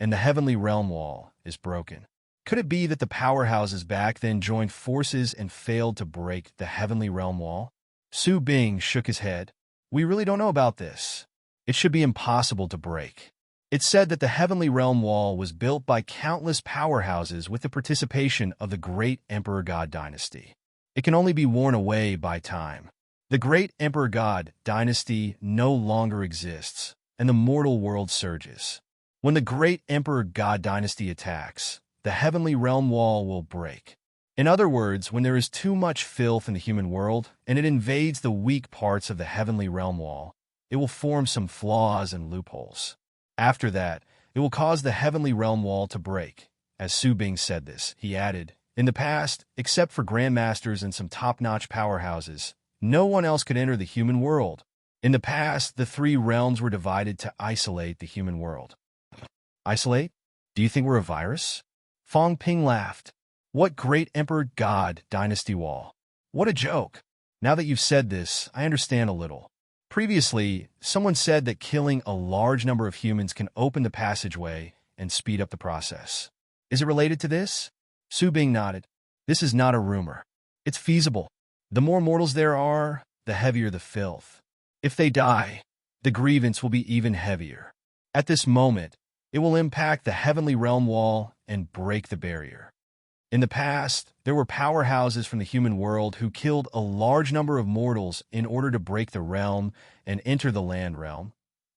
and the heavenly realm wall is broken. Could it be that the powerhouses back then joined forces and failed to break the heavenly realm wall? Su Bing shook his head. We really don't know about this. It should be impossible to break. It's said that the heavenly realm wall was built by countless powerhouses with the participation of the great Emperor God dynasty. It can only be worn away by time. The great Emperor God dynasty no longer exists, and the mortal world surges. When the great Emperor God dynasty attacks, the heavenly realm wall will break. In other words, when there is too much filth in the human world and it invades the weak parts of the heavenly realm wall, it will form some flaws and loopholes. After that, it will cause the heavenly realm wall to break. As Su Bing said this, he added, in the past, except for grandmasters and some top-notch powerhouses, no one else could enter the human world. In the past, the three realms were divided to isolate the human world. Isolate? Do you think we're a virus? Fong Ping laughed. What great Emperor God dynasty wall? What a joke. Now that you've said this, I understand a little. Previously, someone said that killing a large number of humans can open the passageway and speed up the process. Is it related to this? Su Bing nodded. This is not a rumor. It's feasible. The more mortals there are, the heavier the filth. If they die, the grievance will be even heavier. At this moment, it will impact the heavenly realm wall and break the barrier. In the past, there were powerhouses from the human world who killed a large number of mortals in order to break the realm and enter the land realm,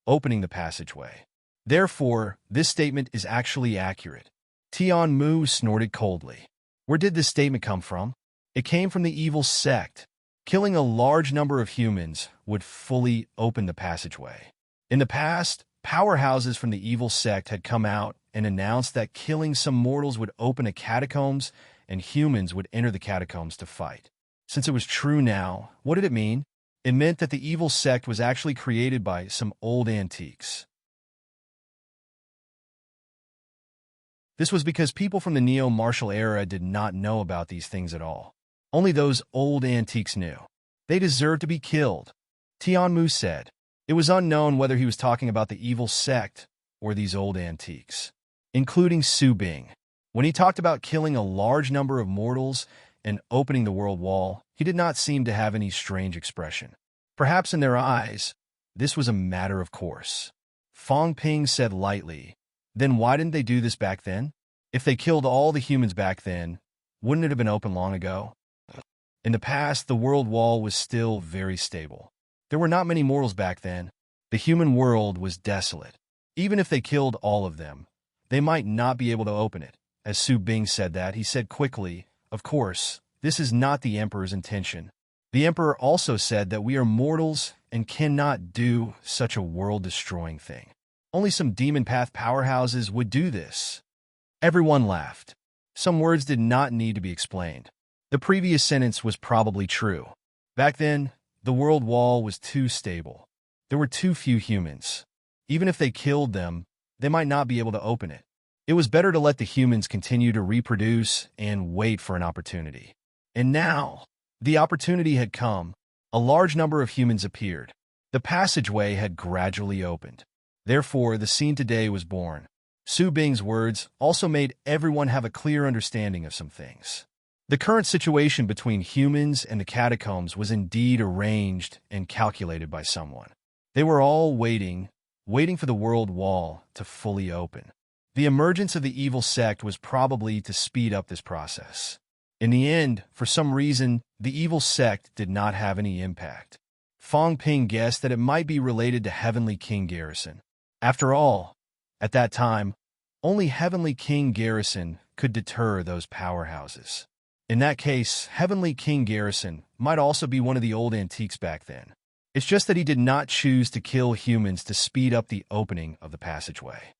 opening the passageway. Therefore, this statement is actually accurate. Tian Mu snorted coldly. Where did this statement come from? It came from the evil sect. Killing a large number of humans would fully open the passageway. In the past, powerhouses from the evil sect had come out and announced that killing some mortals would open a catacombs and humans would enter the catacombs to fight. Since it was true now, what did it mean? It meant that the evil sect was actually created by some old antiques. This was because people from the neo-martial era did not know about these things at all. Only those old antiques knew. They deserved to be killed. Tianmu said. It was unknown whether he was talking about the evil sect or these old antiques, including Su Bing. When he talked about killing a large number of mortals and opening the world wall, he did not seem to have any strange expression. Perhaps in their eyes, this was a matter of course. Fong Ping said lightly, then why didn't they do this back then? If they killed all the humans back then, wouldn't it have been open long ago? In the past, the world wall was still very stable. There were not many mortals back then. The human world was desolate. Even if they killed all of them, they might not be able to open it. As Su Bing said that, he said quickly, of course, this is not the Emperor's intention. The Emperor also said that we are mortals and cannot do such a world-destroying thing. Only some demon path powerhouses would do this. Everyone laughed. Some words did not need to be explained. The previous sentence was probably true. Back then, the world wall was too stable. There were too few humans. Even if they killed them, they might not be able to open it. It was better to let the humans continue to reproduce and wait for an opportunity. And now, the opportunity had come. A large number of humans appeared. The passageway had gradually opened. Therefore, the scene today was born. Su Bing's words also made everyone have a clear understanding of some things. The current situation between humans and the catacombs was indeed arranged and calculated by someone. They were all waiting for the world wall to fully open. The emergence of the evil sect was probably to speed up this process. In the end, for some reason, the evil sect did not have any impact. Fong Ping guessed that it might be related to Heavenly King Garrison. After all, at that time, Only Heavenly King Garrison could deter those powerhouses. In that case, Heavenly King Garrison might also be one of the old antiques back then. It's just that he did not choose to kill humans to speed up the opening of the passageway.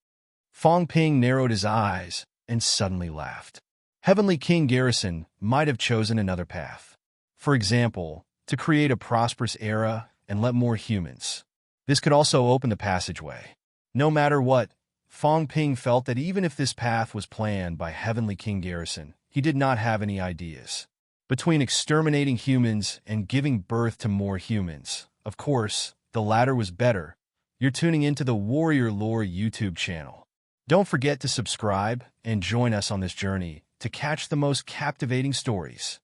Fong Ping narrowed his eyes and suddenly laughed. Heavenly King Garrison might have chosen another path. For example, to create a prosperous era and let more humans. This could also open the passageway. No matter what, Fong Ping felt that even if this path was planned by Heavenly King Garrison, he did not have any ideas. Between exterminating humans and giving birth to more humans, of course, the latter was better. You're tuning into the Warrior Lore YouTube channel. Don't forget to subscribe and join us on this journey to catch the most captivating stories.